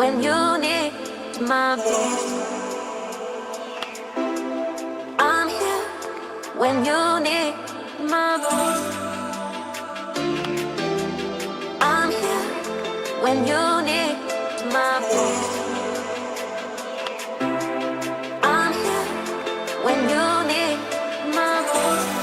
when you need my voice. I'm here when you need my voice. I'm here when you need my voice. I'm here when you need my voice.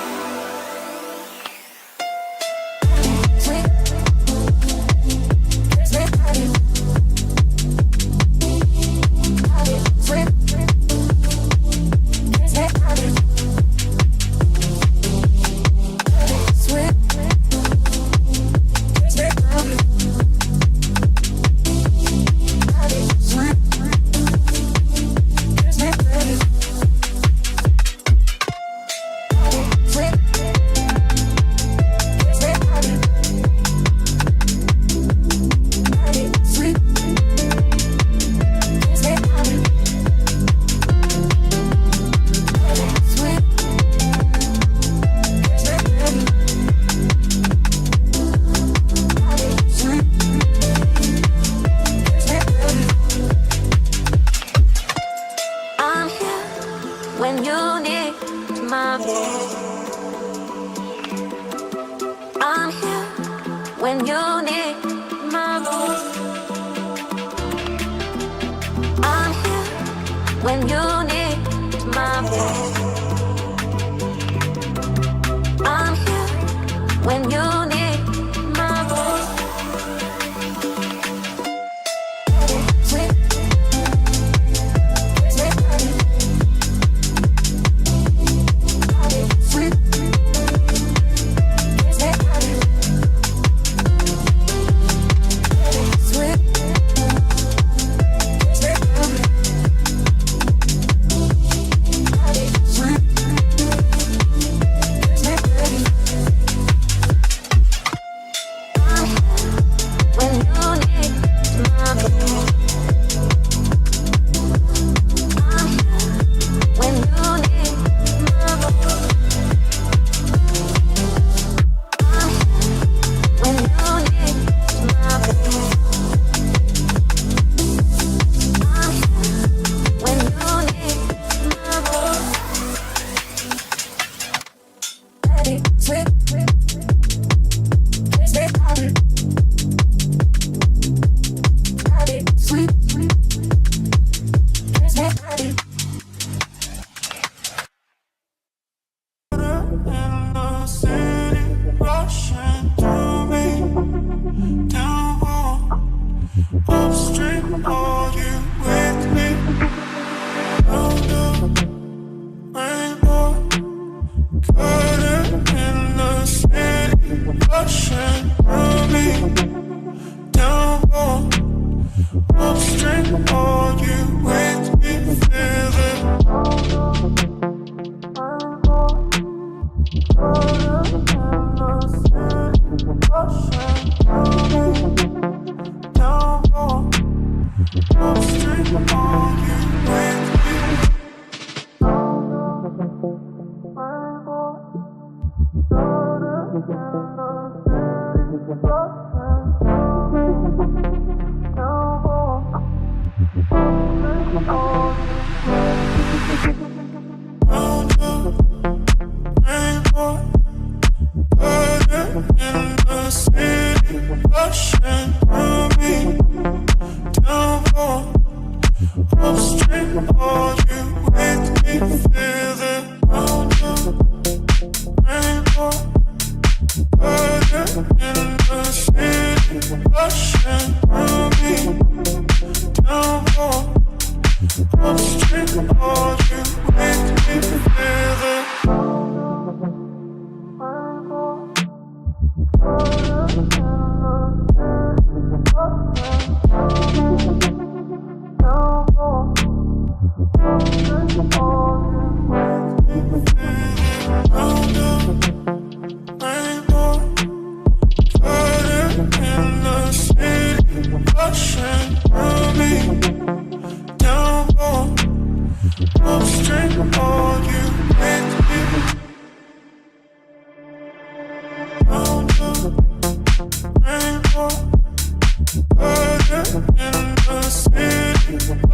in the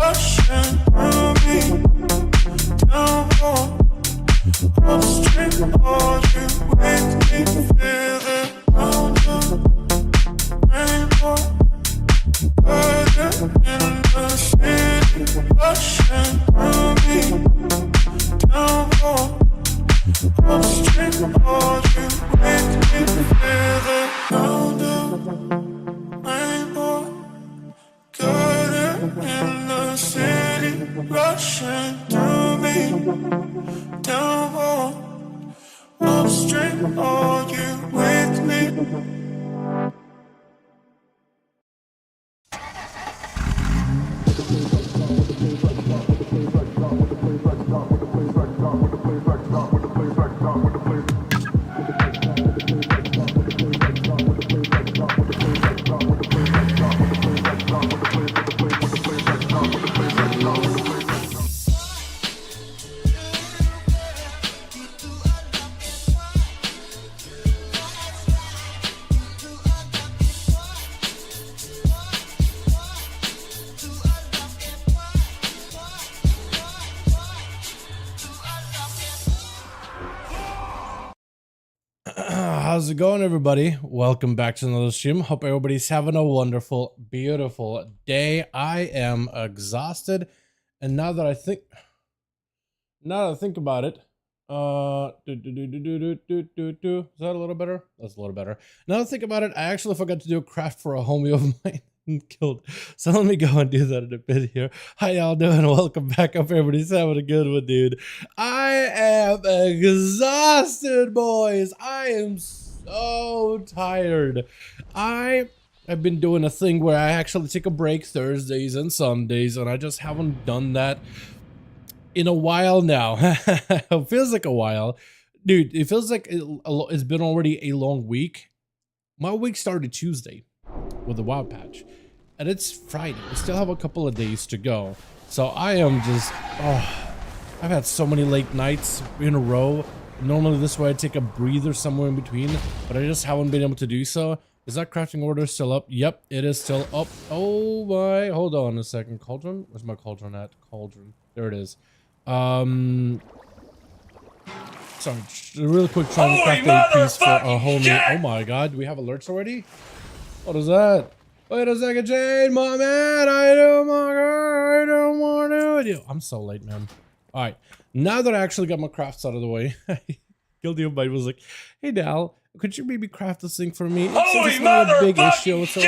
rushing through me. Downpour of street water with me, feeling round the rainbow. Burden in the city, rushing through me. Downpour of street water with me, feeling round the rainbow. Burden in the city, rushing through me. Downpour of street water with me. How's it going, everybody? Welcome back to another stream. Hope everybody's having a wonderful, beautiful day. I am exhausted, and now that I think about it, is that a little better? That's a little better. Now that I think about it, I actually forgot to do a craft for a homie of mine and killed. So let me go and do that in a bit here. How y'all doing? Welcome back. Hope everybody's having a good one, dude. I am exhausted, boys. I am so tired. I've been doing a thing where I actually take a break Thursdays and Sundays, and I just haven't done that in a while now. It feels like a while. Dude, it feels like it's been already a long week. My week started Tuesday with the WoW patch, and it's Friday. We still have a couple of days to go. So I am just, I've had so many late nights in a row. Normally this way I take a breather somewhere in between, but I just haven't been able to do so. Is that crafting order still up? Yep, it is still up. Oh my, hold on a second. Cauldron? Where's my cauldron at? Cauldron. There it is. Sorry, real quick, trying to craft a piece for a homie. Oh my god, do we have alerts already? What is that? Wait a second, Jane, my man. I don't want to do it. I'm so late, man. All right, now that I actually got my crafts out of the way, Guilty of Mine was like, "Hey, Dal, could you maybe craft this thing for me? It's not a big issue." So,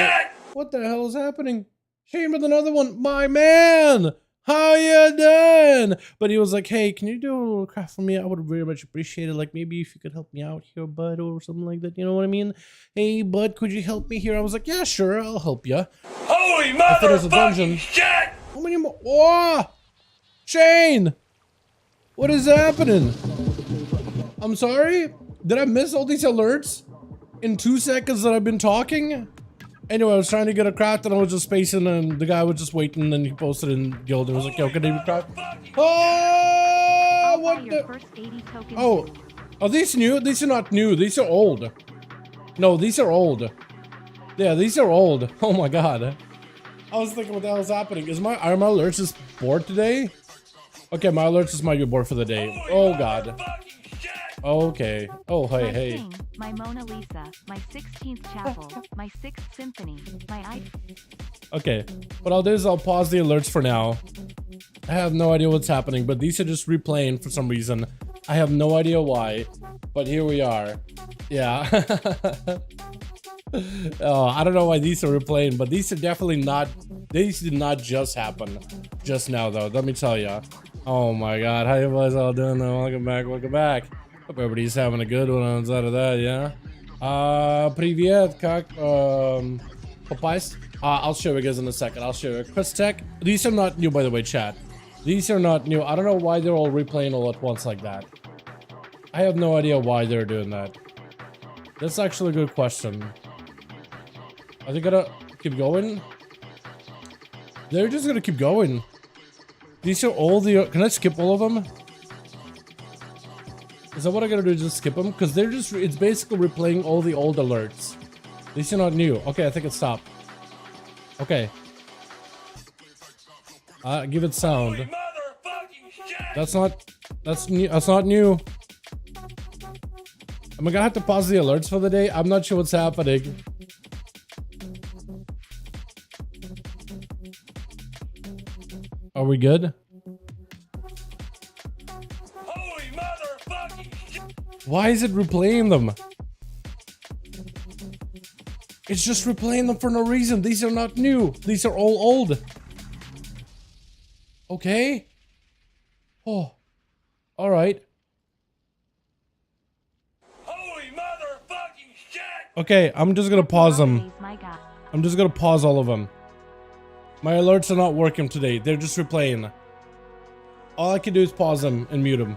what the hell is happening? Came with another one, my man. How you doing? But he was like, "Hey, can you do a little craft for me? I would very much appreciate it. Like, maybe if you could help me out here, bud, or something like that. You know what I mean? Hey, bud, could you help me here?" I was like, "Yeah, sure, I'll help you." Holy motherfucking shit! How many more? Oh, Shane, what is happening? I'm sorry. Did I miss all these alerts in 2 seconds that I've been talking? Anyway, I was trying to get a craft and I was just spacing, and the guy was just waiting, and he posted in guild and was like, "Yo, can I craft?" Oh, what the? Oh, are these new? These are not new. These are old. No, these are old. Yeah, these are old. Oh my god. I was thinking, what the hell is happening? Are my alerts just bored today? Okay, my alerts just might be bored for the day. Oh god. Okay. Oh, hey, hey. My Mona Lisa, my 16th chapel, my 6th symphony, my Okay, what I'll do is I'll pause the alerts for now. I have no idea what's happening, but these are just replaying for some reason. I have no idea why, but here we are. Yeah. Oh, I don't know why these are replaying, but these are definitely not. These did not just happen just now, though. Let me tell you. Oh my god, how you guys all doing? Welcome back, welcome back. Hope everybody's having a good one outside of that, yeah? Привет, как, попасть? I'll show you guys in a second, I'll show you. Chris Tech, these are not new, by the way, chat. These are not new. I don't know why they're all replaying all at once like that. I have no idea why they're doing that. That's actually a good question. Are they gonna keep going? They're just gonna keep going. These are all the... Can I skip all of them? Is that what I gotta do? Just skip them? Because they're just... It's basically replaying all the old alerts. These are not new. Okay, I think it stopped. Okay. Give it sound. That's not new. That's not new. Am I gonna have to pause the alerts for the day? I'm not sure what's happening. Are we good? Why is it replaying them? It's just replaying them for no reason. These are not new. These are all old. Okay. Oh. All right. Holy motherfucking shit! Okay, I'm just gonna pause them. Holidays, my God. I'm just gonna pause all of them. My alerts are not working today. They're just replaying. All I can do is pause them and mute them.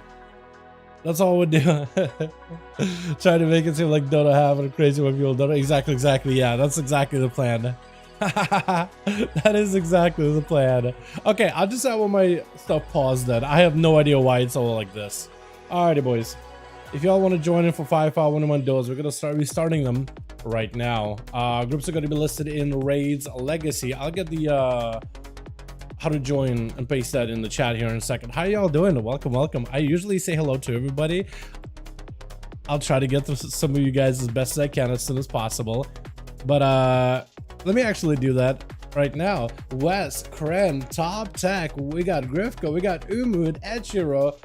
That's all we do. Trying to make it seem like Dota having a crazy one people Dota. Exactly. Yeah, that's exactly the plan. That is exactly the plan. Okay, I'll just have all my stuff paused then. I have no idea why it's all like this. Alrighty, boys. If y'all want to join in for 5V5 1v1 Duels, we're gonna start restarting them right now. Groups are gonna be listed in Raids Legacy. I'll get the how to join and paste that in the chat here in a second. How y'all doing? Welcome. I usually say hello to everybody. I'll try to get to some of you guys as best as I can as soon as possible. But let me actually do that right now. Wes, Kren, Top Tech, we got Grifka, we got Umud, Echiro,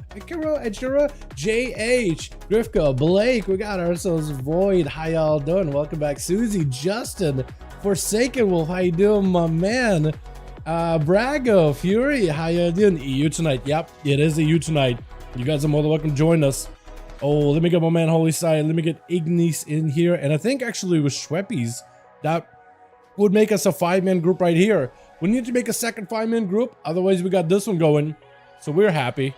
JH, Grifka, Blake, we got ourselves Void. How y'all doing? Welcome back. Susie, Justin, Forsaken Wolf, how you doing, my man? Brago, Fury, how you doing? EU tonight. Yep, it is EU tonight. You guys are more than welcome to join us. Oh, let me get my man Holy Side. Let me get Ignis in here. And I think actually with Schweppies, that would make us a 5-man group right here. We need to make a second 5-man group. Otherwise, we got this one going. So we're happy.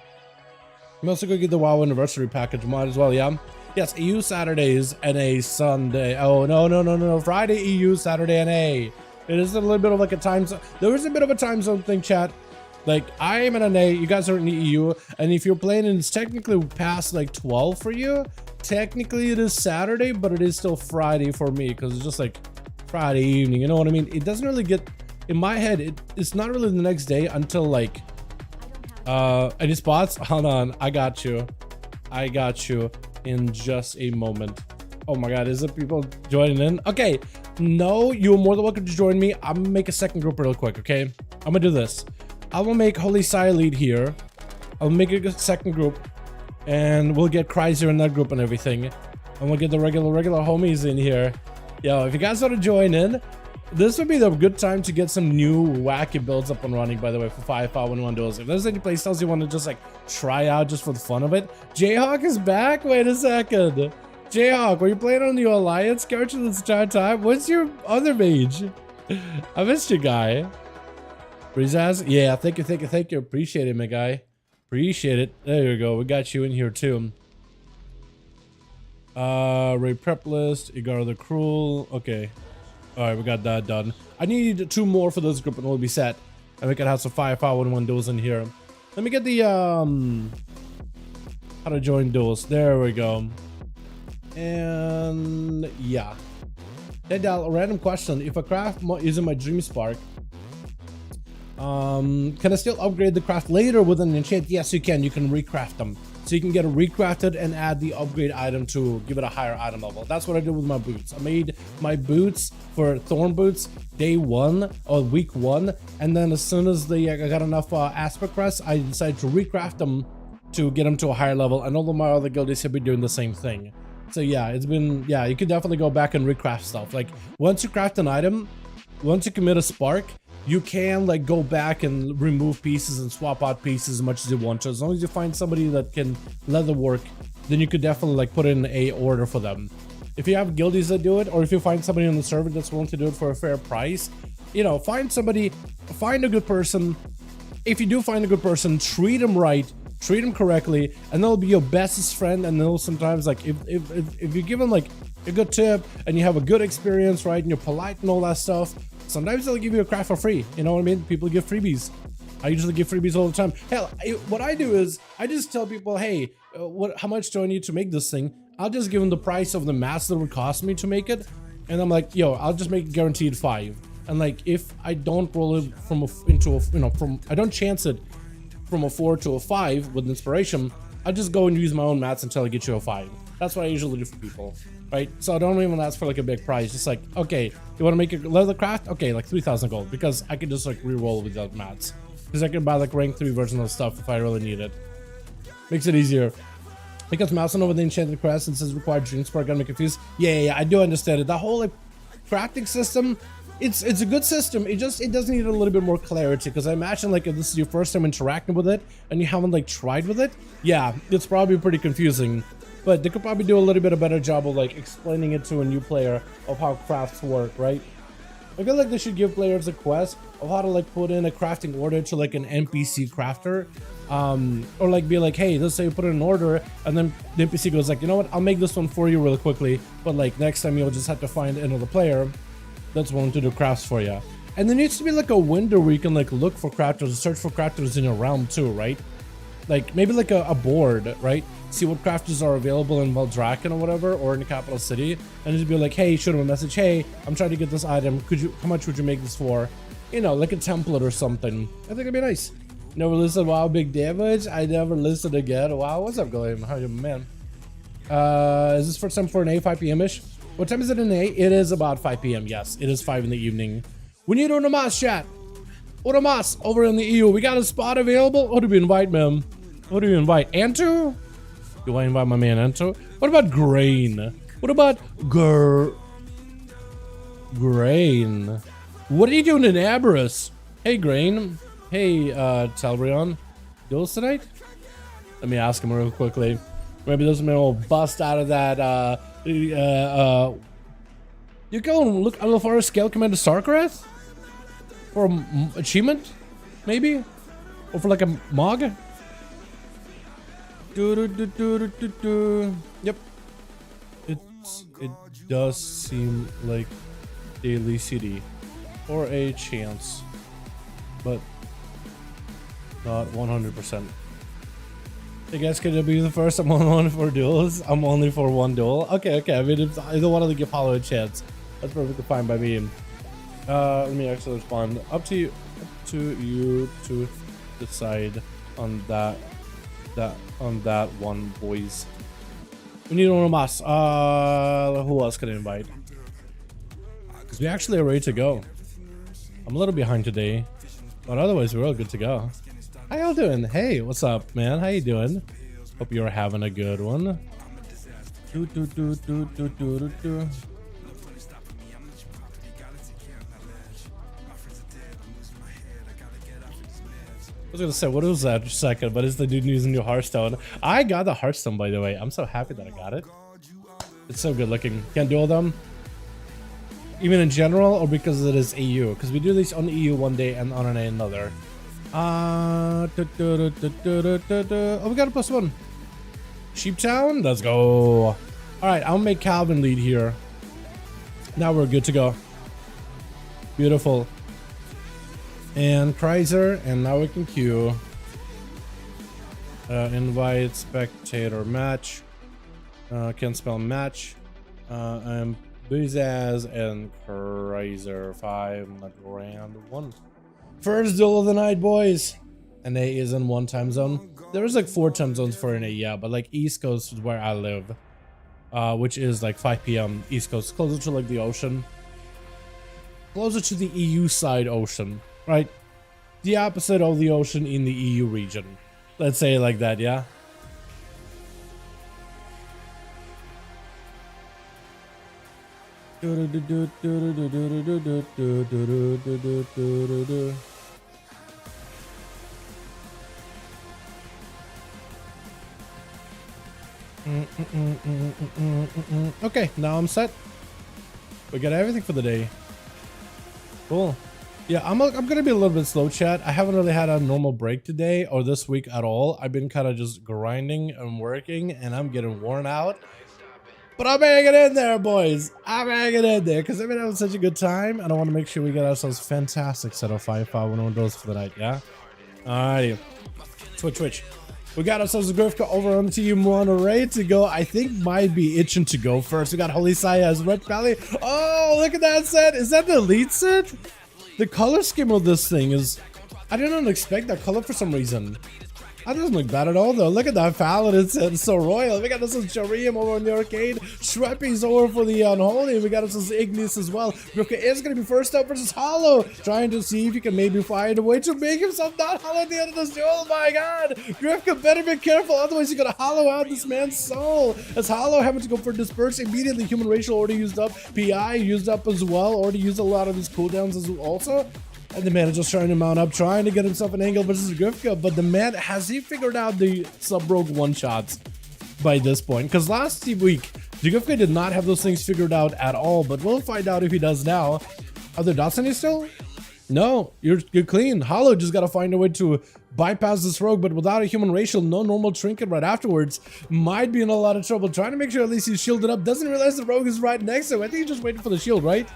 I'm also going to get the WoW anniversary package. Might as well, yeah? Yes, EU Saturdays, NA Sunday. Oh, no. Friday EU, Saturday NA. It is a little bit of like a time zone. There is a bit of a time zone thing, chat. Like, I am in NA, you guys are in the EU, and if you're playing and it's technically past like 12 for you, technically it is Saturday, but it is still Friday for me, because it's just like Friday evening, you know what I mean? It doesn't really get, in my head, it's not really the next day until like, any spots? Hold on, I got you in just a moment. Oh my god, is it people joining in? Okay, no, you're more than welcome to join me. I'm gonna make a second group real quick, okay? I'm gonna do this. I will make Holy Sai lead here. I'll make a second group, and we'll get Chrysler in that group and everything. And we'll get the regular homies in here. Yo, if you guys want to join in, this would be the good time to get some new wacky builds up and running, by the way, for 5V5 1v1 Duels. If there's any playstyles you want to just like try out just for the fun of it. Jayhawk is back? Wait a second. Jayhawk, were you playing on the Alliance character this entire time? What's your other mage? I missed you, guy. Rizaz? Yeah, thank you. Appreciate it, my guy. Appreciate it. There you go. We got you in here too. Ray prep list, Igar the Cruel. Okay. Alright, we got that done. I need 2 more for this group and we'll be set. And we can have some 5V5 1v1 Duels in here. Let me get the how to join Duels. There we go. And yeah. Hey Dal, a random question. If a craft using my Dream Spark, can I still upgrade the craft later with an enchant? Yes, you can. You can recraft them. So you can get it recrafted and add the upgrade item to give it a higher item level. That's what I did with my boots. I made my boots for Thorn boots day 1 or week 1. And then as soon as I got enough aspect crest, I decided to recraft them to get them to a higher level. And all of my other guildies have been doing the same thing. So yeah, it's been, yeah, you could definitely go back and recraft stuff. Like once you craft an item, once you commit a spark, you can like go back and remove pieces and swap out pieces as much as you want to. As long as you find somebody that can leather work, then you could definitely like put in a order for them. If you have guildies that do it, or if you find somebody on the server that's willing to do it for a fair price, you know, find somebody, find a good person. If you do find a good person, treat them right, treat them correctly, and they'll be your bestest friend. And they'll sometimes like if you give them like a good tip and you have a good experience, right, and you're polite and all that stuff, sometimes they'll give you a craft for free. You know what I mean? People give freebies. I usually give freebies all the time. Hell, what I do is I just tell people, hey, how much do I need to make this thing? I'll just give them the price of the mass that would cost me to make it. And I'm like, yo, I'll just make it guaranteed 5. And like, if I don't roll it from I don't chance it from a 4 to a 5 with inspiration, I just go and use my own mats until I get you a 5. That's what I usually do for people, right? So I don't even ask for like a big price. Just like, okay, you want to make a leather craft? Okay, like 3,000 gold, because I can just like re-roll without mats. Because I can buy like rank 3 version of stuff if I really need it. Makes it easier. Because mousing over the enchanted crest and says required dream spark, got me confused. Yeah, I do understand it. The whole like crafting system, it's a good system. It does need a little bit more clarity, because I imagine like if this is your first time interacting with it and you haven't like tried with it, yeah, it's probably pretty confusing. But they could probably do a little bit of better job of like explaining it to a new player of how crafts work, right? I feel like they should give players a quest of how to like put in a crafting order to like an NPC crafter, or like be like, hey, let's say you put in an order and then the NPC goes like, you know what, I'll make this one for you really quickly, but like next time you'll just have to find another player that's willing to do crafts for you. And there needs to be like a window where you can like look for crafters, search for crafters in your realm too, right? Like maybe like a board, right? See what crafters are available in Valdraken or whatever, or in the capital city, and just be like, hey, shoot them a message, hey, I'm trying to get this item, how much would you make this for? You know, like a template or something. I think it'd be nice. Never listened. Wow, big damage. I never listened again. Wow, what's up, Gilliam? How you, man? Is this first time for an A, 5 p.m.-ish? What time is it in A? It is about 5 p.m. Yes, it is 5 in the evening. We need Unamas, chat. Unamas over in the EU. We got a spot available. Who do we invite, ma'am? Who do you invite? Antu? Do I invite my man Antu? What about Grain? What about Grain? What are you doing in Aberus? Hey, Grain. Hey, Talbrion. Duels tonight? Let me ask him real quickly. Maybe this man will bust out of that, you go and look a little for a scale Commander Starcraft? For an achievement? Maybe? Or for like a Mog? Yep. It does seem like Daily City. Or a chance. But not 100%. Hey guys, can it be the first? I'm on one for duels. I'm only for one duel. Okay. I mean, if either one of them give Hollow a chance, that's perfectly fine by me. Let me actually respond. Up to you to decide on that one, boys. We need one of us. Who else can I invite? Because we actually are ready to go. I'm a little behind today, but otherwise we're all good to go. How y'all doing? Hey, what's up, man? How you doing? Hope you're having a good one. I was gonna say, what was that second? But it's the dude using new Hearthstone. I got the Hearthstone, by the way. I'm so happy that I got it. It's so good looking. Can't duel them, even in general, or because it is EU. Because we do these on EU one day and on NA another. Oh, we got a +1. Sheeptown, let's go. All right, I'll make Calvin lead here. Now we're good to go. Beautiful. And Kreiser, and now we can queue. Invite spectator match. Can't spell match. I'm Buzaz and Kreiser 5 grand 1. First duel of the night, boys. NA is in one time zone. There's like 4 time zones for NA, yeah, but like East Coast is where I live, which is like 5 p.m. East Coast, closer to like the ocean, closer to the EU side ocean, right? The opposite of the ocean in the EU region. Let's say it like that, yeah. Okay, now I'm set. We got everything for the day. Cool. Yeah, I'm gonna be a little bit slow, chat. I haven't really had a normal break today or this week at all. I've been kind of just grinding and working, and I'm getting worn out. But I'm hanging in there, boys. I'm hanging in there because I've been having such a good time, and I want to make sure we get ourselves fantastic set of 5V5 1v1 DUELS for the night, yeah? Alrighty. Twitch. We got ourselves a Grifka over on Team 1 ready to go. I think might be itching to go first. We got Holy Saya as Red Valley. Oh, Oh, look at that set. Is that the elite set? The color scheme of this thing is... I didn't expect that color for some reason. That doesn't look bad at all though. Look at that paladin set. It's so royal. We got this as Jarium over in the arcade. Shreppy's over for the unholy. We got this as Ignis as well. Grifka is going to be first up versus Hollow. Trying to see if he can maybe find a way to make himself not hollow at the end of this duel. Oh my god. Grifka better be careful. Otherwise he's going to hollow out this man's soul. As Hollow having to go for disperse immediately. Human racial already used up. PI used up as well. Already used a lot of his cooldowns as also. And the man is just trying to mount up, trying to get himself an angle versus Grifka. But the man, has he figured out the sub-rogue one-shots by this point? Because last week, Grifka did not have those things figured out at all. But we'll find out if he does now. Are there dots on you still? No, you're clean. Hollow just got to find a way to bypass this rogue. But without a human racial, no normal trinket right afterwards. Might be in a lot of trouble. Trying to make sure at least he's shielded up. Doesn't realize the rogue is right next to him. I think he's just waiting for the shield, right?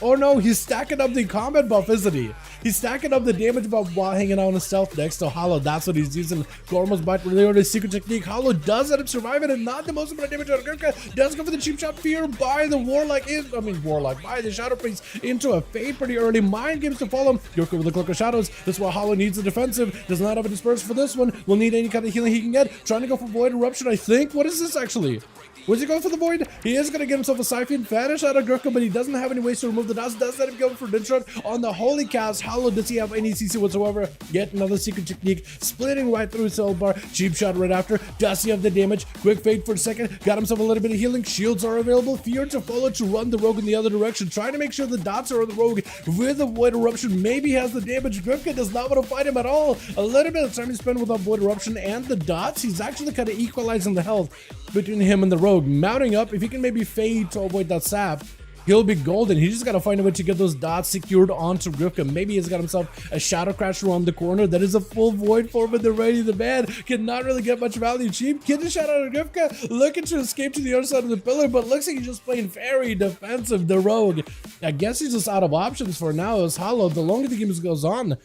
Oh no, he's stacking up the combat buff, isn't he? He's stacking up the damage buff while hanging out on his stealth next to Hollow. That's what he's using. Gorma's bite really on his secret technique. Hollow does end up surviving and not the most amount of damage on Grifka. Does go for the cheap shot. Fear by the Warlock by the Shadow Priest into a fade pretty early. Mind games to follow him. Grifka with the Cloak of Shadows. This is why Hollow needs a defensive. Does not have a disperse for this one. Will need any kind of healing he can get. Trying to go for Void Eruption, I think. What is this actually? Was he going for the Void? He is going to get himself a Siphon vanish out of Grifka, but he doesn't have any ways to remove the dust. Does let him go for Dintrud on the Holy Cast. Hollow, does he have any CC whatsoever? Yet another secret technique. Splitting right through his cell bar. Cheap shot right after. Does he have the damage? Quick fade for a second. Got himself a little bit of healing. Shields are available. Fear to follow to run the rogue in the other direction. Trying to make sure the dots are on the rogue with a Void Eruption. Maybe he has the damage. Grifka does not want to fight him at all. A little bit of time he spent with a Void Eruption and the dots. He's actually kind of equalizing the health between him and the rogue. Mounting up. If he can maybe fade to avoid that sap, he'll be golden. He just got to find a way to get those dots secured onto Grifka. Maybe he's got himself a Shadow Crash around the corner. That is a full Void form in the ready. The man cannot really get much value cheap. Get the shot out of Grifka, looking to escape to the other side of the pillar, but looks like he's just playing very defensive, the rogue. I guess he's just out of options for now as Hollow. The longer the game goes on,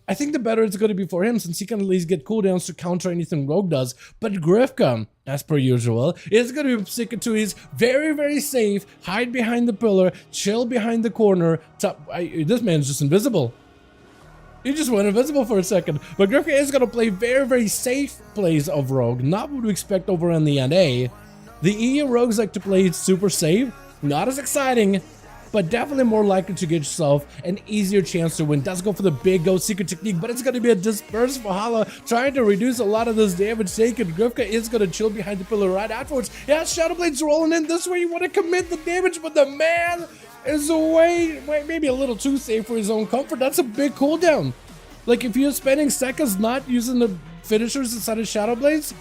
I think the better it's going to be for him, since he can at least get cooldowns to counter anything Rogue does. But Grifka, as per usual, is going to be sticking to his very, very safe, hide behind the pillar, chill behind the corner. This man's just invisible. He just went invisible for a second. But Grifka is going to play very, very safe plays of Rogue. Not what we expect over in the NA. The EU Rogues like to play super safe. Not as exciting, but definitely more likely to get yourself an easier chance to win. Does go for the big go secret technique, but it's going to be a disperse for Hollow, trying to reduce a lot of this damage taken. Grifka is going to chill behind the pillar right afterwards. Yeah, Shadow Blade's rolling in this way. You want to commit the damage, but the man is way maybe a little too safe for his own comfort. That's a big cooldown. Like, if you're spending seconds not using the finishers inside of Shadow Blades,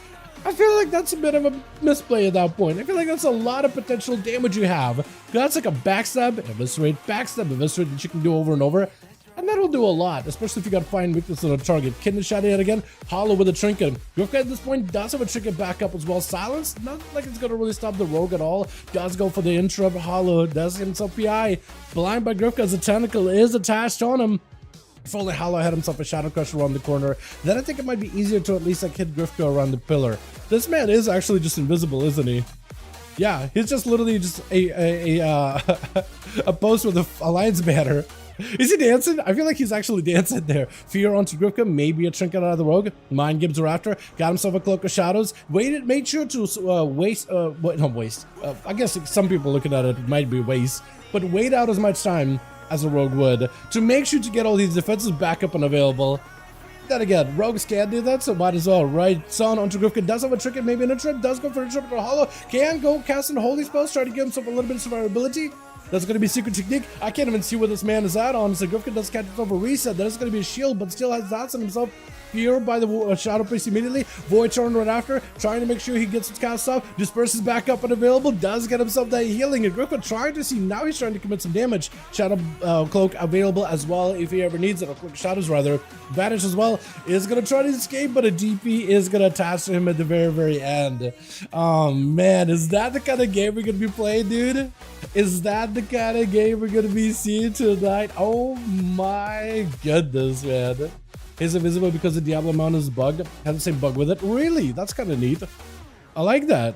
I feel like that's a bit of a misplay at that point. I feel like that's a lot of potential damage you have. That's like a backstab, eviscerate, that you can do over and over. And that'll do a lot, especially if you got fine weakness on a target. Kidney shot yet again. Hollow with a trinket. Grifka at this point does have a trinket backup as well. Silence, not like it's going to really stop the rogue at all. Does go for the interrupt. Hollow does himself PI. Blind by Grifka as the tentacle is attached on him. If only Hollow had himself a Shadow Crush around the corner, then I think it might be easier to at least like hit Grifka around the pillar. This man is actually just invisible, isn't he? Yeah, he's just literally just a post with a Alliance banner. Is he dancing? I feel like he's actually dancing there. Fear onto Grifka, maybe a trinket out of the rogue. Mind Gibbs are after. Got himself a Cloak of Shadows. Made sure to I guess some people looking at it might be waste, but wait out as much time as a rogue would to make sure to get all these defenses back up and available. Then again, rogues can't do that, so might as well, right? Son onto Grifka does have a trinket, maybe an trip, does go for a trip for Hollow, can go casting holy spells, try to give himself a little bit of survivability. That's going to be secret technique. I can't even see where this man is at, honestly. Grifka does catch himself a reset. That is going to be a shield, but still has dots on himself. Fear by the Shadow Priest immediately. Void turn right after, trying to make sure he gets his cast off. Disperses back up and available. Does get himself that healing. And Grifka trying to see, now he's trying to commit some damage. Shadow Cloak available as well if he ever needs it. Or Cloak Shadows rather. Vanish as well. Is going to try to escape, but a DP is going to attach to him at the very, very end. Oh man, is that the kind of game we're going to be playing, dude? Is that the kind of game we're going to be seeing tonight? Oh my goodness, man. Is invisible because the Diablo mount is bugged. Has the same bug with it. Really? That's kind of neat. I like that.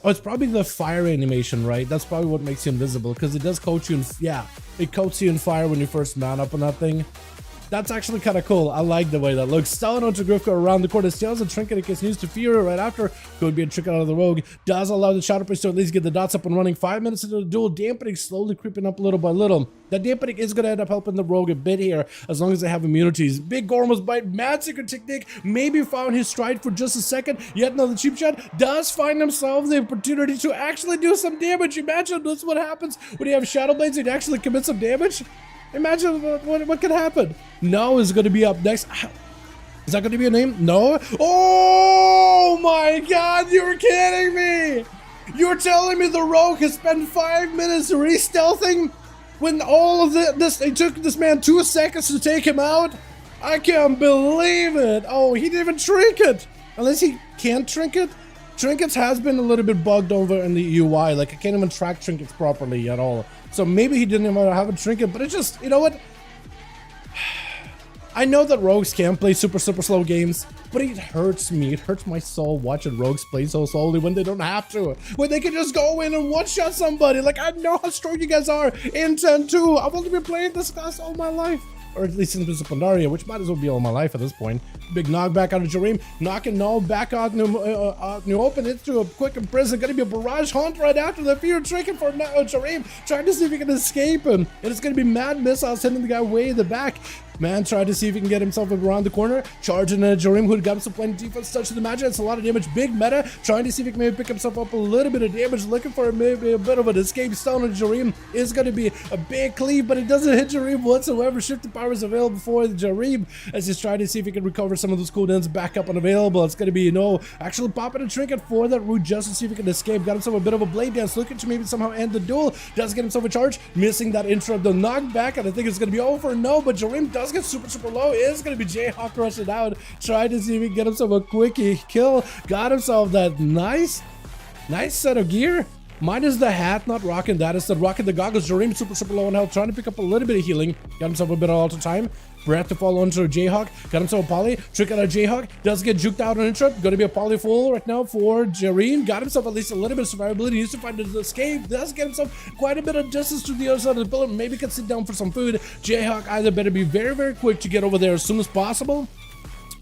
Oh, it's probably the fire animation, right? That's probably what makes you invisible, because it does coat you in, yeah, it coats you in fire when you first mount up on that thing. That's actually kind of cool. I like the way that looks. Stalin onto Grifka around the corner. Steals a trinket in case he needs to Fury right after. Could be a trick out of the rogue. Does allow the Shadow Priest to at least get the dots up and running. 5 minutes into the duel. Dampening slowly creeping up little by little. That dampening is going to end up helping the rogue a bit here, as long as they have immunities. Big Gorm's bite. Mad secret technique. Maybe found his stride for just a second. Yet another cheap shot. Does find himself the opportunity to actually do some damage. Imagine that's what happens when you have Shadow Blades and actually commit some damage. Imagine what could happen. No is going to be up next. Is that going to be a name? No. Oh my god, you're kidding me. You're telling me the rogue has spent 5 minutes re-stealthing when all of this, it took this man 2 seconds to take him out? I can't believe it. Oh, he didn't even trinket. Unless he can't trinket. Trinkets has been a little bit bugged over in the UI. Like, I can't even track trinkets properly at all. So maybe he didn't even have a trinket, but it just, you know what? I know that rogues can play super slow games, but it hurts me. It hurts my soul watching rogues play so slowly when they don't have to. When they can just go in and one-shot somebody. Like, I know how strong you guys are in 10-2. I've only been playing this class all my life. Or at least since Pandaria, which might as well be all my life at this point. Big knockback out of Jareem, knocking no back out new open into a quick imprison. Gonna be a barrage hunt right after the fear trinket for Jareem, trying to see if he can escape him. And it's gonna be mad missiles sending the guy way in the back. Man tried to see if he can get himself around the corner, charging at Jareem, who got himself playing defense touch to the magic. It's a lot of damage. Big meta, trying to see if he can maybe pick himself up a little bit of damage, looking for maybe a bit of an escape. Stone on Jareem is going to be a big cleave, but it doesn't hit Jareem whatsoever. Shifting power is available for Jareem as he's trying to see if he can recover some of those cooldowns back up and available. It's going to be, you know, actually popping a trinket for that root just to see if he can escape. Got himself a bit of a blade dance, looking to maybe somehow end the duel. Does get himself a charge, missing that interrupt, the knockback, and I think it's going to be over. No, but Jareem does get super low. Is going to be Jayhawk rushing out, trying to see if he can get himself a quickie kill. Got himself that nice set of gear. Minus the hat, not rocking that. Instead, rocking the goggles. Jareem super low on health, trying to pick up a little bit of healing. Got himself a bit of alter time. Breath to fall onto Jayhawk. Got himself a poly. Trick out of Jayhawk. Does get juked out on interrupt. Going to be a poly full right now for Jareem. Got himself at least a little bit of survivability. Needs to find an escape. Does get himself quite a bit of distance to the other side of the pillar. Maybe can sit down for some food. Jayhawk either better be very quick to get over there as soon as possible,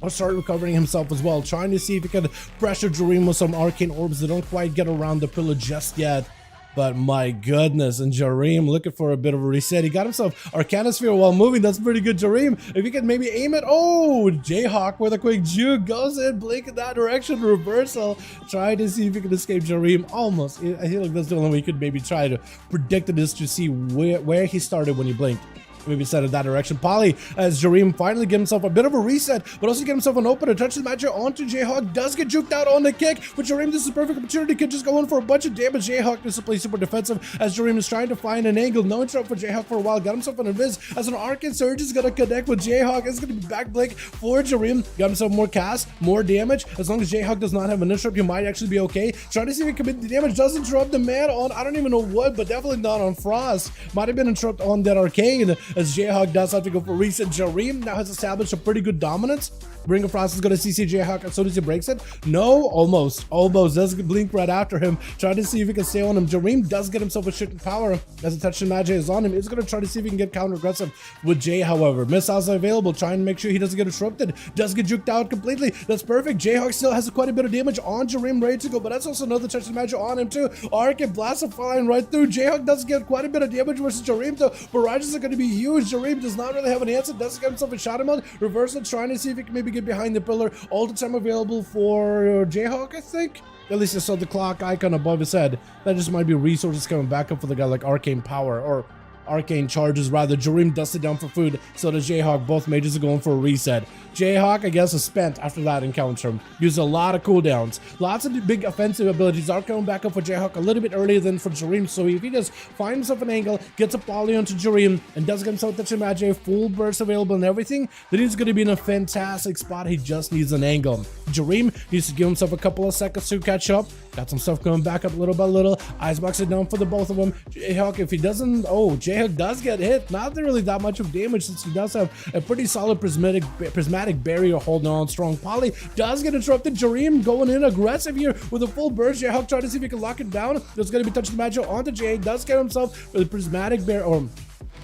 or start recovering himself as well. Trying to see if he can pressure Jareem with some arcane orbs that don't quite get around the pillar just yet. But my goodness, and Jareem looking for a bit of a reset. He got himself Arcanosphere while moving. That's pretty good, Jareem. If he can maybe aim it. Oh, Jayhawk with a quick juke. Goes in, blink in that direction. Reversal. Trying to see if he can escape Jareem. Almost. I feel like that's the only way he could maybe try to predict this to see where he started when he blinked. Maybe set in that direction. Poly, as Jareem finally get himself a bit of a reset, but also get himself an opener. Touches the magic onto Jayhawk. Does get juked out on the kick, but Jareem, this is a perfect opportunity. Could just go in for a bunch of damage. Jayhawk needs to play super defensive as Jareem is trying to find an angle. No interrupt for Jayhawk for a while. Got himself an invis as an Arcane Surge is going to connect with Jayhawk. It's going to be back blink for Jareem. Got himself more cast, more damage. As long as Jayhawk does not have an interrupt, you might actually be okay. Trying to see if he can commit the damage. Does interrupt the man on, I don't even know what, but definitely not on Frost. Might have been interrupt on that Arcane as Jayhawk does have to go for reset. Jareem now has established a pretty good dominance. Ring of Frost is going to CC Jayhawk as soon as he breaks it. No, almost does blink right after him, trying to see if he can stay on him. Jareem does get himself a shifted power as a touch of magic is on him. He's going to try to see if he can get counter aggressive with Jay. However, missiles are available, trying to make sure he doesn't get disrupted. Does get juked out completely. That's perfect. Jayhawk still has quite a bit of damage on Jareem, ready to go, but that's also another touch of magic on him too. Arc and blast are flying right through. Jayhawk does get quite a bit of damage versus Jareem though. Barrages are going to be huge. Jareem does not really have an answer. Does get himself a shot mode. Reversal, trying to see if he can maybe get behind the pillar. All the time available for Jayhawk, I think. At least I saw the clock icon above his head. That just might be resources coming back up for the guy like Arcane Power or Arcane Charges rather. Jareem dusted down for food, so does Jayhawk. Both mages are going for a reset. Jayhawk, I guess, is spent after that encounter. Used a lot of cooldowns. Lots of big offensive abilities are coming back up for Jayhawk a little bit earlier than for Jareem. So if he just finds himself an angle, gets a poly onto Jareem, and does get himself touch of magic, full burst available and everything, then he's going to be in a fantastic spot. He just needs an angle. Jareem needs to give himself a couple of seconds to catch up. Got some stuff coming back up little by little. Icebox it down for the both of them. Jayhawk, if he doesn't, oh, Jayhawk J-Hook does get hit. Not really that much of damage since he does have a pretty solid prismatic barrier holding on strong. Poly does get interrupted. Jareem going in aggressive here with a full burst. J-Hook trying to see if he can lock it down. There's going to be touching the magic onto J. Does get himself with a prismatic barrier. Or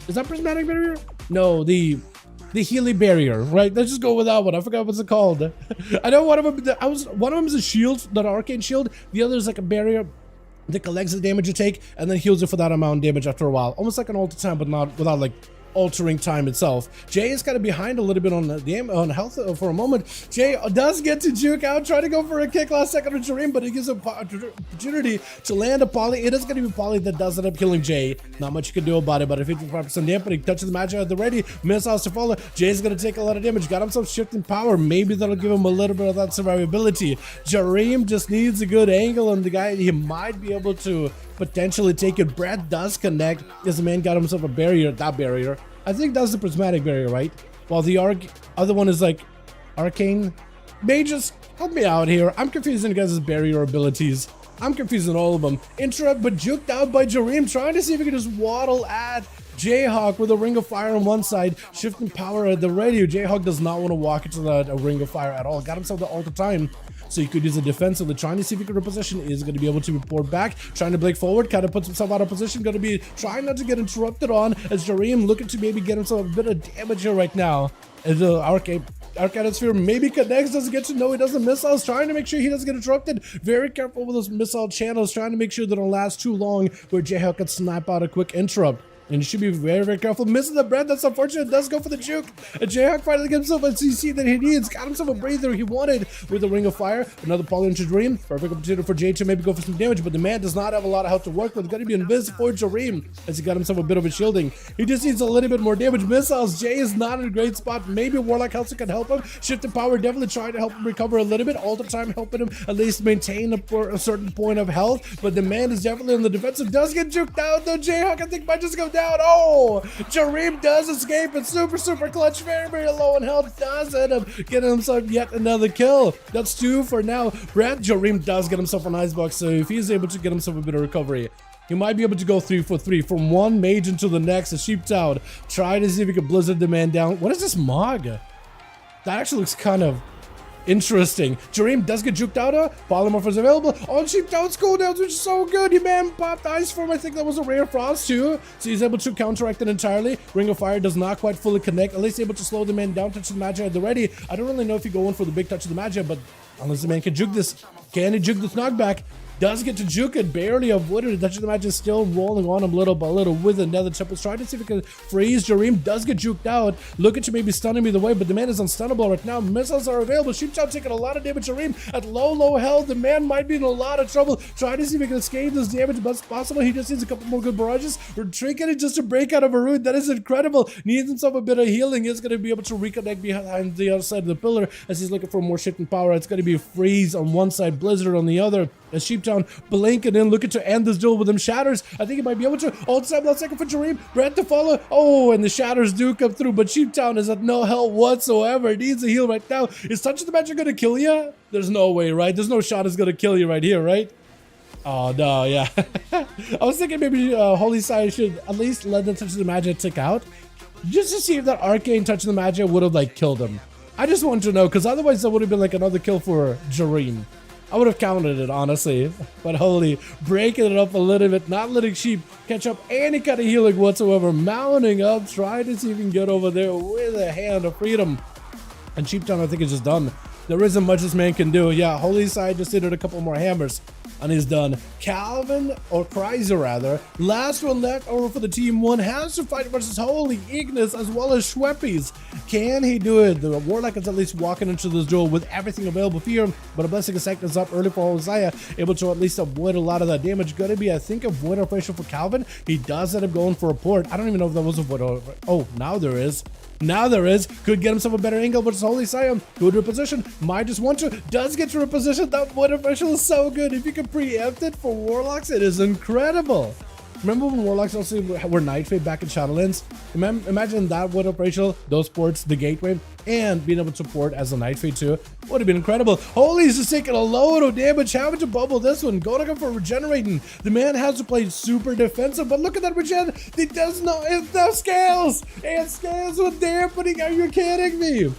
is that prismatic barrier? No, the Healy barrier, right? Let's just go with that one. I forgot what's it called. I know one of them. One of them is a shield, not an arcane shield. The other is like a barrier that collects the damage you take and then heals it for that amount of damage after a while. Almost like an alter time, but not without like altering time itself. Jay is kind of behind a little bit on the on health for a moment. Jay does get to juke out, try to go for a kick last second with Jareem, but he gives an opportunity to land a poly. It is going to be poly that does end up killing Jay. Not much you can do about it, but a 55% dampening, touches the magic at the ready, missiles to follow. Jay's going to take a lot of damage, got himself shifting power. Maybe that'll give him a little bit of that survivability. Jareem just needs a good angle on the guy. He might be able to potentially take it. Brad does connect as the man got himself a barrier. That barrier, I think that's the prismatic barrier, right? While the other one is like arcane. Mages, help me out here. I'm confusing guys' barrier abilities. I'm confusing all of them. Interrupt, but juked out by Jareem, trying to see if he can just waddle at Jayhawk with a ring of fire on one side, shifting power at the radio. Jayhawk does not want to walk into that ring of fire at all. Got himself the alter time, so he could use a defensively, trying to see if he can reposition. Is going to be able to report back, trying to break forward, kind of puts himself out of position. Going to be trying not to get interrupted on as Jareem looking to maybe get himself a bit of damage here right now. As the Arcade Sphere maybe connects, doesn't get to know he doesn't missiles, trying to make sure he doesn't get interrupted. Very careful with those missile channels, trying to make sure they don't last too long where Jayhawk can snap out a quick interrupt. And you should be very, very careful. Missing the bread, that's unfortunate. Does go for the juke. And Jayhawk finally gets himself a CC that he needs. Got himself a breather he wanted with the Ring of Fire. Another poly into Jareem. Perfect opportunity for Jay to maybe go for some damage, but the man does not have a lot of health to work with. Going to be invisible for Jareem as he got himself a bit of a shielding. He just needs a little bit more damage. Missiles. Jay is not in a great spot. Maybe Warlock Helser can help him. Shifting power, definitely trying to help him recover a little bit. All the time helping him at least maintain a certain point of health. But the man is definitely on the defensive. Does get juked out though. Jayhawk, I think, might just go down. Oh! Jareem does escape. It's super clutch. Very, very low in health. Does end up getting himself yet another kill. That's 2 for now. Brad, Jareem does get himself an icebox, so if he's able to get himself a bit of recovery, he might be able to go 3 for 3 from one mage into the next. A sheep town. Try to see if he can blizzard the man down. What is this Mog? That actually looks kind of interesting. Jareem does get juked out. Polymorph is available on Sheep Town's cooldowns, which is so good. He man popped Ice Form. I think that was a rare frost too, so he's able to counteract it entirely. Ring of Fire does not quite fully connect, at least able to slow the man down. Touch the Magi at the ready. I don't really know if you go in for the big touch of the Magi, but unless the man can juke this, can he juke this knockback? Does get to juke it, barely avoided it. Touch of the Magic still rolling on him little by little with another Tempest. Trying to see if he can freeze Jareem. Does get juked out. Looking to maybe stun him either way, but the man is unstunnable right now. Missiles are available. Sheepchild taking a lot of damage. Jareem at low health. The man might be in a lot of trouble. Trying to see if he can escape this damage, but it's possible. He just needs a couple more good barrages. We're trinking it just to break out of a root. That is incredible. Needs himself a bit of healing. He's going to be able to reconnect behind the other side of the pillar as he's looking for more shifting power. It's going to be a freeze on one side, blizzard on the other. As Sheeptown blinking in, looking to end this duel with them shatters. I think he might be able to. Ult time last second for Jareem. Brett to follow. Oh, and the shatters do come through, but Sheeptown is at no help whatsoever. Needs a heal right now. Is touching the magic gonna kill you? There's no way, right? There's no shot is gonna kill you right here, right? Oh no, yeah. I was thinking maybe Holy Side should at least let the touch of the magic tick out, just to see if that arcane touch of the magic would have like killed him. I just want to know, because otherwise that would have been like another kill for Jareem. I would have counted it, honestly, but holy, breaking it up a little bit, not letting Sheep catch up any kind of healing whatsoever, mounting up, trying to see if he can get over there with a hand of freedom. And Sheeptown, I think, is just done. There isn't much this man can do. Yeah, Holy Side just hit it a couple more hammers, and he's done. Calvin, or Kreiser rather, last one left over for the Team 1, has to fight versus Holy Ignis as well as Schweppies. Can he do it? The Warlock is at least walking into this duel with everything available for him, but a Blessing of Sect is up early for Hosea, able to at least avoid a lot of that damage. Gonna be, I think, a void operation for Calvin. He does end up going for a port. I don't even know if that was a void. Oh, now there is. Now there is. Could get himself a better angle versus Holy Sion. Good reposition. Might just want to. Does get to reposition. That void official is so good. If you can preempt it for Warlocks, it is incredible. Remember when Warlocks also were Night Fade back in Shadowlands? Imagine that void operational, those ports, the gateway. and being able to support as a Night Fate too would have been incredible. Holy, he's just taking a load of damage, having to bubble this one, going to go for regenerating. The man has to play super defensive, but look at that regen. It does not, it no scales. It scales with dampening. Are you kidding me?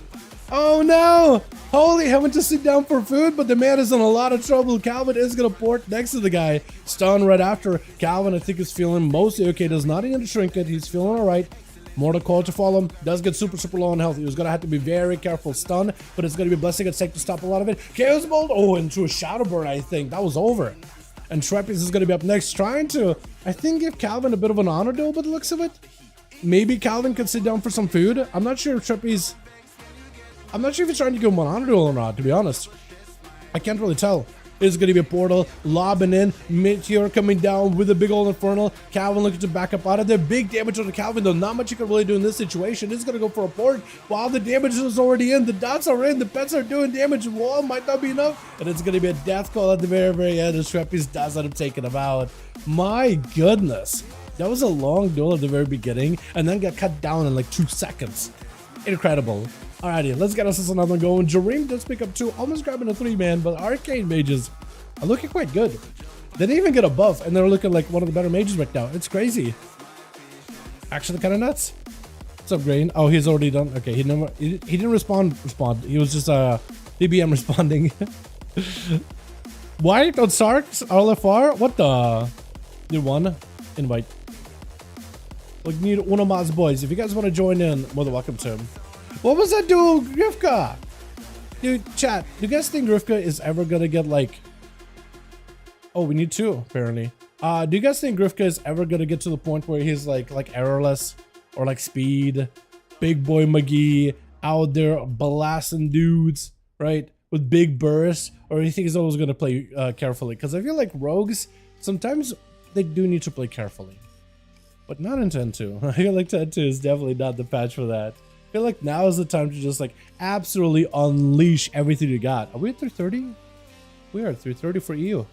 Oh no! Holy, having to sit down for food, but the man is in a lot of trouble. Calvin is gonna port next to the guy. Stun right after. Calvin, I think, is feeling mostly okay. Does not need to shrink it. He's feeling alright. More to call to follow him. Does get super low on health. He was gonna have to be very careful. Stun, but it's gonna be a blessing. It's safe to stop a lot of it. Chaos Bolt. Oh, into a Shadow Burn, I think. That was over. And Treppies is gonna be up next, trying to, I think, give Calvin a bit of an honor duel by the looks of it. Maybe Calvin could sit down for some food. I'm not sure if Treppies. I'm not sure if he's trying to give him an honor duel or not, to be honest. I can't really tell. It's going to be a portal, lobbing in, Meteor coming down with a big old Infernal. Calvin looking to back up out of there. Big damage on the Calvin, though. Not much you can really do in this situation. It's going to go for a port. While the damage is already in, the dots are in, the pets are doing damage. Wall might not be enough. And it's going to be a death call at the very end as Treppies does end up taking him out. My goodness. That was a long duel at the very beginning, and then got cut down in like 2 seconds. Incredible. Alrighty, let's get us another one going. Jareem does pick up 2, almost grabbing a 3-man, but Arcane Mages are looking quite good. They didn't even get a buff, and they're looking like one of the better mages right now. It's crazy. Actually, kind of nuts. What's up, Grain? Oh, he's already done. Okay, he didn't respond. He was just DBM responding. White on Sarks, RLFR. What the? Need one invite. We need one of Ma's boys. If you guys want to join in, more than welcome to him. What was that dude, Grifka? Dude, chat, do you guys think Grifka is ever gonna get like... Oh, we need 2, apparently. Do you guys think Grifka is ever gonna get to the point where he's like errorless? Or like speed? Big boy McGee out there blasting dudes, right? With big bursts? Or do you think he's always gonna play carefully? Because I feel like rogues, sometimes they do need to play carefully. But not in 10.2. I feel like 10.2 is definitely not the patch for that. I feel like now is the time to just like absolutely unleash everything you got. Are we at 330? We are at 330 for EU.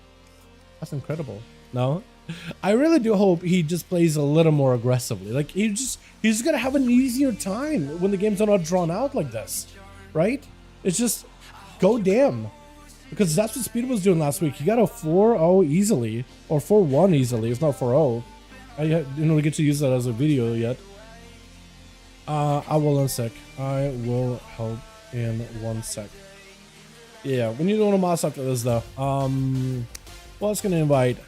That's incredible. No? I really do hope he just plays a little more aggressively. Like he's gonna have an easier time when the games are not drawn out like this. Right? It's just go damn. Because that's what Speed was doing last week. He got a 4-0 easily. Or 4-1 easily, if not 4-0. I didn't really get to use that as a video yet. I will in a sec. I will help in 1 sec. Yeah, we need to know mods after this though. Well, it's gonna invite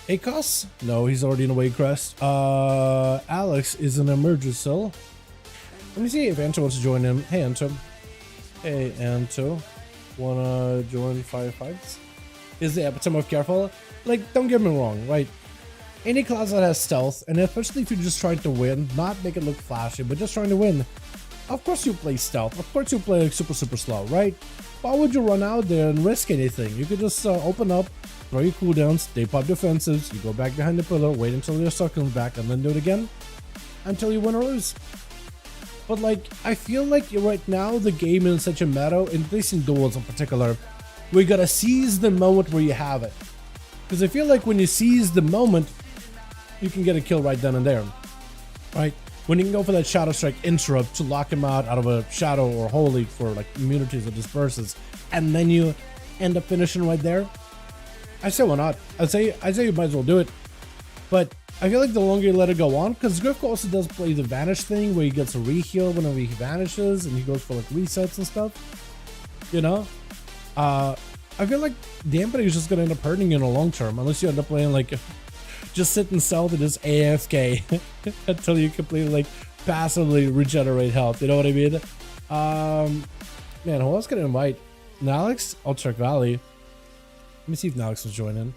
Akos? No, he's already in a weight crest. Alex is an emergency. Let me see if Anto wants to join him. Hey Anto. Hey Anto. Wanna join 5V5s? Is the epitome of careful? Like, don't get me wrong, right? Any class that has stealth, and especially if you're just trying to win, not make it look flashy, but just trying to win, of course you play stealth. Of course you play like super slow, right? Why would you run out there and risk anything? You could just open up, throw your cooldowns, they pop defensives, you go back behind the pillar, wait until your stuff comes back, and then do it again until you win or lose. But like, I feel like right now the game is in such a meta, at least in duels in particular, we gotta seize the moment where you have it. Because I feel like when you seize the moment, you can get a kill right then and there, right? When you can go for that Shadow Strike interrupt to lock him out of a Shadow or Holy for like immunities or disperses, and then you end up finishing right there. I say why not? I say you might as well do it. But I feel like the longer you let it go on, because Grifka also does play the vanish thing where he gets a reheal whenever he vanishes, and he goes for like resets and stuff. You know? I feel like dampening is just gonna end up hurting you in the long term, unless you end up playing like just sit and sell to just AFK until you completely like passively regenerate health. You know what I mean? Man, who else can I invite? Nalix? Ultrek Valley. Let me see if Nalix was joining.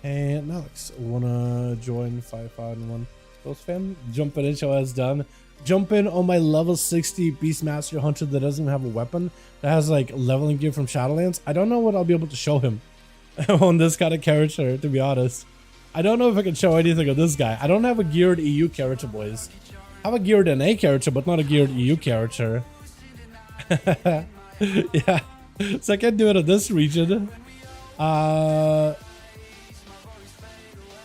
And Nalix, wanna join 5V5 1? Fam? Jumping in, show has done. Jump in on my level 60 Beastmaster Hunter that doesn't even have a weapon, that has like leveling gear from Shadowlands. I don't know what I'll be able to show him on this kind of character, to be honest. I don't know if I can show anything of this guy. I don't have a geared EU character, boys. I have a geared NA character, but not a geared EU character. Yeah, so I can't do it in this region.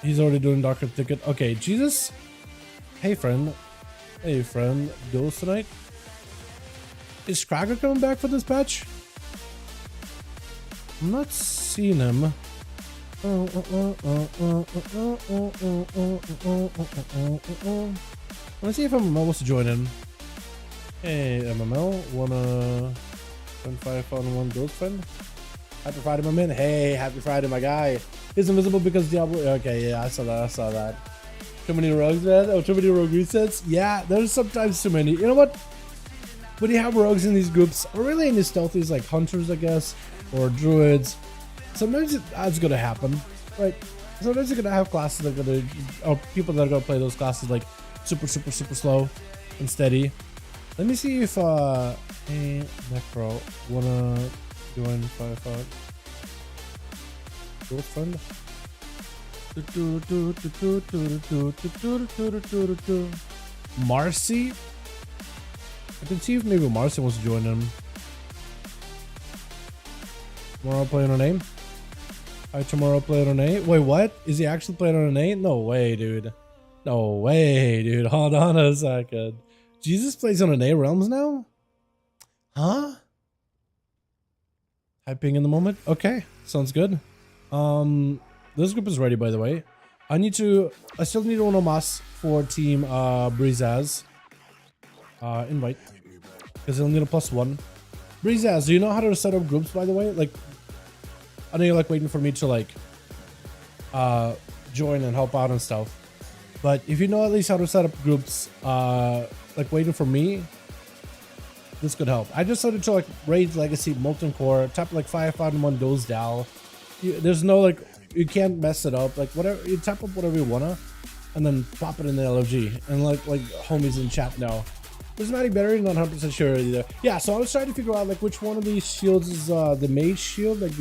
He's already doing Darker Ticket. Okay, Jesus. Hey, friend. Hey, friend. Duels tonight? Is Cracker coming back for this patch? I'm not seeing him. Let's see if MML wants to join in. Hey, MML, wanna 5 on 1 Duels friend? Happy Friday, my man. Hey, happy Friday, my guy. He's invisible because Diablo. Okay, yeah, I saw that. Too many rogues, man. Oh, too many rogue resets. Yeah, there's sometimes too many. You know what? When you have rogues in these groups, or really in these stealthies like hunters, I guess, or druids, sometimes that's gonna happen, right? Sometimes you're gonna have classes that are gonna, or people that are gonna play those classes like super slow and steady. Let me see if hey Necro wanna join 5 Duels friend. Marcy? I can see if maybe Marcy wants to join him. Tomorrow playing on A? Hi, tomorrow playing on A? Wait, what? Is he actually playing on an A? No way, dude. No way, dude. Hold on a second. Jesus plays on an A realms now? Huh? Hyping in the moment? Okay, sounds good. This group is ready, by the way. I still need one Omas for team Breezaz. Invite. Because he'll need a +1. Breezaz, do you know how to set up groups, by the way? Like, I know you're like waiting for me to like join and help out and stuff. But if you know at least how to set up groups, like waiting for me, this could help. I just started to like raid Legacy, Molten Core, tap like 5 on 1 Duels Dal. There's no like, you can't mess it up. Like whatever, you tap up whatever you wanna, and then pop it in the LFG. And like homies in chat know. Prismatic Battery, not 100% sure either. Yeah, so I was trying to figure out like which one of these shields is the mage shield, like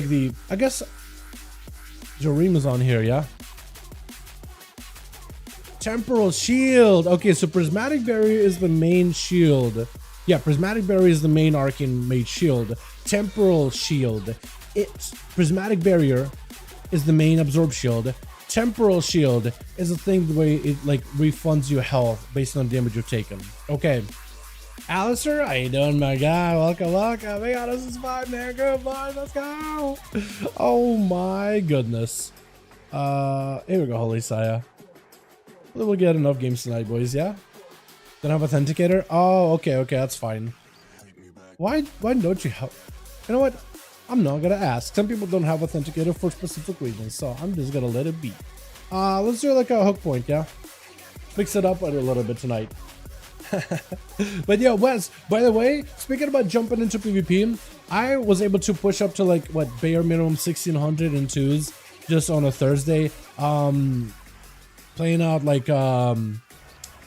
the I guess Jareem is on here, yeah. Temporal Shield. Okay, so Prismatic Barrier is the main shield. Yeah, Prismatic Barrier is the main arcane mage shield. Temporal Shield. Prismatic Barrier is the main absorb shield. Temporal Shield is a thing the way it like refunds you health based on damage you've taken. Okay. Alistair, how you doing, my guy? Welcome. My God, this is fine, man. Good, fine. Let's go. Oh my goodness. Here we go, Holy Saya. We'll get enough games tonight, boys, yeah? Don't have authenticator? Oh, okay, that's fine. Why don't you have... You know what? I'm not gonna ask. Some people don't have authenticator for specific reasons, so I'm just gonna let it be. Let's do like a hook point, yeah? Fix it up a little bit tonight. But yeah, Wes, by the way, speaking about jumping into PvP, I was able to push up to like, what, bare minimum 1600 in 2s just on a Thursday. Playing out like,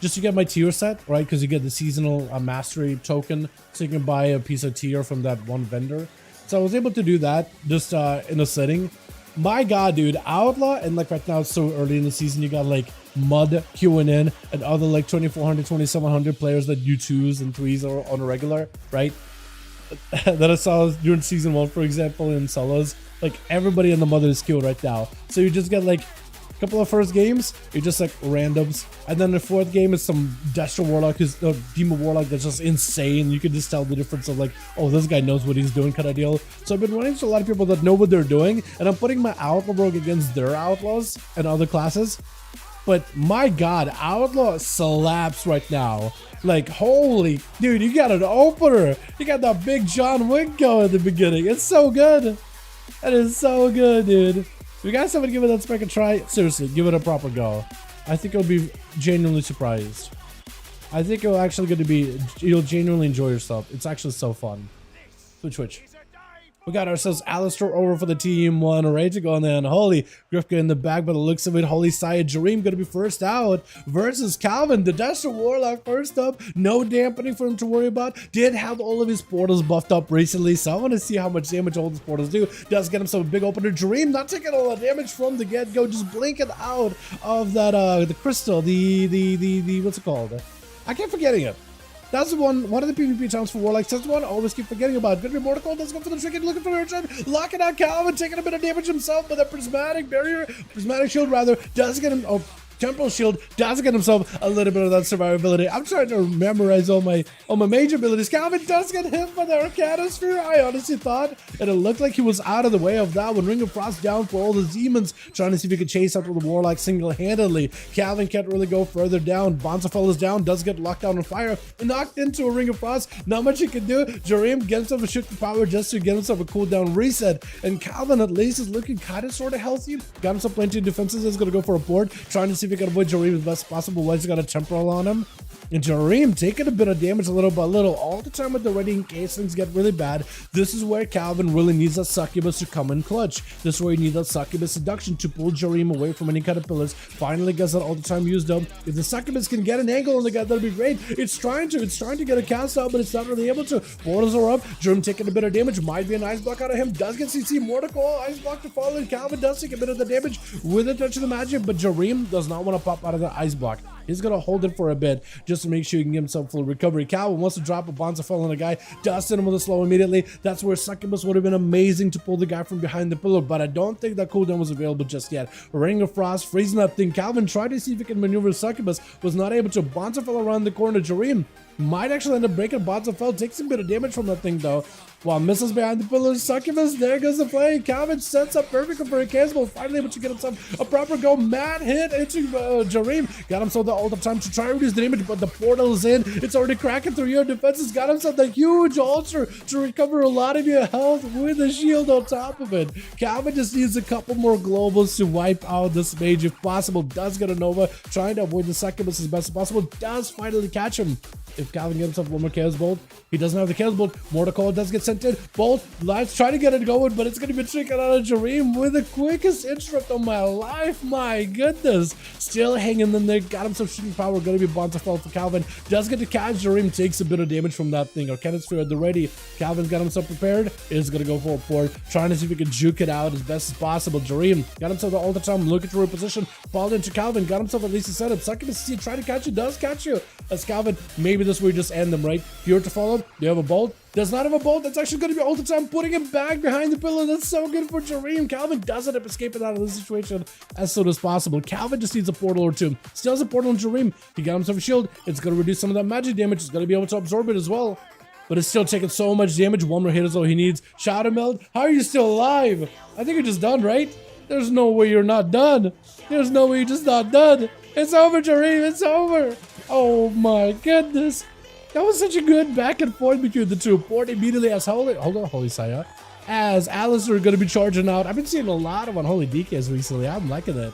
just to get my tier set, right? Because you get the seasonal mastery token, so you can buy a piece of tier from that one vendor. So I was able to do that just in a setting. My God, dude, Outlaw, and like right now it's so early in the season, you got like Mud queuing in and other like 2400, 2700 players that do 2s and 3s on a regular, right? That I saw during season 1, for example, in solos. Like everybody in the Mother is queued right now. So you just get like couple of first games, you're just like randoms, and then the 4th game is some Destro Warlock, who's Demon Warlock that's just insane. You can just tell the difference of like, oh, this guy knows what he's doing kind of deal. So I've been running into a lot of people that know what they're doing, and I'm putting my Outlaw rogue against their Outlaws and other classes. But my God, Outlaw slaps right now. Like, holy, dude, you got an opener. You got that big John Wick go at the beginning. It's so good. That is so good, dude. If you guys haven't given that spec a try, seriously, give it a proper go. I think you'll be genuinely surprised. I think you'll actually going to be, you'll genuinely enjoy yourself. It's actually so fun. Switch. We got ourselves Alistair over for the team one, ready to go on then. Holy Grifka in the back, by the looks of it. Holy Saya Jareem gonna be first out versus Calvin, the Destro Warlock first up. No dampening for him to worry about. Did have all of his portals buffed up recently, so I want to see how much damage all his portals do. Does get himself a big opener. Jareem not taking all the damage from the get-go, just blinking out of that the crystal, the what's it called? I keep forgetting it. That's the one of the PvP channels for Warlocks. That's the one I always keep forgetting about. Gonna be Mortal. Let's go for the trick. Looking for Urchin. Locking out Calvin, taking a bit of damage himself, but that prismatic barrier, prismatic shield rather, does get him. Oh, Temporal Shield does get himself a little bit of that survivability. I'm trying to memorize all my mage abilities. Calvin does get hit by the Arcanosphere. I honestly thought, and it looked like he was out of the way of that one. Ring of Frost down for all the demons, trying to see if he could chase after the Warlock single-handedly. Calvin can't really go further down. Bonzafell is down, does get locked down on fire, knocked into a Ring of Frost. Not much he can do. Jareem gets himself a shift of power just to get himself a cooldown reset, and Calvin at least is looking kind of sort of healthy. Got himself plenty of defenses. Is going to go for a board, trying to see if he can avoid Jareem as best as possible. While he's got a temporal on him. And Jareem taking a bit of damage little by little all the time with the ready in case things get really bad. This is where Calvin really needs that succubus to come in clutch. This is where he needs that succubus seduction to pull Jareem away from any kind of pillars. Finally gets that all the time used up. If the succubus can get an angle on the guy, that'll be great. It's trying to get a cast out, but it's not really able to. Portals are up. Jareem taking a bit of damage. Might be an ice block out of him. Does get CC. Mortical ice block to follow. And Calvin does take a bit of the damage with a touch of the magic, but Jareem does not want to pop out of the ice block. He's going to hold it for a bit just to make sure he can get himself full recovery. Calvin wants to drop a Bonzafell on the guy. Does hit him with a slow immediately. That's where Succubus would have been amazing to pull the guy from behind the pillar, but I don't think that cooldown was available just yet. Ring of Frost freezing that thing. Calvin tried to see if he can maneuver Succubus. Was not able to. Bonzafell around the corner. Jareem might actually end up breaking. Bonzafell takes a bit of damage from that thing though. While misses behind the pillars, Succubus, there goes the play. Calvin sets up perfectly for a cancel. Finally able to get himself a proper go. Mad hit into Jareem. Got himself the ult of time to try to reduce the damage, but the portal is in. It's already cracking through your defenses. Got himself the huge ultra to recover a lot of your health with a shield on top of it. Calvin just needs a couple more globals to wipe out this mage if possible. Does get a Nova, trying to avoid the Succubus as best as possible. Does finally catch him. If Calvin gets himself one more Chaos Bolt, he doesn't have the Chaos Bolt. Mortical does get sent in. Bolt, Lives try to get it going, but it's going to be tricking out of Jareem with the quickest interrupt of my life. My goodness. Still hanging in there. Got himself shooting power. Going to be Bonzafell for Calvin. Does get to catch. Jareem takes a bit of damage from that thing. Arcanosphere at the ready. Calvin's got himself prepared. Is going to go for a port. Trying to see if he can juke it out as best as possible. Jareem got himself all the time. Looking to reposition. Fall into Calvin. Got himself at least a setup. Succubus see try to catch you. Does catch you. As Calvin, maybe this way just end them, right? You're to follow. You have a bolt. Does not have a bolt. That's actually going to be all the time putting him back behind the pillar. That's so good for Jareem. Calvin does end up escaping out of this situation as soon as possible. Calvin just needs a portal or two. Still has a portal on Jareem. He got himself a shield. It's going to reduce some of that magic damage. It's going to be able to absorb it as well. But it's still taking so much damage. One more hit is all he needs. Shadow Meld. How are you still alive? I think you're just done, right? There's no way you're not done. There's no way you're just not done. It's over, Jareem. It's over. Oh my goodness. That was such a good back and forth between the two. Port immediately as Holy Saya. As Alistair are going to be charging out. I've been seeing a lot of Unholy DKs recently. I'm liking it.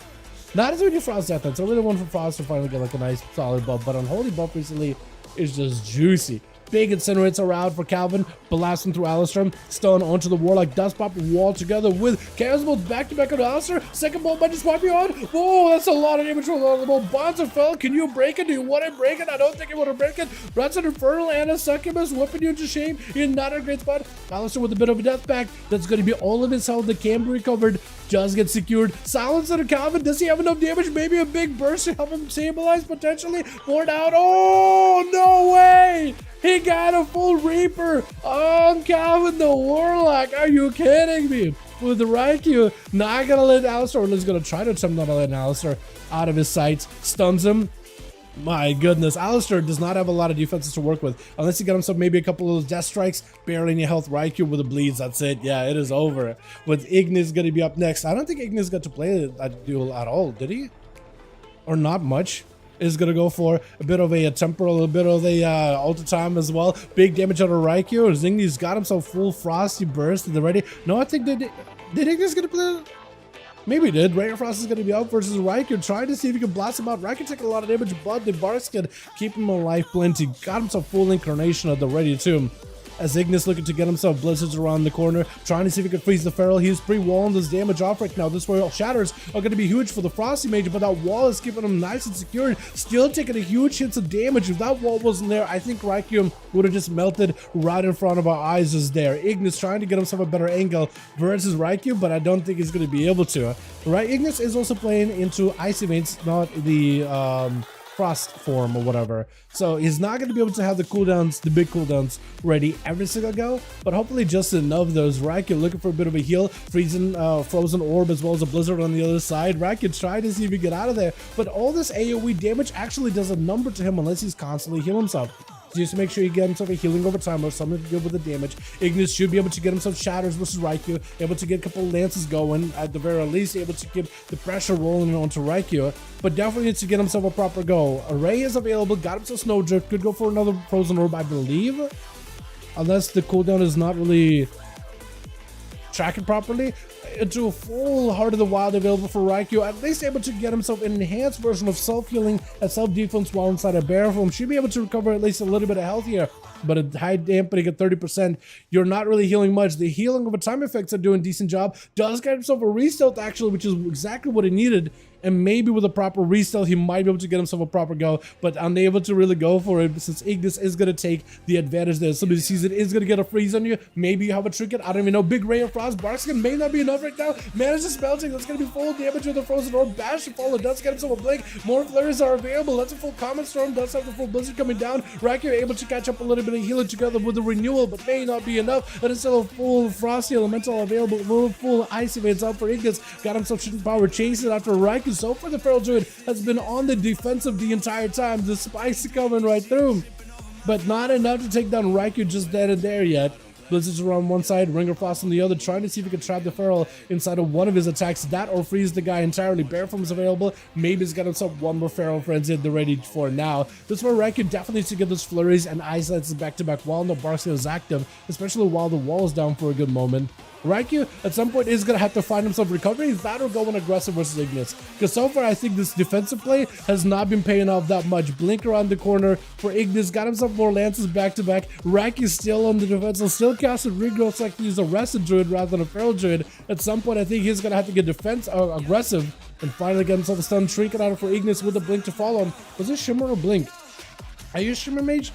Not as many Frost Death. It's only the one for Frost to finally get like a nice solid buff. But Unholy buff recently is just juicy. Big incinerates around for Calvin, blasting through Alistair, stun onto the Warlock, does pop a wall together with Chaos Bolt back to back on Alistair. Second bolt might just wipe you out. Whoa, that's a lot of damage from the bolt. Bonzafell, can you break it? Do you want to break it? I don't think you want to break it. Rats an Infernal and a Succubus whipping you to shame. You're not in a great spot. Alistair with a bit of a death pack. That's going to be all of his health that can be recovered. Does get secured. Silence on Calvin. Does he have enough damage? Maybe a big burst to help him stabilize potentially. Poured out. Oh, no way. He got a full Reaper on Calvin the Warlock. Are you kidding me? With the Raikou, not gonna let Alistair, or he's gonna try to attempt not to let Alistair out of his sights. Stuns him. My goodness, Alistair does not have a lot of defenses to work with. Unless he got himself maybe a couple of those death strikes, barely any health. Raikou with the bleeds, that's it. Yeah, it is over. With Ignis gonna be up next. I don't think Ignis got to play that duel at all, did he? Or not much. Is going to go for a bit of a temporal, a bit of a ultra time as well. Big damage out of Raikou. Zingni's got himself full Frosty Burst in the ready. No, I think did Ignis going to play? Maybe he did. Ray of Frost is going to be out versus Raikou. Trying to see if he can blast him out. Raikou taking a lot of damage, but the Bars can keep him alive plenty. Got himself full incarnation of the ready too. As Ignis looking to get himself blizzards around the corner, trying to see if he can freeze the Feral. He's pre-walling this damage off right now. This way, shatters are going to be huge for the Frosty Mage, but that wall is keeping him nice and secured. Still taking a huge hits of damage. If that wall wasn't there, I think Raikou would have just melted right in front of our eyes. Is there. Ignis trying to get himself a better angle versus Raikou, but I don't think he's going to be able to. Right, Ignis is also playing into Icy Veins, not the frost form or whatever. So he's not going to be able to have the cooldowns, the big cooldowns ready every single go, but hopefully just enough. Those Raikyu looking for a bit of a heal, freezing frozen orb as well as a blizzard on the other side. Raikyu trying to see if he can get out of there, but all this AoE damage actually does a number to him unless he's constantly healing himself. Just to make sure you get himself a healing over time or something to deal with the damage. Ignis should be able to get himself shatters versus Raikyu, able to get a couple lances going, at the very least able to keep the pressure rolling onto Raikyu, but definitely needs to get himself a proper go. Array is available, got himself Snowdrift, could go for another frozen orb, I believe, unless the cooldown is not really tracking properly. Into a full Heart of the Wild available for Raikyu, at least able to get himself an enhanced version of self-healing and self-defense while inside a bear form. Should be able to recover at least a little bit of health here, but a high dampening at 30%, you're not really healing much. The healing over time effects are doing a decent job. Does get himself a re-stealth actually, which is exactly what he needed, and maybe with a proper re-stealth he might be able to get himself a proper go, but unable to really go for it since Ignis is going to take the advantage there. Somebody sees it, is going to get a freeze on you. Maybe you have a trinket, I don't even know. Big Ray of Frost, Barkskin may not be enough right now. Manages Melting, that's going to be full damage with the Frozen Orb. Bash to follow, does get himself a blink. More flurries are available. That's a full Comet Storm, does have the full Blizzard coming down. Raikyu able to catch up a little bit of healing together with the Renewal, but may not be enough. But it's still a full Frosty Elemental available, full Ice Evades out for Ignis. Got himself shooting power, chasing after Raikyu. So far the Feral Druid has been on the defensive the entire time. The spikes are coming right through him, but not enough to take down Raikyu just dead and there yet. Blizzard's around one side, Ringer Frost on the other, trying to see if he can trap the Feral inside of one of his attacks, that or freeze the guy entirely. Bear Form is available. Maybe he's got himself one more Feral Frenzy at the ready for now. This is where Raikyu definitely needs to get those flurries and ice lances back to back while no Barkskin is active, especially while the wall is down for a good moment. Raikyu at some point is going to have to find himself recovering. That or going aggressive versus Ignis, because so far I think this defensive play has not been paying off that much. Blink around the corner for Ignis, got himself more lances back to back. Raikyu still on the defensive, still casted regrowth like he's a Rested Druid rather than a Feral Druid. At some point I think he's going to have to get aggressive and finally get himself a stun trinket out for Ignis with a blink to follow him. Was it Shimmer or Blink? Are you Shimmer Mage?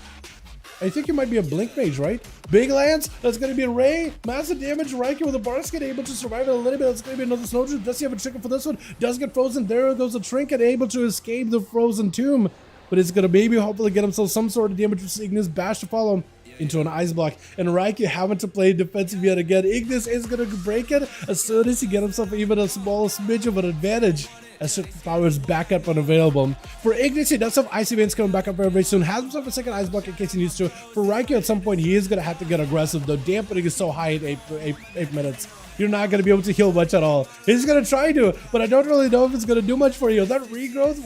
I think it might be a Blink Mage, right? Big Lance, that's going to be a Ray. Massive damage. Raikyu with a Barkskin able to survive it a little bit. That's going to be another Snowdrift. Does he have a trinket for this one? Does get frozen. There goes a trinket, able to escape the frozen tomb. But he's going to maybe hopefully get himself some sort of damage with Ignis. Bash to follow him into an ice block. And Raikyu having to play defensive yet again. Ignis is going to break it as soon as he gets himself even a small smidge of an advantage. As power is back up unavailable. For Ignis, he does have Icy Veins coming back up very soon. Has himself a second ice block in case he needs to. For Raikyu, at some point, he is going to have to get aggressive, though. Dampening is so high at 8 minutes. You're not going to be able to heal much at all. He's going to try to, but I don't really know if it's going to do much for you. That regrowth,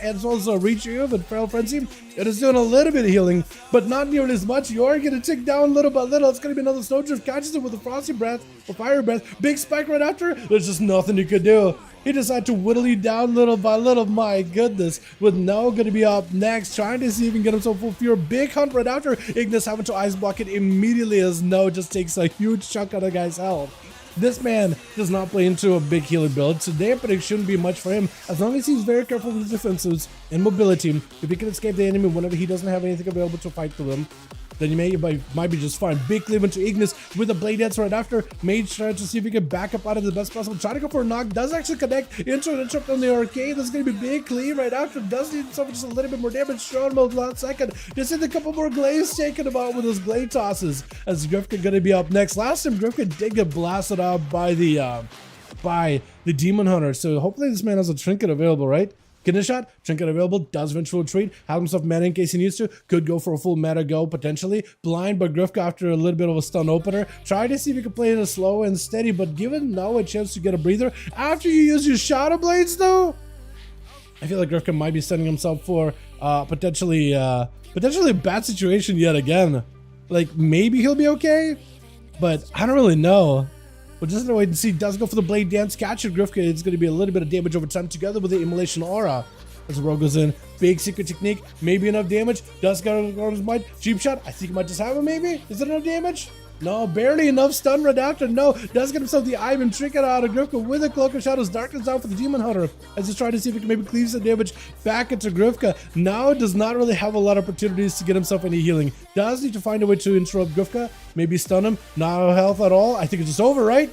as well as Reach You and Feral Frenzy, it is doing a little bit of healing, but not nearly as much. You are going to tick down little by little. It's going to be another Snowdrift. Catches it with a Frosty Breath or Fire Breath. Big spike right after. There's just nothing you could do. He decided to whittle you down little by little. My goodness. With No going to be up next, trying to see if he can get himself full fear. Big hunt right after. Ignis having to ice block it immediately as No just takes a huge chunk out of the guy's health. This man does not play into a big healing build, so dampening shouldn't be much for him as long as he's very careful with his defenses and mobility. If he can escape the enemy whenever he doesn't have anything available to fight through him, then you might be just fine. Big cleave into Ignis with a Blade Dance right after. Mage trying to see if he can back up out of the best possible. Trying to go for a knock. Does actually connect into an interrupt on the arcade. That's going to be big cleave right after. Does need himself just a little bit more damage. Showing him a last second. Just hit a couple more glaives taking him out with his blade tosses. As Grifka going to be up next. Last time Grifka did get blasted out by the Demon Hunter. So hopefully this man has a trinket available, right? Getting a shot, trinket available, does eventually retreat, have himself mana in case he needs to, could go for a full meta go potentially. Blind by Grifka after a little bit of a stun opener. Try to see if you can play it slow and steady, but given No a chance to get a breather. After you use your Shadow Blades though, I feel like Grifka might be setting himself for potentially a bad situation yet again. Like maybe he'll be okay, but I don't really know. We're just gonna wait and see. Does go for the Blade Dance, catch it. Grifka. It's gonna be a little bit of damage over time together with the Immolation Aura. As the rogue goes in, big secret technique, maybe enough damage. Does go on his might. Cheap shot. I think he might just have him. Maybe is it enough damage? No, barely enough. Stun right after. No, does get himself the Ivan trinket out of Grifka with a Cloak of Shadows. Darkness out for the Demon Hunter as he's trying to see if he can maybe cleave some damage back into Grifka. Now does not really have a lot of opportunities to get himself any healing. Does need to find a way to interrupt Grifka. Maybe stun him. No health at all. I think it's just over, right?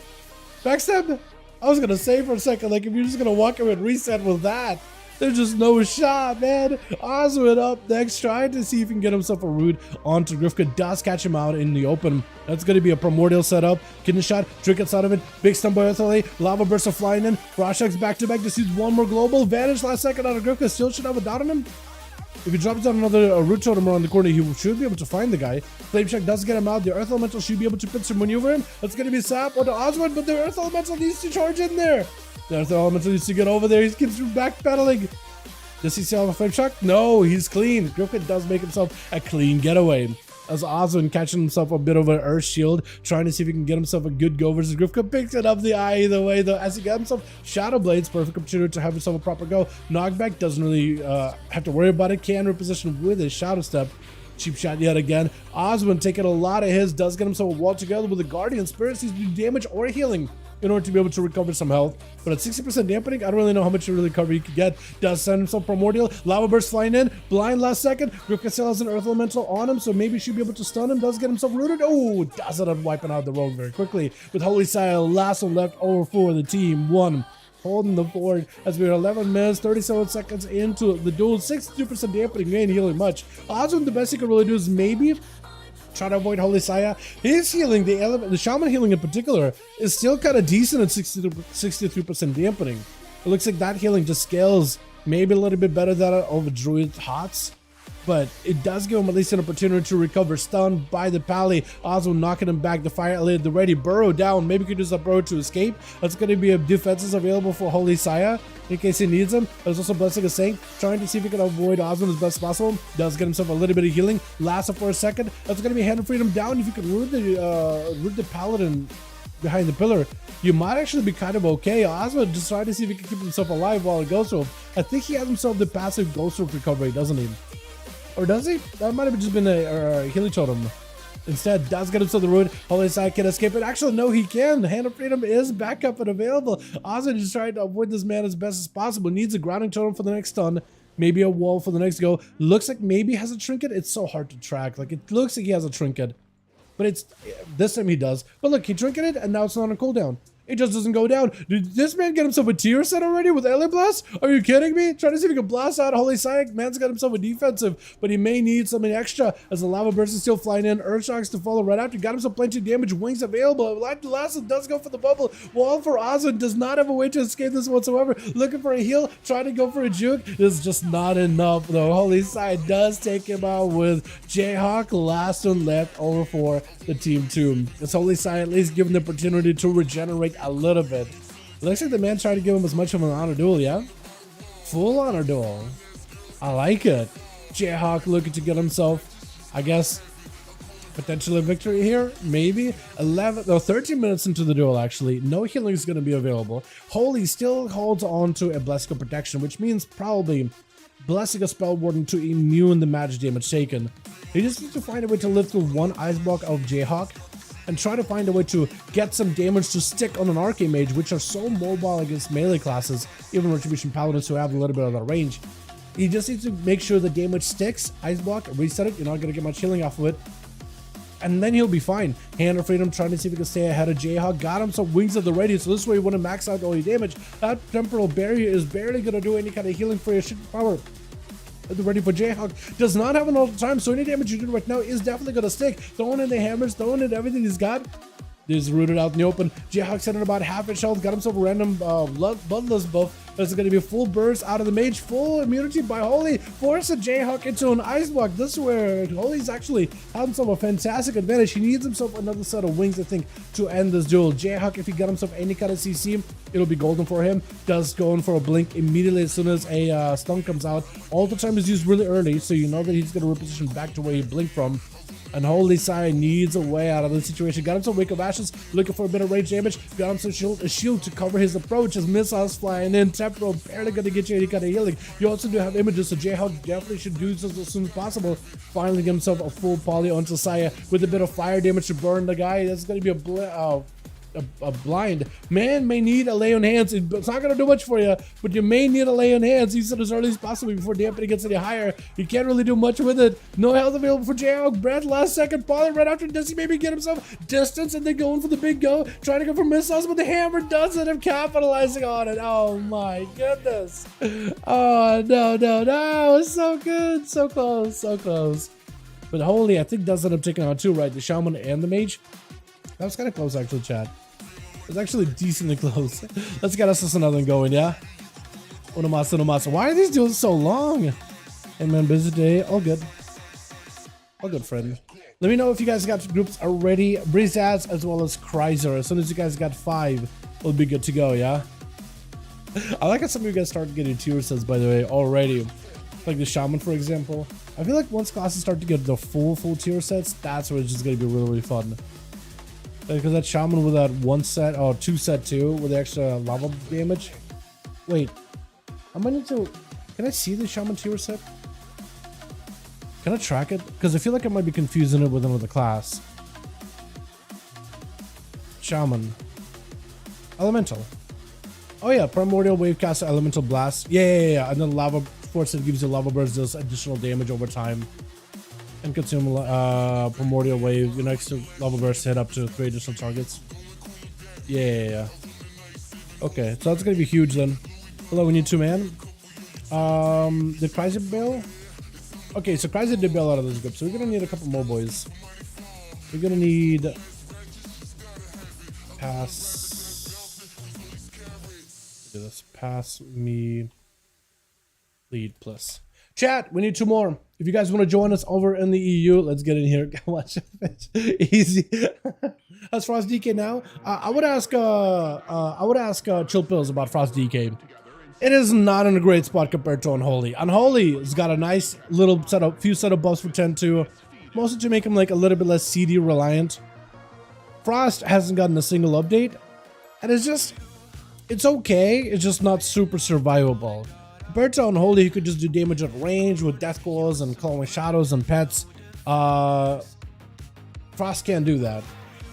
Backstab? I was gonna say for a second, like if you're just gonna walk away and reset with that. There's just no shot, man. Oswin up next, trying to see if he can get himself a root onto Grifka. Does catch him out in the open. That's going to be a primordial setup. Getting a shot, trinkets out of it. Big stun by Earthly. Lava burst of flying in. Roshax back to back. Just use one more global. Vanish last second out of Grifka. Still should have a dot on him. If he drops down another root totem around the corner, he should be able to find the guy. Flame Check does get him out. The Earth Elemental should be able to pincer maneuver him. That's going to be Sap onto Oswin, but the Earth Elemental needs to charge in there. The Earth Elemental needs to get over there. He keeps backpedaling. Does he still have a Flame Check? No, he's clean. Griffin does make himself a clean getaway. As Oswin catching himself a bit of an Earth Shield, trying to see if he can get himself a good go versus Grifka. Picks it up the eye either way, though, as he got himself Shadow Blades. Perfect opportunity to have himself a proper go. Knockback doesn't really have to worry about it. Can reposition with his Shadow Step. Cheap shot yet again. Oswin taking a lot of his, does get himself a wall together with the Guardian Spirits. He's doing damage or healing in order to be able to recover some health. But at 60% dampening, I don't really know how much recovery he could get. Does send himself Primordial. Lava Burst flying in. Blind last second. Grifka still has an Earth Elemental on him, so maybe should be able to stun him. Does get himself rooted. Oh, does it on wiping out the road very quickly. With Holy Sire, last one left over for the team. One. Holding the board as we're 11 minutes, 37 seconds into the duel. 62% dampening, he ain't healing much. Oswin, the best he could really do is maybe try to avoid Holy Saya. His healing, the Shaman healing in particular, is still kind of decent at 63% dampening. It looks like that healing just scales maybe a little bit better than that of Druid Hots, but it does give him at least an opportunity to recover. Stunned by the Pally. Oswald knocking him back. The Fire Elite, the ready. Burrow down. Maybe could use a Burrow to escape. That's going to be a defenses available for Holy Saya in case he needs them. There's also Blessing of Saint, trying to see if he can avoid Oswald as best possible. Does get himself a little bit of healing. Lasts up for a second. That's going to be Hand of Freedom down. If you can root the Paladin behind the pillar, you might actually be kind of okay. Oswald just trying to see if he can keep himself alive while it goes through. I think he has himself the passive Ghost Rope recovery, doesn't he? Or does he? That might have just been a healing totem. Instead, does get himself the root. Holy Side can escape it. Actually, no, he can. Hand of Freedom is back up and available. Oswald is trying to avoid this man as best as possible. Needs a grounding totem for the next stun. Maybe a wall for the next go. Looks like maybe has a trinket. It's so hard to track. Like, it looks like he has a trinket. But it's this time he does. But look, he trinketed and now it's not on a cooldown. It just doesn't go down. Did this man get himself a tier set already with Alien Blast? Are you kidding me? Trying to see if he can blast out Holy Psychic. Man's got himself a defensive, but he may need something extra as the Lava Burst is still flying in. Earthshocks to follow right after. Got himself plenty of damage. Wings available. Last does go for the bubble. Wall for Oswald does not have a way to escape this whatsoever. Looking for a heal. Trying to go for a juke. This is just not enough though. Holy Side does take him out with Jayhawk. Last one left over for the team 2. It's Holy Side at least given the opportunity to regenerate a little bit. Looks like the man tried to give him as much of an honor duel, yeah? Full honor duel. I like it. Jayhawk looking to get himself, I guess, potentially a victory here. Maybe 13 minutes into the duel, actually. No healing is going to be available. Holy still holds on to a Blessing of Protection, which means probably Blessing of Spell Warden to immune the magic damage taken. He just needs to find a way to live through one Ice Block of Jayhawk and try to find a way to get some damage to stick on an Arcane Mage, which are so mobile against melee classes, even Retribution Paladins who have a little bit of that range. He just needs to make sure the damage sticks, Ice Block, reset it, you're not going to get much healing off of it, and then he'll be fine. Hand of Freedom trying to see if he can stay ahead of Jayhawk. Got him some Wings of the Ready, so this way he wouldn't max out all your damage. That Temporal Barrier is barely going to do any kind of healing for your shit power. The Ready for Jayhawk does not have an all the time, so any damage you do right now is definitely going to stick. Throwing in the hammers, throwing in everything he's got. He's rooted out in the open. Jayhawk sitting about half his health, got himself a random bloodless buff. That's going to be a full burst out of the mage, full immunity by Holy. Forces Jayhawk into an Ice Block. This is where Holy's actually had himself a fantastic advantage. He needs himself another set of wings, I think, to end this duel. Jayhawk, if he got himself any kind of CC, it'll be golden for him. Does go in for a blink immediately as soon as a stun comes out. All the time is used really early, so you know that he's going to reposition back to where he blinked from. And Holy Sire needs a way out of the situation. Got himself Wake of Ashes, looking for a bit of range damage. Got himself a shield to cover his approach. His missiles flying in. Temporal barely going to get you any kind of healing. You also do have images, so Jayhawk definitely should do this as soon as possible. Finally get himself a full poly onto Saya with a bit of fire damage to burn the guy. That's going to be a a blind, man may need a lay on hands. It's not gonna do much for you, but you may need a lay on hands. Use it as early as possible before damping gets any higher. You can't really do much with it. No health available for J-Hawk. Brad last second falling right after Dizzy maybe get himself distance and then going for the big go, trying to go for missiles, but the hammer doesn't. I'm capitalizing on it. Oh my goodness. Oh no, it's so good, so close, so close. But holy, I think does end up taking on two, right? The shaman and the mage. That was kind of close, actually, chat. It was actually decently close. Let's get us another one going, yeah? Unomasa, unomasa. Why are these duels so long? Hey, man, busy day. All good. All good, friend. Let me know if you guys got groups already. Breezaz as well as Chrysler. As soon as you guys got 5, we'll be good to go, yeah? I like how some of you guys started getting tier sets, by the way, already. Like the shaman, for example. I feel like once classes start to get the full tier sets, that's where it's just gonna be really, really fun. Because that shaman with that 1 set or 2 set too, with the extra lava damage. Wait, I might need to. Can I see the shaman tier set? Can I track it? Because I feel like I might be confusing it with another class. Shaman, elemental. Oh yeah, primordial wavecaster, elemental blast. Yeah. And then lava force that gives you lava burst, does additional damage over time. And consume primordial wave. Your next lava burst hit up to 3 additional targets. Yeah. Okay, so that's gonna be huge then. Hello, we need 2 man. The Chrysler bail. Okay, so Chrysler did bail out of this group, so we're gonna need a couple more boys. We're gonna need pass. Look at this. Pass me lead plus. Chat, we need 2 more. If you guys want to join us over in the EU, let's get in here. Watch it. Easy. That's Frost DK now. I would ask Chill Pills about Frost DK. It is not in a great spot compared to Unholy. Unholy has got a nice little few set of buffs for 10-2, mostly to make him like a little bit less CD reliant. Frost hasn't gotten a single update, and it's okay. It's just not super survivable. Compared to Unholy, he could just do damage at range with death claws and clawing shadows and pets. Frost can't do that.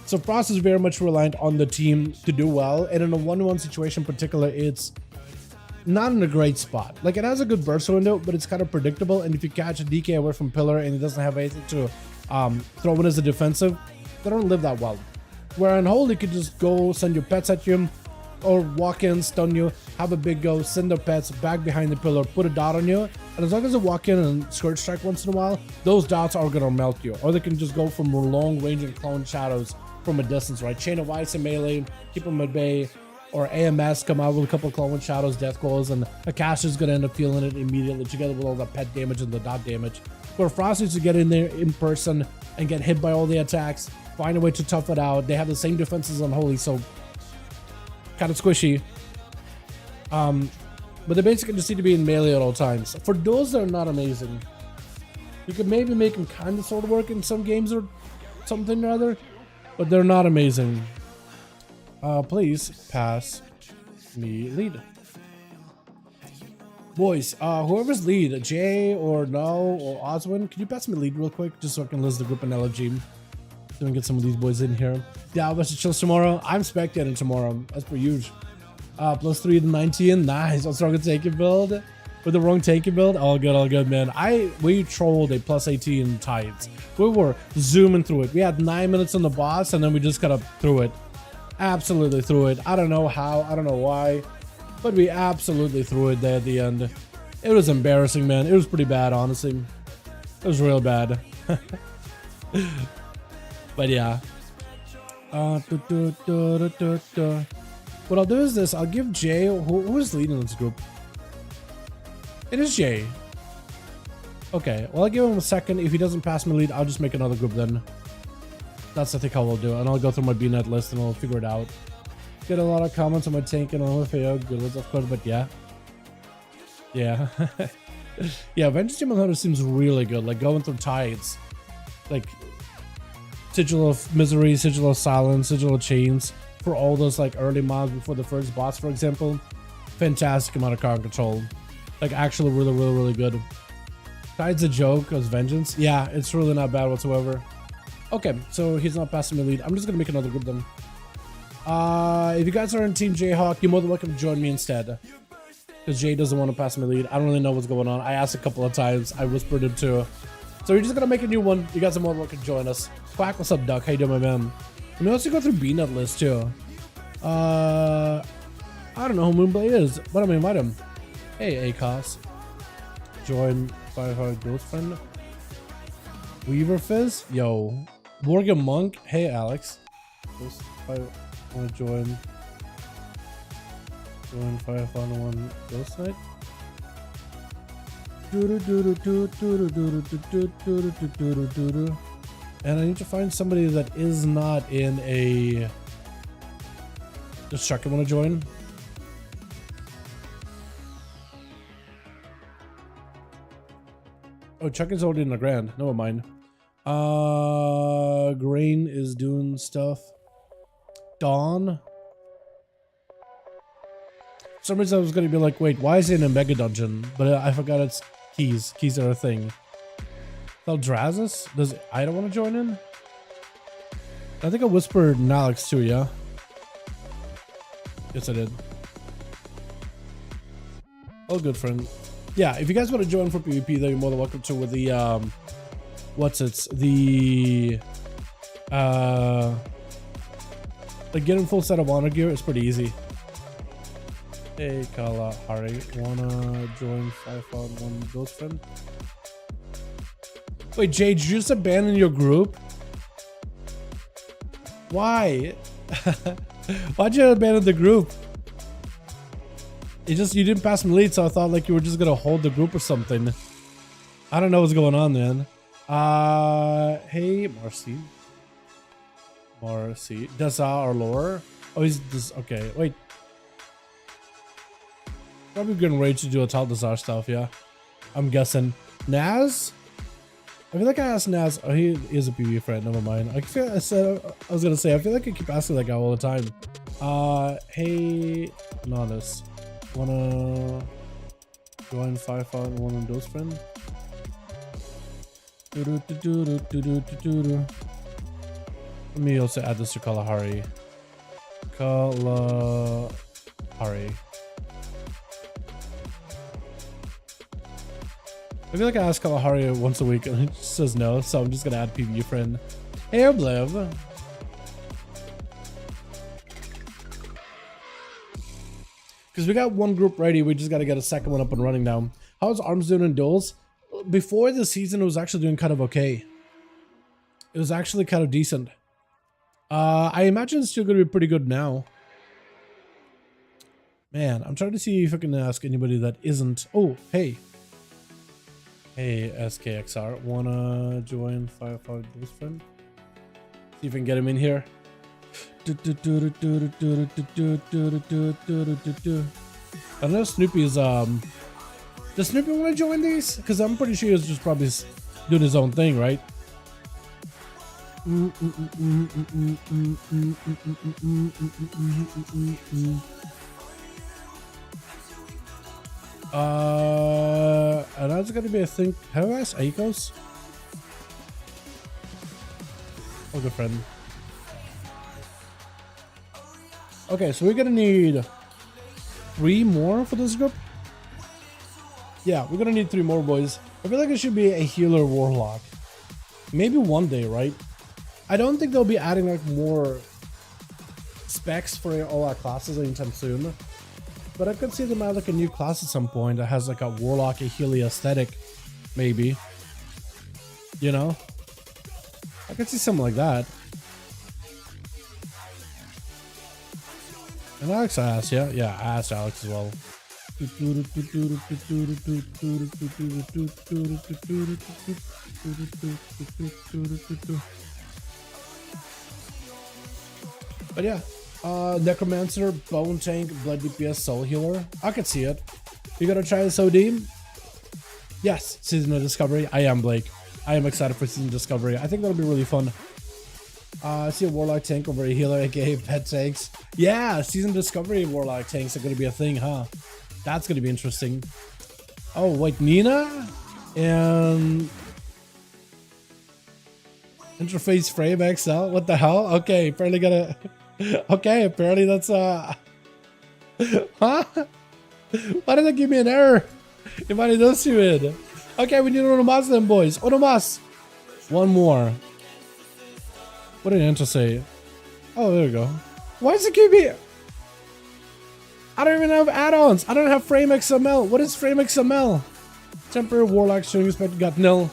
So Frost is very much reliant on the team to do well, and in a 1-1 situation in particular, it's not in a great spot. Like, it has a good burst window, but it's kind of predictable, and if you catch a DK away from pillar and he doesn't have anything to throw in as a defensive, they don't live that well. Where Unholy could just go send your pets at you, or walk in, stun you, have a big go, send their pets back behind the pillar, put a dot on you, and as long as they walk in and Scourge Strike once in a while, those dots are gonna melt you. Or they can just go from long range and clone shadows from a distance, right? Chain of Ice and melee, keep them at bay, or AMS come out with a couple of clone shadows, death goals, and Akash is gonna end up feeling it immediately together with all the pet damage and the dot damage. Where Frost needs to get in there in person and get hit by all the attacks, find a way to tough it out. They have the same defenses on Holy, so kind of squishy. But they basically just need to be in melee at all times. For those that are not amazing, you could maybe make them kind of sort of work in some games or something or other, but they're not amazing. Please pass me lead. Boys, whoever's lead, Jay or No or Oswin, can you pass me lead real quick just so I can list the group in LG? So we can get some of these boys in here. Yeah, I'll watch the chills tomorrow. I'm spectating tomorrow, as per usual. +3 to 19. Nice. I'll start with tanky build. With the wrong tanky build. All good, man. We trolled a +18 tides. We were zooming through it. We had 9 minutes on the boss, and then we just kind of threw it. Absolutely threw it. I don't know how. I don't know why. But we absolutely threw it there at the end. It was embarrassing, man. It was pretty bad, honestly. It was real bad. But yeah. What I'll do is this. I'll give Jay, who is leading this group? It is Jay. Okay, well, I'll give him a second. If he doesn't pass me lead, I'll just make another group then. That's, I think, how we'll do it. And I'll go through my BNet list and I'll figure it out. Get a lot of comments on my tank and on WIFI. Good ones, of course, but yeah. Yeah. Yeah, Vengeance Demon Hunter seems really good. Like, going through tides. Like, Sigil of Misery, Sigil of Silence, Sigil of Chains. For all those, like, early mobs before the first boss, for example. Fantastic amount of card control. Like, actually really good. Tide's a joke as Vengeance. Yeah, it's really not bad whatsoever. Okay, so he's not passing me lead. I'm just gonna make another group then. If you guys are in Team Jayhawk, you're more than welcome to join me instead. Because Jay doesn't want to pass me lead. I don't really know what's going on. I asked a couple of times. I whispered him too. So we're just going to make a new one. You guys are more than welcome to join us. Quack, what's up, Duck? How you doing, my man? Let me also go through BNet list too. I don't know who Moonblade is, but I'm gonna invite him. Hey, ACOS. Join 5V5 Ghost Friend. Weaver Fizz. Yo. Morgan Monk. Hey, Alex. I want to join 5V5 1v1 Ghost Night. And I need to find somebody that is not in a... Does Chuck want to join? Oh, Chuck is already in the grand. Never mind. Grain is doing stuff. Dawn. For some reason I was going to be like, wait, why is he in a mega dungeon? But I forgot it's keys. Keys are a thing. Eldrazus? Does Ida want to join in? I think I whispered Alex too, yeah? Yes, I did. Oh, good friend. Yeah, if you guys want to join for PvP, though, you're more than welcome to with the, like getting full set of honor gear is pretty easy. Hey, Kalahari, wanna join 5v1 Ghost Friend? Wait, Jay, did you just abandon your group? Why? Why'd you abandon the group? You didn't pass me lead, so I thought like you were just gonna hold the group or something. I don't know what's going on, man. Hey, Marcy. Dazza or Lore? Oh, he's this. Okay, wait. Probably getting ready to do a Tal Dazar stuff, yeah. I'm guessing. Naz? I feel like I asked Naz. Oh, he is a PvP friend. Never mind. I was gonna say. I feel like I keep asking that guy all the time. Hey, Nonus, wanna join 5v1 Ghost Friend? Let me also add this to Kalahari. I feel like I ask Kalahari once a week and he just says no, so I'm just gonna add PvP friend. Hey, Obliv. Because we got one group ready, we just gotta get a second one up and running now. How's Arms doing in Duels? Before the season, it was actually doing kind of okay. It was actually kind of decent. I imagine it's still gonna be pretty good now. Man, I'm trying to see if I can ask anybody that isn't. Oh, hey. Hey, SKXR, wanna join 5v5 Ghost Friend? See if I can get him in here. I know Snoopy is does Snoopy want to join these? Because I'm pretty sure he's just probably doing his own thing, right? And that's gonna be a thing. How do I ask Aikos? Oh, good friend. Okay, so we're gonna need 3 more for this group. Yeah, we're gonna need 3 more, boys. I feel like it should be a healer warlock. Maybe one day, right? I don't think they'll be adding like more specs for all our classes anytime soon. But I could see them add like a new class at some point that has like a warlock, a healy aesthetic, maybe. You know? I could see something like that. And Alex asked, yeah? Yeah, I asked Alex as well. But yeah, Necromancer, Bone Tank, Blood DPS, Soul Healer. I could see it. You gonna try this OD? Yes, Season of Discovery. I am Blake. I am excited for Season of Discovery. I think that'll be really fun. I see a Warlock tank over a healer, aka pet tanks. Yeah, Season Discovery Warlock tanks are gonna be a thing, huh? That's gonna be interesting. Oh, wait, Nina? And Interface Frame XL? What the hell? Okay, apparently gotta Okay, apparently that's huh? Why did that give me an error? Inviting those two in. Okay, we need Onomas then, boys. Onomas. One more. What did Anta say? Oh, there we go. Why does it give me? I don't even have add-ons. I don't have frame XML. What is frame XML? Temporary warlock string expected got nil.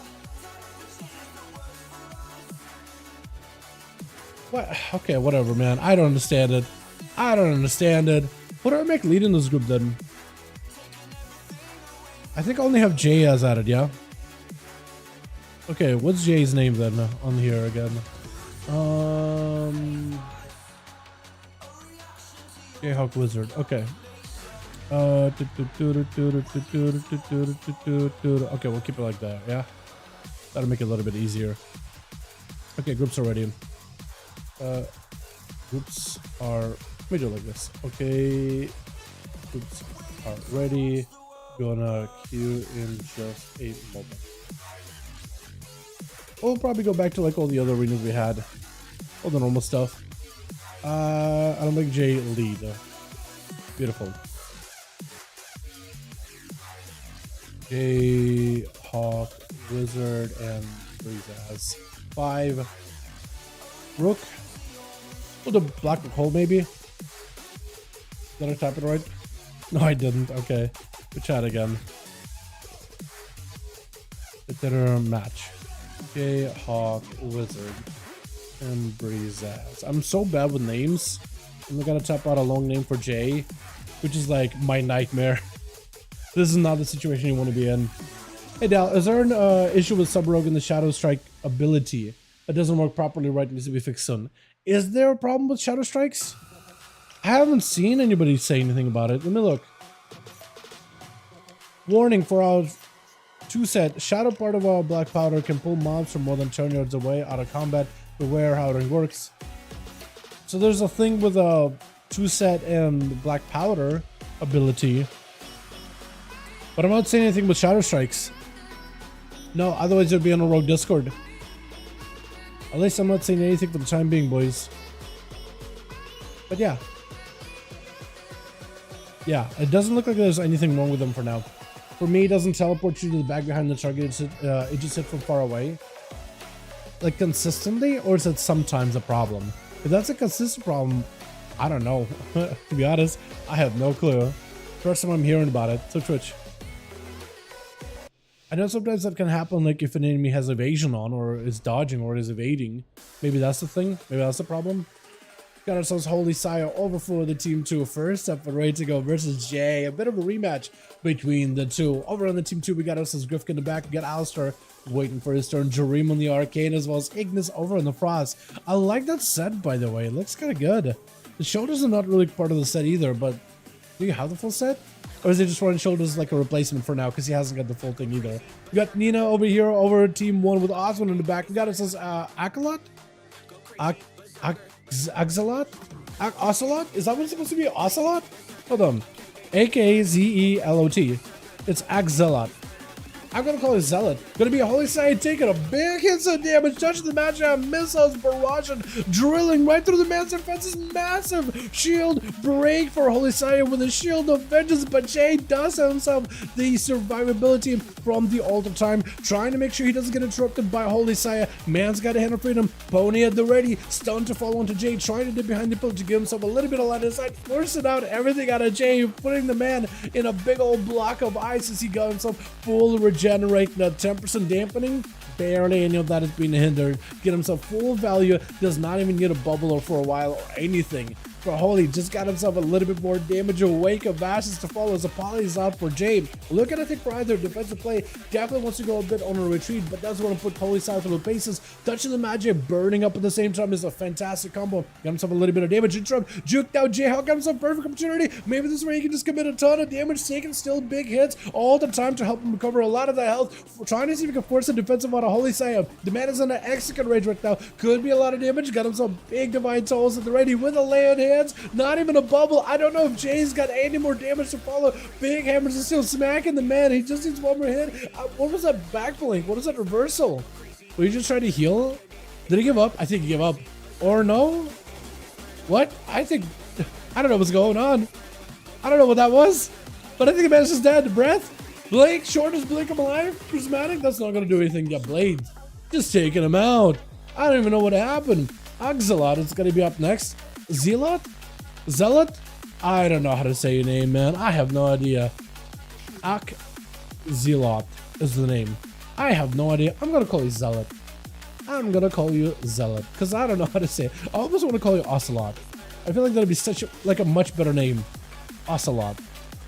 What? Okay, whatever, man. I don't understand it. I don't understand it. What do I make lead in this group then? I think I only have Jay as added, yeah? Okay, what's Jay's name then on here again? Jayhawk Wizard. Okay. Okay, we'll keep it like that, yeah? That'll make it a little bit easier. Okay, groups are ready. Groups are... Let me do it like this. Okay, groups are ready. Gonna queue in just a moment. We'll probably go back to like all the other arenas we had. All the normal stuff. I'll make Jay lead. Beautiful. Jayhawk, Wizard, and Breezaz. 5. Rook. Oh, the Black Hole maybe? Did I type it right? No, I didn't. Okay. We'll chat again. Dinner match. Jayhawk, Wizard, and Breezaz. I'm so bad with names. I'm gonna type out a long name for Jay, which is like my nightmare. This is not the situation you want to be in. Hey Dal, is there an issue with Sub-Rogue in the Shadow Strike ability that doesn't work properly right, needs to be fixed soon? Is there a problem with Shadow Strikes? I haven't seen anybody say anything about it. Let me look. Warning for our 2 set. Shadow part of our black powder can pull mobs from more than 10 yards away out of combat. Beware how it works. So there's a thing with a 2 set and black powder ability. But I'm not saying anything with Shadow Strikes. No, otherwise you'll be on a rogue Discord. At least I'm not saying anything for the time being, boys. But yeah. Yeah, it doesn't look like there's anything wrong with them for now. For me, it doesn't teleport you to the back behind the target. It just hit from far away. Like consistently, or is it sometimes a problem? If that's a consistent problem, I don't know. To be honest, I have no clue. First time I'm hearing about it. So Twitch. I know sometimes that can happen, like if an enemy has evasion on, or is dodging, or is evading. Maybe that's the thing. Maybe that's the problem. Got ourselves Holy Sire over for the team 2 first up and ready to go versus Jay. A bit of a rematch between the two. Over on the team 2, we got ourselves Griffin in the back. We got Alistair waiting for his turn. Jareem on the Arcane, as well as Ignis over on the Frost. I like that set, by the way. It looks kind of good. The shoulders are not really part of the set either, but do you have the full set? Or is it just running shoulders like a replacement for now, because he hasn't got the full thing either? We got Nina over here, over team 1 with Osmond in the back. We got ourselves Akalot? Axelot? Ocelot? Is that what it's supposed to be? Ocelot? Hold on. A-K-Z-E-L-O-T. It's Axelot. I'm gonna call it Zealot. Gonna be a Holy Side taking a big hit of damage, touching the matchup, missiles barraging, drilling right through the man's defense's massive shield break for Holy Side with a shield of vengeance, but Jay does have himself the survivability from the altar time, trying to make sure he doesn't get interrupted by Holy Sire. Man's got a hand of freedom, pony at the ready, stun to follow onto Jay, trying to dip behind the pillar to give himself a little bit of line of sight, forcing out everything out of Jay, putting the man in a big old block of ice as he got himself full regenerate. That 10% dampening, barely any of that is being hindered. Get himself full value, does not even get a bubble or for a while or anything. For Holy, just got himself a little bit more damage. A wake of ashes to follow as Apolly's out for Jade. Look at, I think, for either defensive play, definitely wants to go a bit on a retreat, but does want to put Holy side through the paces. Touching the magic, burning up at the same time is a fantastic combo. Got himself a little bit of damage. Interrupt, juked out Jayhawk, got himself perfect opportunity. Maybe this is where he can just commit a ton of damage, taking still big hits all the time to help him recover a lot of that health. Trying to see if he can force a defensive out of Holy Sire. The man is on an execute rage right now. Could be a lot of damage. Got himself big divine tolls at the ready with a lay on hands. Not even a bubble. I don't know if Jay's got any more damage to follow. Big hammers are still smacking the man. He just needs one more hit. What was that back blink? What was that reversal? Were you just trying to heal? Did he give up? I think he gave up. Or no? What? I don't know what's going on. I don't know what that was, but I think Man's just dead. Breath. Blake, shortest blink of my life. Prismatic, that's not gonna do anything. Yeah, Blade, just taking him out. I don't even know what happened. Oxalot is gonna be up next. Zealot? I don't know how to say your name, man. I have no idea. Zealot is the name. I have no idea. I'm gonna call you Zealot. Because I don't know how to say it. I almost want to call you Ocelot. I feel like that'd be such a much better name. Ocelot.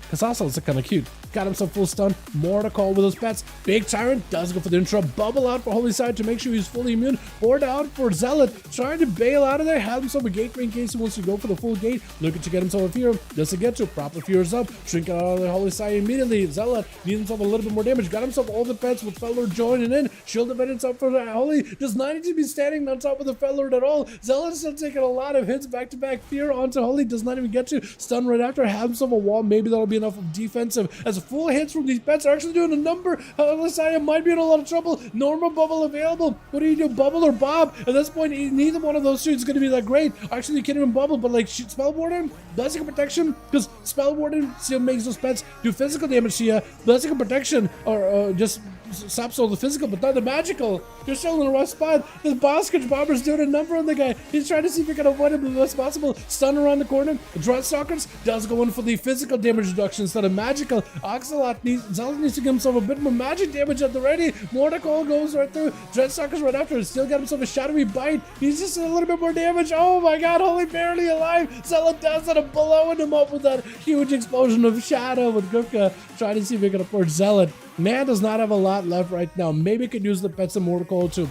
Because Ocelot's kind of cute. Got himself full stun. More to call with those pets. Big Tyrant does go for the intro. Bubble out for Holy Side to make sure he's fully immune. Board out for Zealot. Trying to bail out of there. Have himself a gateway in case he wants to go for the full gate. Looking to get himself a fear. Doesn't get to. Proper fears up. Shrinking out of the Holy Side immediately. Zealot needs himself a little bit more damage. Got himself all the pets with Feller joining in. Shield defendance up for the Holy. Does not need to be standing on top of the Feller at all. Zealot still taking a lot of hits. Back to back fear onto Holy. Does not even get to. Stun right after. Have himself a wall. Maybe that'll be enough of defensive as a full hits from these pets are actually doing a number. Messiah might be in a lot of trouble. Normal bubble available. What do you do, bubble or bob? At this point, neither one of those two is going to be that great. Actually, you can't even bubble, but like spell warden, blessing of protection, because spell warden still makes those pets do physical damage to you. Blessing of protection, or just stops all the physical, but not the magical. You're still in a rough spot. The Boskage Bomber's doing a number on the guy. He's trying to see if he can avoid him as much as possible. Stun around the corner. Dreadstalkers does go in for the physical damage reduction instead of magical. Zealot needs to give himself a bit more magic damage at the ready. Mortical goes right through. Dreadstalkers right after. Still got himself a shadowy bite. He's just a little bit more damage. Oh my god, Holy barely alive. Zealot does it, blowing him up with that huge explosion of shadow with Grifka. Trying to see if he can afford Zealot. Man does not have a lot left right now. Maybe could use the pets of Mortical to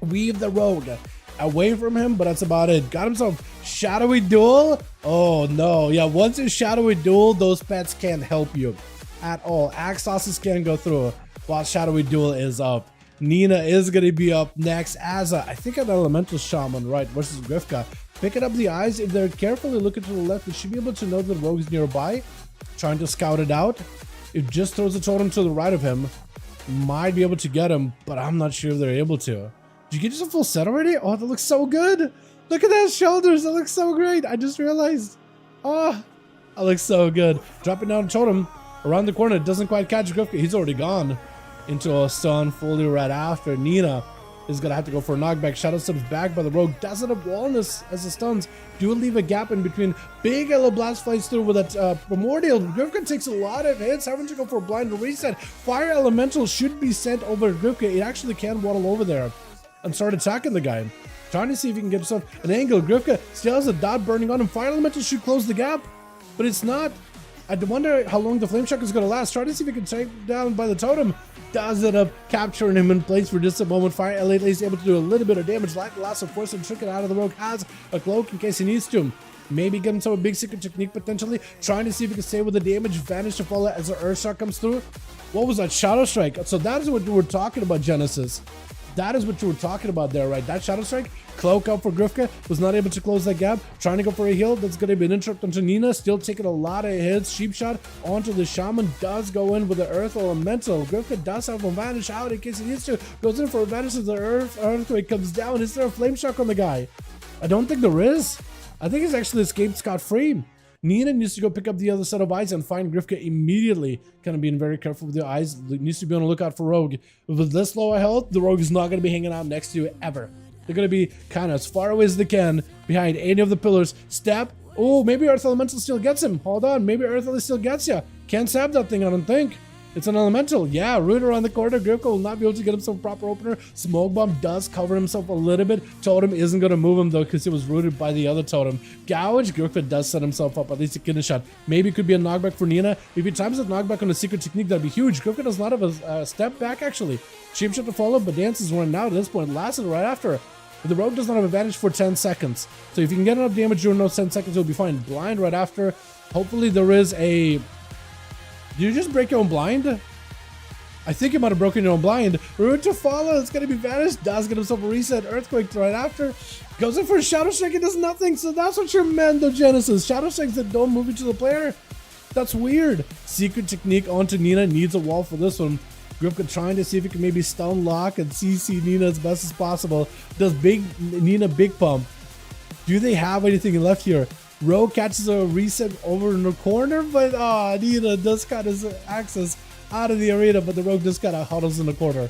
weave the rogue away from him, but that's about it. Got himself Shadowy Duel. Oh no, yeah, once it's Shadowy Duel, those pets can't help you at all. Axoses can't go through while Shadowy Duel is up. Nina is going to be up next as I think an Elemental Shaman, right, versus Grifka. Picking up the eyes. If they're carefully looking to the left, they should be able to know the rogue's nearby. Trying to scout it out. It just throws a totem to the right of him. Might be able to get him, but I'm not sure if they're able to. Did you get just a full set already? Oh, that looks so good. Look at those shoulders. That looks so great. I just realized. Oh, that looks so good. Dropping down a totem around the corner. Doesn't quite catch Grifka. He's already gone into a stun fully right after. Nina is going to have to go for a knockback. Shadow steps back by the rogue. Doesn't have wallness as the stuns do leave a gap in between. Big yellow blast flies through with that primordial. Grifka takes a lot of hits, having to go for a blind reset. Fire elemental should be sent over to Grifka. It actually can waddle over there and start attacking the guy. Trying to see if he can get himself an angle. Grifka still has a dot burning on him. Fire elemental should close the gap, but it's not. I wonder how long the flame shock is going to last. Try to see if he can take down by the totem. Does it up, capturing him in place for just a moment. Fire Elite is able to do a little bit of damage. Light Lasso of force and trick it out of the rogue. Has a cloak in case he needs to. Maybe give himself a big secret technique potentially. Trying to see if he can stay with the damage. Vanish to follow as the Earth Shock comes through. What was that? Shadow Strike. So that is what you were talking about, Genesis. That is what you were talking about there, right? That Shadow Strike, cloak up for Grifka, was not able to close that gap. Trying to go for a heal. That's going to be an interrupt onto Nina. Still taking a lot of hits. Sheep shot onto the Shaman. Does go in with the Earth Elemental. Grifka does have a vanish out in case he needs to. Goes in for a vanish as the Earthquake comes down. Is there a flame shock on the guy? I don't think there is. I think he's actually escaped scot-free. Nina needs to go pick up the other set of eyes and find Grifka immediately. Kind of being very careful with the eyes. Needs to be on the lookout for Rogue. With this low health, the Rogue is not going to be hanging out next to you ever. They're going to be kind of as far away as they can behind any of the pillars. Step. Oh, maybe Earth Elemental still gets him. Hold on. Maybe Earth Elemental still gets you. Can't stab that thing, I don't think. It's an elemental. Yeah, root around the corner. Grifka will not be able to get himself a proper opener. Smoke Bomb does cover himself a little bit. Totem isn't going to move him, though, because he was rooted by the other totem. Gouge. Grifka does set himself up. At least a kidney shot. Maybe it could be a knockback for Nina. If he times that knockback on a secret technique, that'd be huge. Grifka does not have a step back, actually. Sheep shot to follow, but Dance is running out at this point. Lasted right after. But the rogue does not have advantage for 10 seconds. So if you can get enough damage during those 10 seconds, you'll be fine. Blind right after. Hopefully there is a... Did you just break your own blind? I think you might have broken your own blind. Root to follow. It's going to be vanished. Does get himself a reset. Earthquake right after. Goes in for a Shadow Strike. It does nothing. So that's what you're meant, though, Genesis. Shadow Strikes that don't move into the player. That's weird. Secret technique onto Nina. Needs a wall for this one. Grifka trying to see if he can maybe stun lock and CC Nina as best as possible. Does big Nina big pump. Do they have anything left here? Rogue catches a reset over in the corner, but Nina does cut his access out of the arena, but the Rogue just kind of huddles in the corner.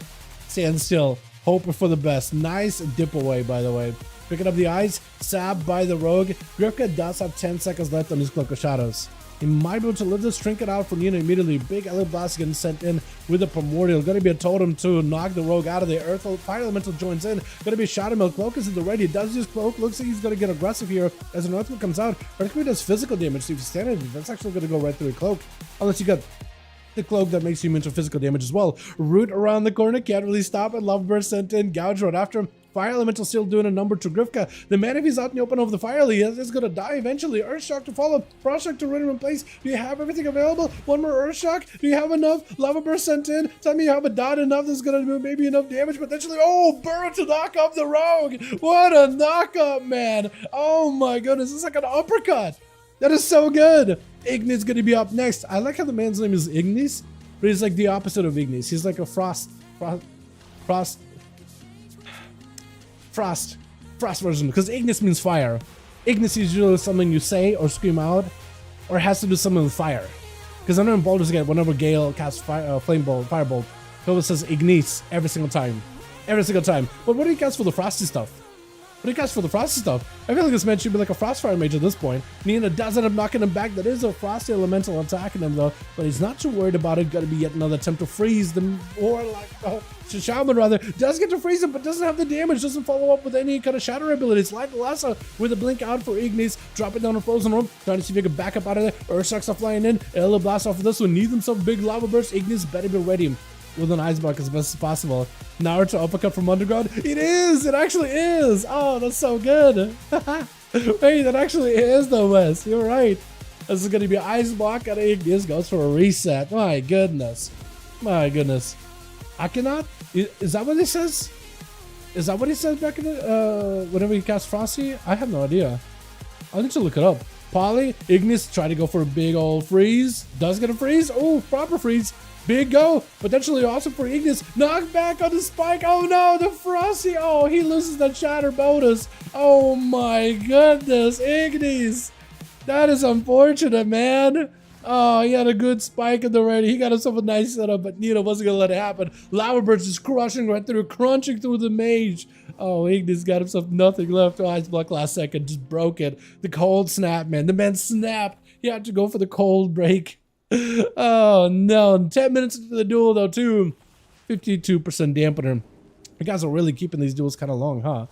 Stand still, hoping for the best. Nice dip away, by the way. Picking up the eyes, stabbed by the Rogue. Grifka does have 10 seconds left on his Cloak of Shadows. He might be able to live this trinket out for Nina immediately. Big Elite Blast getting sent in with a Primordial. Gonna be a totem to knock the Rogue out of the Earth. Fire Elemental joins in. Gonna be a Shadow Mill. Cloak is in the ready. He does use Cloak. Looks like he's gonna get aggressive here as an Earthquake comes out. Earthquake does physical damage. So if you stand in, that's actually gonna go right through a Cloak. Unless you got the Cloak that makes you immune to physical damage as well. Root around the corner. Can't really stop it. Love Burst sent in. Gouge right after him. Fire Elemental still doing a number to Grifka. The man, if he's out in the open over the fire, he is going to die eventually. Earthshock to follow. Frostshock to run in place. Do you have everything available? One more Earthshock? Do you have enough? Lava Burst sent in. Tell me you have a dot enough that's going to do maybe enough damage potentially. Oh, Burrow to knock off the Rogue. What a knockup, man. Oh my goodness. It's like an uppercut. That is so good. Ignis going to be up next. I like how the man's name is Ignis, but he's like the opposite of Ignis. He's like a Frost version, because Ignis means fire. Ignis is usually something you say or scream out, or has to do something with fire. Because I know in Baldur's Gate, whenever Gale casts Firebolt, he always says Ignis every single time. Every single time. But what do you cast for the Frosty stuff? What do you cast for the Frosty stuff? I feel like this man should be like a Frostfire mage at this point. Nina does end up knocking him back. That is a Frosty Elemental attacking him though, but he's not too worried about it. Gotta be yet another attempt to freeze them, or like Shaman rather, does get to freeze him, but doesn't have the damage, doesn't follow up with any kind of shatter abilities. Like Lassa with a blink out for Ignis, drop it down a frozen room, trying to see if he can back up out of there. Earthshocks are flying in, Ella blast off of this one, needs himself a big lava burst. Ignis better be ready with an ice block as best as possible. Naruto uppercut from underground. It is! It actually is! Oh, that's so good. Wait, that actually is the West. You're right. This is going to be an ice block and Ignis goes for a reset. My goodness. My goodness. Akinat? Is that what he says? Is that what he says back in the, whenever he casts Frosty? I have no idea. I'll need to look it up. Polly, Ignis, try to go for a big old freeze. Does get a freeze. Oh, proper freeze. Big go. Potentially awesome for Ignis. Knock back on the spike. Oh no, the Frosty. Oh, he loses that shatter bonus. Oh my goodness. Ignis. That is unfortunate, man. Oh, he had a good spike in the ready. He got himself a nice setup, but Nina wasn't gonna let it happen. Lava Burst is crushing right through, crunching through the mage. Oh, Ignis got himself nothing left. Oh, Ice Block last second, just broke it. The cold snap, man. The man snapped. He had to go for the cold break. Oh no, 10 minutes into the duel though too. 52% dampener. You guys are really keeping these duels kind of long, huh?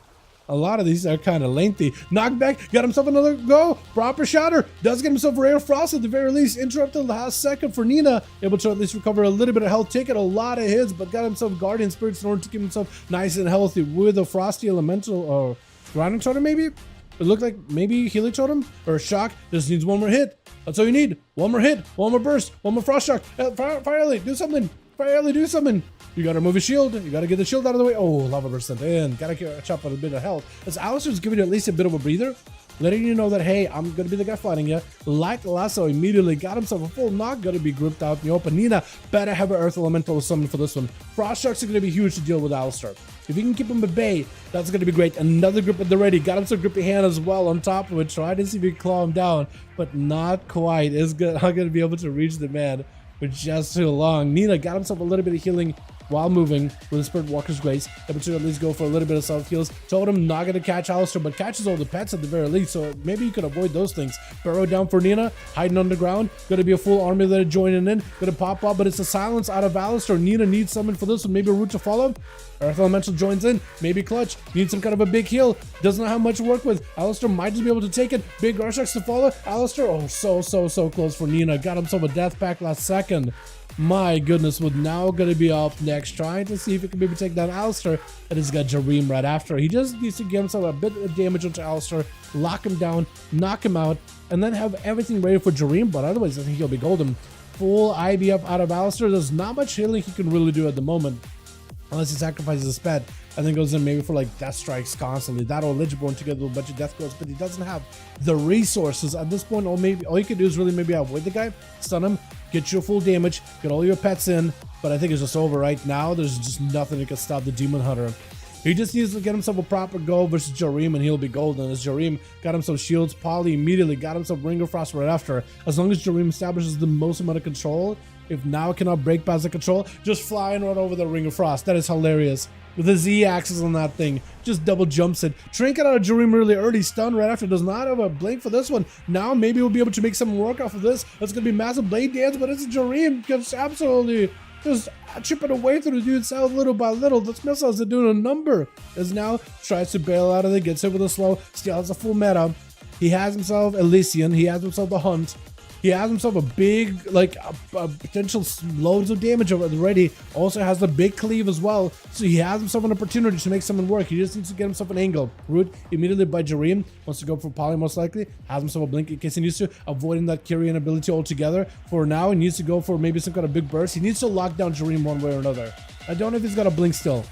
A lot of these are kind of lengthy. Knockback, got himself another go. Proper shatter, does get himself rare frost at the very least. Interrupted the last second for Nina. Able to at least recover a little bit of health, taking a lot of hits, but got himself Guardian Spirits in order to keep himself nice and healthy with a Frosty Elemental or Grounding Totem maybe? It looked like maybe Healing Totem or a Shock. Just needs one more hit. That's all you need. One more hit, one more burst, one more Frost Shock. Fire Elite, do something. Fire Elite, do something. You gotta remove his shield. You gotta get the shield out of the way. Oh, Lava Burst sent in. Gotta catch up on a bit of health. As Alistair's giving you at least a bit of a breather, letting you know that, hey, I'm gonna be the guy fighting you. Like Lasso immediately got himself a full knock. Gonna be grouped out in the open. Nina better have an Earth Elemental summon for this one. Frost Shocks are gonna be huge to deal with Alistair. If you can keep him at bay, that's gonna be great. Another grip at the ready. Got him some grippy hand as well on top of it. Try to see if you can claw him down, but not quite. It's good. I'm gonna be able to reach the man for just too long. Nina got himself a little bit of healing while moving with the Spirit Walker's Grace, able to at least go for a little bit of self heals. Told him not gonna catch Alistair, but catches all the pets at the very least, so maybe you could avoid those things. Burrow down for Nina, hiding underground. Gonna be a full army that are joining in. Gonna pop up, but it's a silence out of Alistair. Nina needs someone for this one, maybe a route to follow. Earth Elemental joins in, maybe Clutch. Needs some kind of a big heal. Doesn't have much to work with. Alistair might just be able to take it. Big Garshaks to follow. Alistair, oh, so close for Nina. Got himself a death pack last second. My goodness, with now going to be up next, trying to see if he can maybe take down Alistair, and he's got Jareem right after. He just needs to get himself a bit of damage onto Alistair, lock him down, knock him out, and then have everything ready for Jareem, but otherwise I think he'll be golden. Full IBF out of Alistair. There's not much healing he can really do at the moment, unless he sacrifices his pet, and then goes in maybe for like death strikes constantly. That or Lichborn together with a bunch of death quotes, but he doesn't have the resources at this point. Or maybe all you can do is really maybe avoid the guy, stun him, get your full damage, get all your pets in, but I think it's just over right now. There's just nothing that can stop the Demon Hunter. He just needs to get himself a proper go versus Jareem and he'll be golden. As Jareem got himself shields, Poly immediately got himself Ring of Frost right after. As long as Jareem establishes the most amount of control, if now cannot break past the control, just flying right over the Ring of Frost. That is hilarious. With the Z-axis on that thing, just double jumps it. Trinket out of Jareem really early, stun right after. Does not have a blink for this one. Now maybe we'll be able to make some work off of this. That's gonna be massive blade dance, but it's Jareem just absolutely just chipping away through the dude's south little by little. This missiles are doing a number. As now tries to bail out of it, gets hit with a slow, still has a full meta. He has himself Elysian, he has himself the Hunt. He has himself a big, like, a potential loads of damage already. Also has the big cleave as well. So he has himself an opportunity to make something work. He just needs to get himself an angle. Root immediately by Jareem. Wants to go for Poly most likely. Has himself a blink in case he needs to. Avoiding that Kyrian ability altogether. For now, he needs to go for maybe some kind of big burst. He needs to lock down Jareem one way or another. I don't know if he's got a blink still.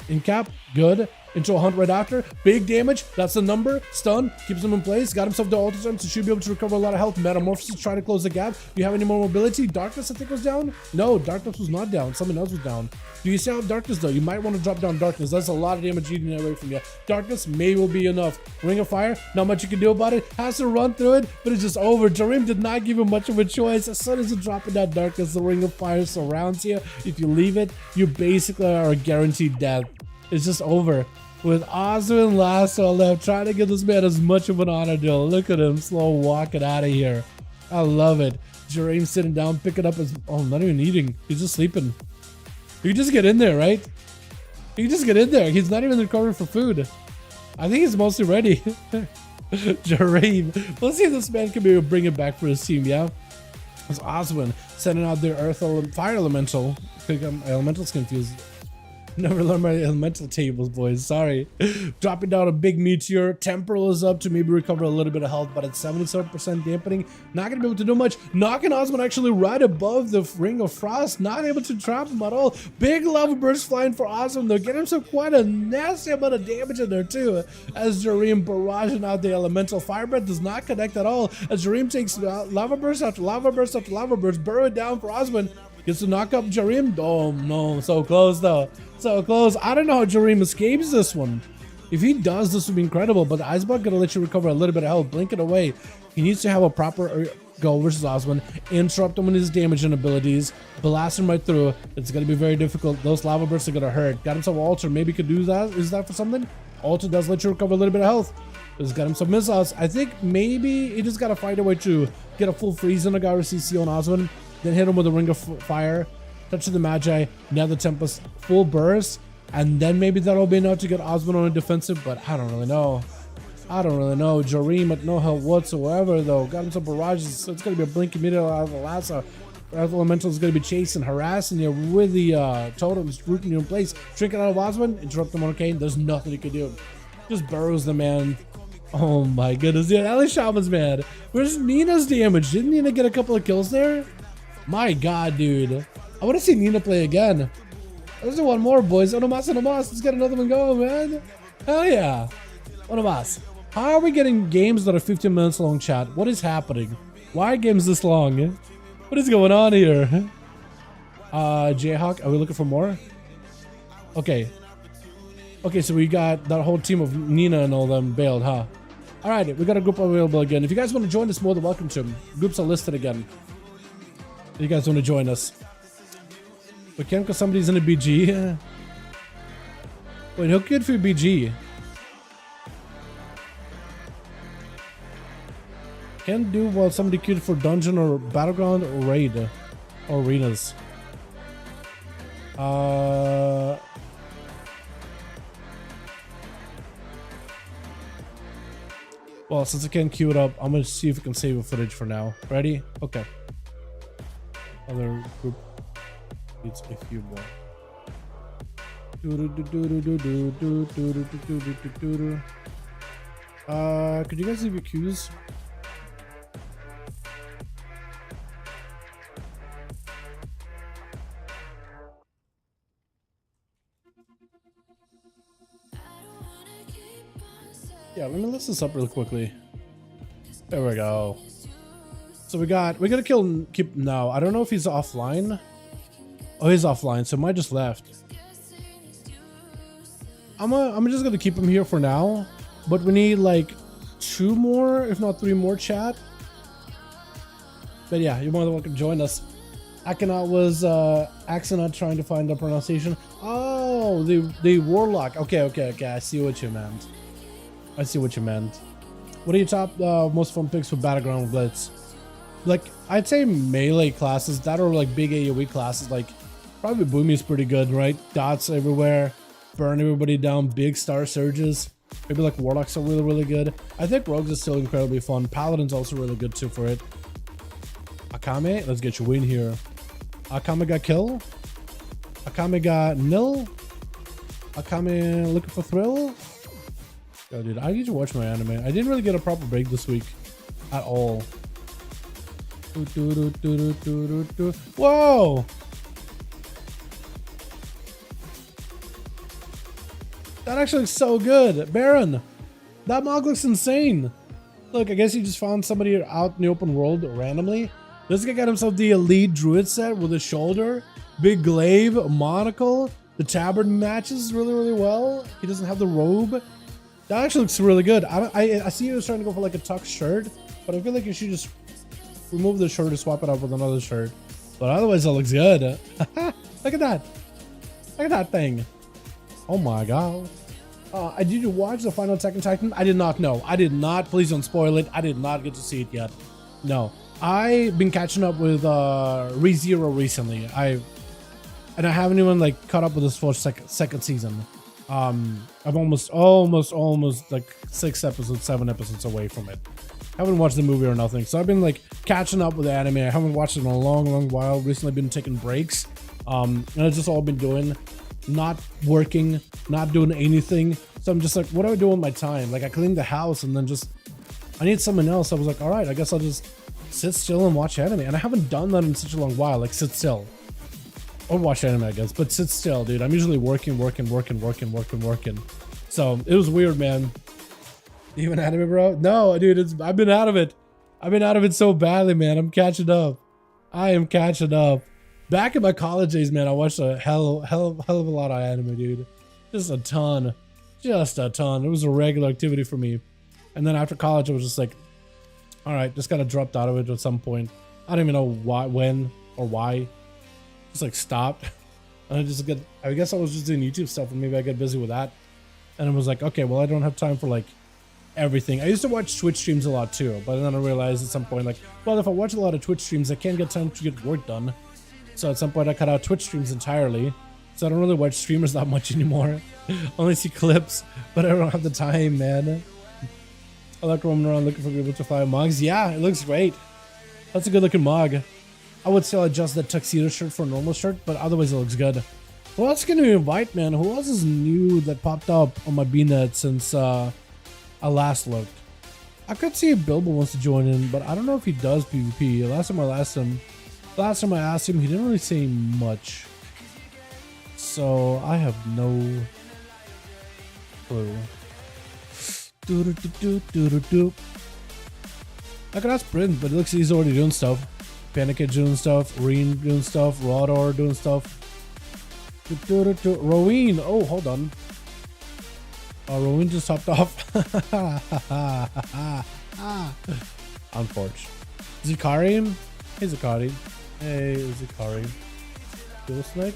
In cap, good. Into a Hunt right after. Big damage. That's the number. Stun. Keeps him in place. Got himself the ulti turn, so should be able to recover a lot of health. Metamorphosis trying to close the gap. Do you have any more mobility? Darkness, I think, was down. No, Darkness was not down. Something else was down. Do you see how Darkness, though? You might want to drop down Darkness. That's a lot of damage eating away from you. Darkness may will be enough. Ring of Fire. Not much you can do about it. Has to run through it, but it's just over. Jareem did not give him much of a choice. As soon as you drop in that Darkness, the Ring of Fire surrounds you. If you leave it, you basically are a guaranteed death. It's just over. With Ozma and Lasso left, trying to give this man as much of an honor deal. Look at him slow walking out of here. I love it. Jareem sitting down, picking up his... Oh, not even eating. He's just sleeping. You can just get in there, right? You can just get in there. He's not even recovering for food. I think he's mostly ready. Jareem. Let's see if this man can maybe bring it back for his team, yeah? It's Oswin sending out their Fire Elemental. Elemental's confused. Never learned my elemental tables, boys. Sorry. Dropping down a big meteor. Temporal is up to maybe recover a little bit of health, but at 77% dampening. Not gonna be able to do much. Knocking Osmond actually right above the Ring of Frost. Not able to trap him at all. Big lava burst flying for Osmond. They're getting himself quite a nasty amount of damage in there too. As Jareem barraging out the elemental. Fire Breath does not connect at all. As Jareem takes lava burst after lava burst after lava burst. Burrow it down for Osmond. Gets to knock up Jareem. Oh no, so close though. So close. I don't know how Jareem escapes this one. If he does, this would be incredible, but Icebug gonna let you recover a little bit of health. Blink it away. He needs to have a proper go versus Osmond. Interrupt him with his damage and abilities. Blast him right through. It's gonna be very difficult. Those lava bursts are gonna hurt. Got himself an altar. Maybe could do that. Is that for something? Altar does let you recover a little bit of health. He's got him some missiles. I think maybe he just gotta find a way to get a full freeze on a guy with CC on Osmond. Then hit him with a Ring of Fire. Touch of the Magi, Nether Tempest, full burst, and then maybe that'll be enough to get Osmond on a defensive, but I don't really know. I don't really know. Jareem at no help whatsoever, though. Got him some barrages, so it's going to be a blink immediately out of the lasso. Earth Elemental is going to be chasing, harassing you with the totems, rooting you in place. Trinket out of Osmond, interrupt him on Arcane. There's nothing you can do. Just burrows the man. Oh my goodness. Yeah, Ellie Shaman's mad. Where's Nina's damage? Didn't Nina get a couple of kills there? My god, dude. I want to see Nina play again. Let's do one more, boys. Onomas. Let's get another one going, man. Hell yeah. Onomas. How are we getting games that are 15 minutes long, chat? What is happening? Why are games this long? What is going on here? Jayhawk, are we looking for more? Okay. Okay, so we got that whole team of Nina and all them bailed, huh? Alright, we got a group available again. If you guys want to join us, more than welcome to them. Groups are listed again. If you guys want to join us. We can't because somebody's in a BG. Wait, who queued for BG? Can't do while somebody queued for dungeon or battleground or raid or arenas. Well, since I can't queue it up, I'm gonna see if we can save a footage for now. Ready? Okay. Other group needs a few more. Could you guys leave your queues? Yeah, let me list this up real quickly. There we go. So we gotta keep now. I don't know if he's offline. Oh, he's offline, so might just left. I'm just gonna keep him here for now, but we need like 2 more, if not 3 more, chat. But yeah, you're more than welcome to join us. Akhenaut was Axonot trying to find the pronunciation. Oh, the warlock. Okay. I see what you meant. What are your top most fun picks for Battleground Blitz? Like, I'd say melee classes that are like big AoE classes. Like, probably Boomy's pretty good, right? Dots everywhere, burn everybody down, big star surges. Maybe like Warlocks are really good. I think Rogues is still incredibly fun. Paladin's also really good too for it. Akame, let's get you win here. Akame got kill. Akame got nil. Akame looking for thrill. Yo, dude, I need to watch my anime. I didn't really get a proper break this week at all. Whoa! That actually looks so good. Baron, that mog looks insane. Look, I guess he just found somebody out in the open world randomly. This guy got himself the elite druid set with a shoulder, big glaive, a monocle. The tabard matches really well. He doesn't have the robe. That actually looks really good. I see you starting to go for like a tuck shirt, but I feel like you should just remove the shirt and swap it out with another shirt. But otherwise, it looks good. Look at that. Look at that thing. Oh my god. Did you watch the final Attack on Titan? I did not know. I did not. Please don't spoil it. I did not get to see it yet. No. I've been catching up with ReZero recently. I haven't even like caught up with this for second season. I'm almost like 6 episodes, 7 episodes away from it. I haven't watched the movie or nothing, so I've been like catching up with the anime. I haven't watched it in a long while. Recently, I've been taking breaks, and it's just all I've been doing. Not working, not doing anything. So I'm just like, what do I do with my time? Like, I cleaned the house and then just, I need something else. I was like, all right, I guess I'll just sit still and watch anime. And I haven't done that in such a long while. Like, sit still or watch anime, I guess, but sit still, dude. I'm usually working. So it was weird, man. Even anime, bro? No, dude, I've been out of it. I've been out of it so badly, man. I'm catching up. I am catching up. Back in my college days, man, I watched a hell of a lot of anime, dude. Just a ton. It was a regular activity for me. And then after college, I was just like, all right, just kind of dropped out of it at some point. I don't even know why, when, or why. Just like stopped. And I guess I was just doing YouTube stuff and maybe I get busy with that. And I was like, okay, well, I don't have time for like everything. I used to watch Twitch streams a lot too, but then I realized at some point, like, well, if I watch a lot of Twitch streams, I can't get time to get work done. So at some point I cut out Twitch streams entirely. So I don't really watch streamers that much anymore. Only see clips, but I don't have the time, man. I like roaming around looking for people to fly mugs. Yeah, it looks great. That's a good looking mug. I would still adjust that tuxedo shirt for a normal shirt, but otherwise it looks good. Who else can we invite, man? Who else is new that popped up on my BNet since I last looked? I could see if Bilbo wants to join in, but I don't know if he does PvP. Last time I asked him, he didn't really say much. So I have no clue. I could ask Bryn, but it looks like he's already doing stuff. Panicate doing stuff, Reen doing stuff, Rodor doing stuff. Roween, oh, hold on. Roween just hopped off. Unfortunate. Zikari? Hey, Zikari. Hey, Zikari. Duel Snake?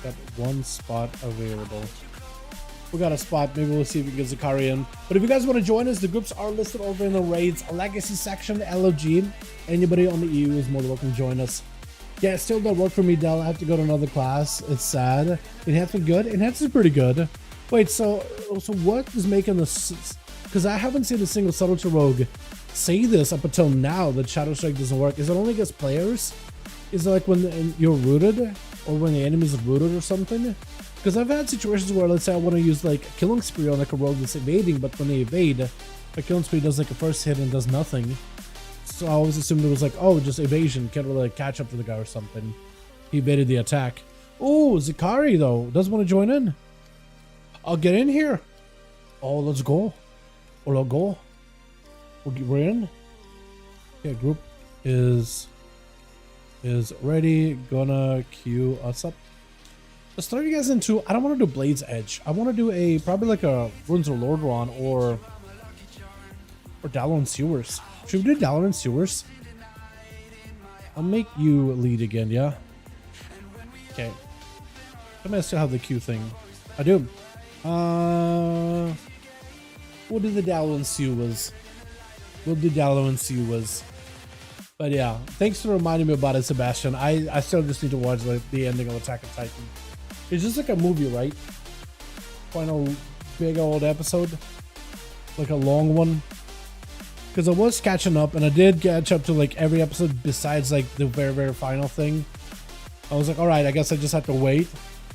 Got one spot available. We got a spot. Maybe we'll see if we can get Zikari in. But if you guys want to join us, the groups are listed over in the raids. Legacy section, LOG. Anybody on the EU is more than welcome to join us. Yeah, it still don't work for me, Del. I have to go to another class. It's sad. Enhancement good? Enhancement pretty good. Wait, so what is making this? Because I haven't seen a single Subtlety Rogue say this up until now, that Shadow Strike doesn't work. Is it only against players? Is it like when you're rooted? Or when the enemy is rooted or something? Because I've had situations where, let's say I want to use like a Killing Spree on like a rogue that's evading, but when they evade, a Killing Spree does like a first hit and does nothing. So I always assumed it was like, oh, just evasion, can't really like, catch up to the guy or something. He evaded the attack. Oh, Zikari though, doesn't want to join in. I'll get in here. Oh, let's go. Oh, let's go. We're in. Okay, group is ready. Gonna queue us up. Let's throw you guys into, I don't want to do Blade's Edge. I want to do a, probably like a Runes of Lordaeron or Dalaran Sewers. Should we do Dalaran Sewers? I'll make you lead again, yeah? Okay. I may still have the Q thing. I do. We'll do the Dalaran Sewers. We'll do Dalaran Sewers. But yeah, thanks for reminding me about it, Sebastian. I still just need to watch the ending of Attack on Titan. It's just like a movie, right? Final big old episode. Like a long one. Because I was catching up, and I did catch up to like every episode besides like the very, very final thing. I was like, alright, I guess I just have to wait.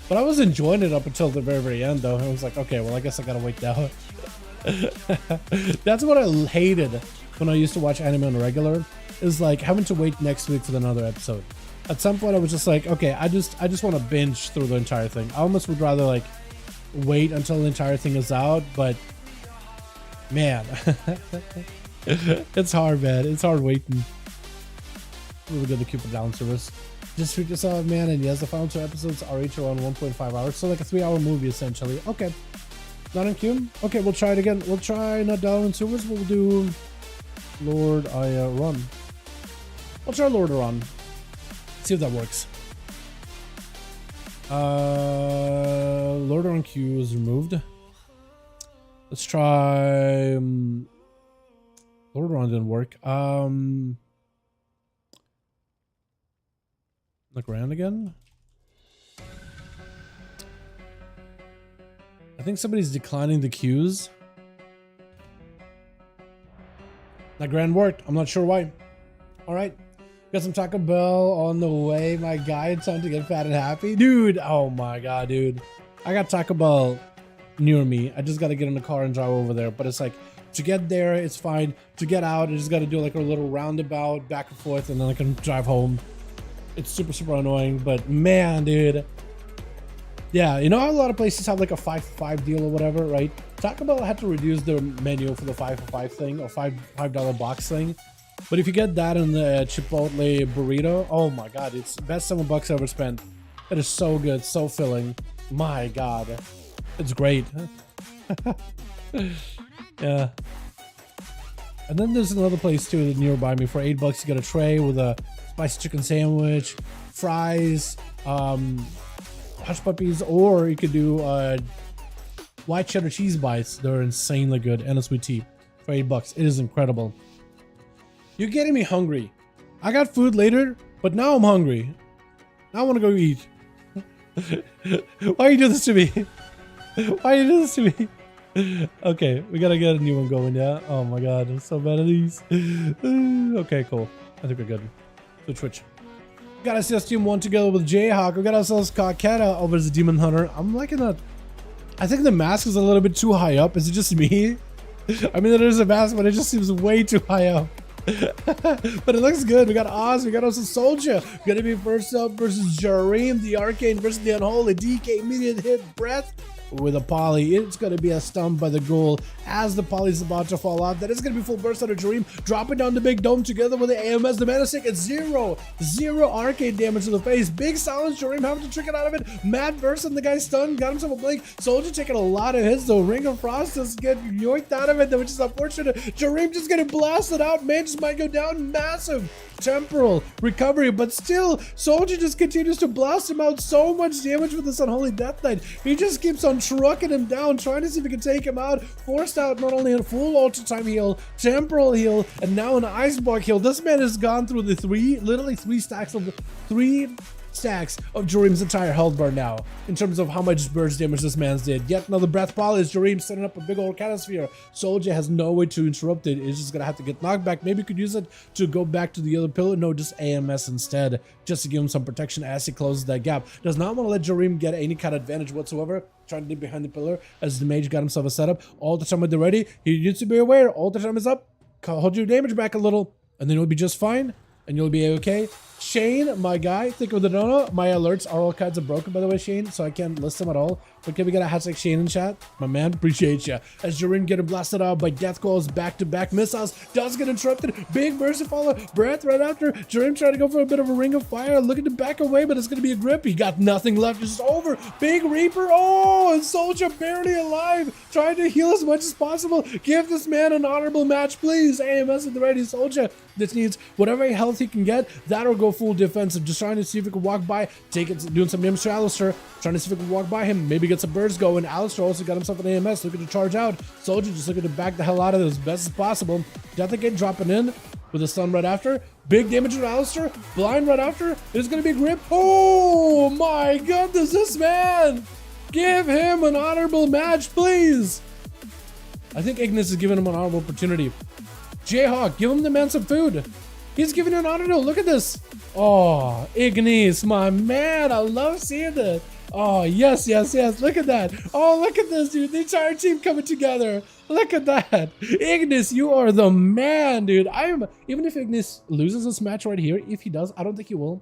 But I was enjoying it up until the very, very end though. I was like, okay, well I guess I gotta wait now. That's what I hated when I used to watch anime on a regular. Is like having to wait next week for another episode. At some point I was just like, okay, I just want to binge through the entire thing. I almost would rather like wait until the entire thing is out, but man, it's hard, man. It's hard waiting. Really good to keep it down service. Just treat yourself, man. And yes, the final 2 episodes are each around 1.5 hours, so like a 3-hour movie essentially. Okay, not in Q. Okay, we'll try it again. We'll try not Dalaran Sewers. We'll do Lord Run. We'll try Lordaeron. See if that works. Lordaeron Q is removed. Let's try. Lordaeron didn't work. Look around again. I think somebody's declining the queues. That grand worked. I'm not sure why. All right. Got some Taco Bell on the way, my guy. Time to get fat and happy. Dude, oh my god, dude. I got Taco Bell near me. I just got to get in the car and drive over there. But it's like, to get there, it's fine. To get out, I just got to do like a little roundabout back and forth, and then I can drive home. It's super, super annoying. But man, dude. Yeah, you know how a lot of places have like a 5-for-5 deal or whatever, right? Taco Bell had to reduce their menu for the 5-for-5 thing, or $5 box thing. But if you get that in the Chipotle burrito, oh my god, it's the best $7 I ever spent. It is so good, so filling. My god, it's great. Yeah. And then there's another place too nearby me. For $8 you get a tray with a spicy chicken sandwich, fries, hush puppies, or you could do white cheddar cheese bites. They're insanely good, and a sweet tea for $8. It is incredible. You're getting me hungry. I got food later, but now I'm hungry. Now I want to go eat. Why you do this to me? Why you do this to me? Okay, we gotta get a new one going, yeah? Oh my god, I'm so bad at these. Okay, cool. I think we're good. So Twitch. Got ourselves Team 1 together with Jayhawk. We got ourselves Kaketa over as a Demon Hunter. I'm liking that. I think the mask is a little bit too high up. Is it just me? I mean, there is a mask, but it just seems way too high up. But it looks good. We got Oz, we got also Soldier. Gonna be first up versus Jareem, the Arcane versus the Unholy. DK immediate hit breath with a poly. It's gonna be a stump by the ghoul as the poly's about to fall out. That is gonna be full burst out of Jareem, dropping down the big dome together with the AMS. The mana stick at zero arcane damage to the face. Big silence, Jareem having to trick it out of it. Mad burst and the guy stunned, got himself a blink. Soldier taking a lot of hits though. Ring of Frost just get yoinked out of it, which is unfortunate. Jareem just getting blasted out. Man just might go down. Massive temporal recovery, but still Soldier just continues to blast him out. So much damage with this Unholy Death Knight. He just keeps on trucking him down, trying to see if he can take him out. Forced out not only a full ultra time heal, temporal heal, and now an ice block heal. This man has gone through the literally three stacks of Jareem's entire health bar now, in terms of how much burst damage this man's did. Yet another breath poly as Jareem setting up a big old catasphere. Soldier has no way to interrupt it. It's just gonna have to get knocked back. Maybe could use it to go back to the other pillar. No, just AMS instead, just to give him some protection as he closes that gap. Does not want to let Jareem get any kind of advantage whatsoever, trying to get behind the pillar as the mage got himself a setup. All the time when they're ready, he needs to be aware. All the time is up. Hold your damage back a little, and then you'll be just fine, and you'll be okay. Shane, my guy, think of the donut. My alerts are all kinds of broken, by the way, Shane, so I can't list them at all. But can we get a hashtag Shane in chat? My man, appreciate ya. As Jorin getting blasted out by death calls, back-to-back missiles, does get interrupted. Big mercy follow, breath right after. Jorin trying to go for a bit of a ring of fire, looking to back away, but it's going to be a grip. He got nothing left, it's over. Big Reaper, oh, and Soldier barely alive, trying to heal as much as possible. Give this man an honorable match, please. AMS at the ready, Soldier. This needs whatever health he can get. That'll go full defensive. Just trying to see if we can walk by, take it, doing some damage to Alistair. Trying to see if we can walk by him, maybe get some birds going. Alistair also got himself an AMS, looking to charge out. Soldier just looking to back the hell out of it as best as possible. Death again dropping in with a stun right after. Big damage to Alistair, blind right after. It's gonna be grip. Oh my goodness, this man! Give him an honorable match, please! I think Ignis is giving him an honorable opportunity. Jayhawk, give him the man some food. He's giving an honor. Look at this. Oh, Ignis, my man. I love seeing that. Oh, yes, yes, yes. Look at that. Oh, look at this, dude. The entire team coming together. Look at that. Ignis, you are the man, dude. Even if Ignis loses this match right here, if he does, I don't think he will.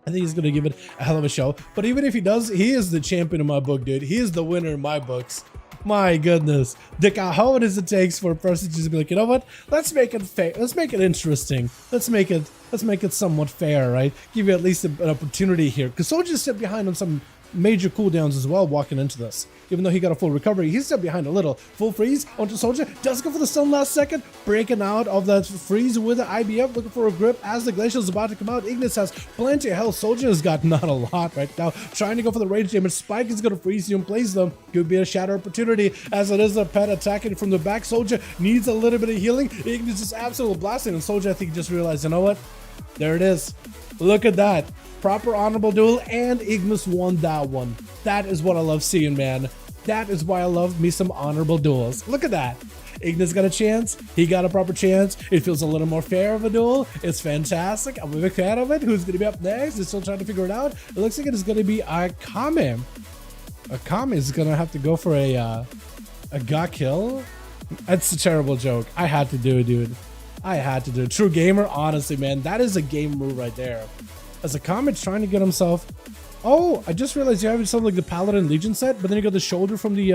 I think he's going to give it a hell of a show. But even if he does, he is the champion in my book, dude. He is the winner in my books. My goodness. The cojones it takes for a person to just be like, you know what? Let's make it fair. Let's make it interesting. Let's make it somewhat fair, right? Give you at least an opportunity here. Because Soldier sit behind on some major cooldowns as well walking into this. Even though he got a full recovery, he's still behind a little. Full freeze onto Soldier. Does go for the stun last second. Breaking out of that freeze with the IBF. Looking for a grip as the Glacial is about to come out. Ignis has plenty of health. Soldier has got not a lot right now. Trying to go for the rage damage. Spike is going to freeze you and place them. Could be a shatter opportunity as it is a pet attacking from the back. Soldier needs a little bit of healing. Ignis is absolutely blasting. And Soldier, I think, just realized, you know what? There it is. Look at that. Proper honorable duel, and Ignis won that one. That is what I love seeing, man. That is why I love me some honorable duels. Look at that. Ignis got a chance. He got a proper chance. It feels a little more fair of a duel. It's fantastic. I'm a big fan of it. Who's going to be up next? They're still trying to figure it out. It looks like it is going to be Akame. Akame is going to have to go for a got kill. That's a terrible joke. I had to do it, dude. I had to do it. True gamer, honestly, man. That is a game move right there. As Akame's trying to get himself... Oh, I just realized you have something like the Paladin Legion set, but then you got the shoulder from the,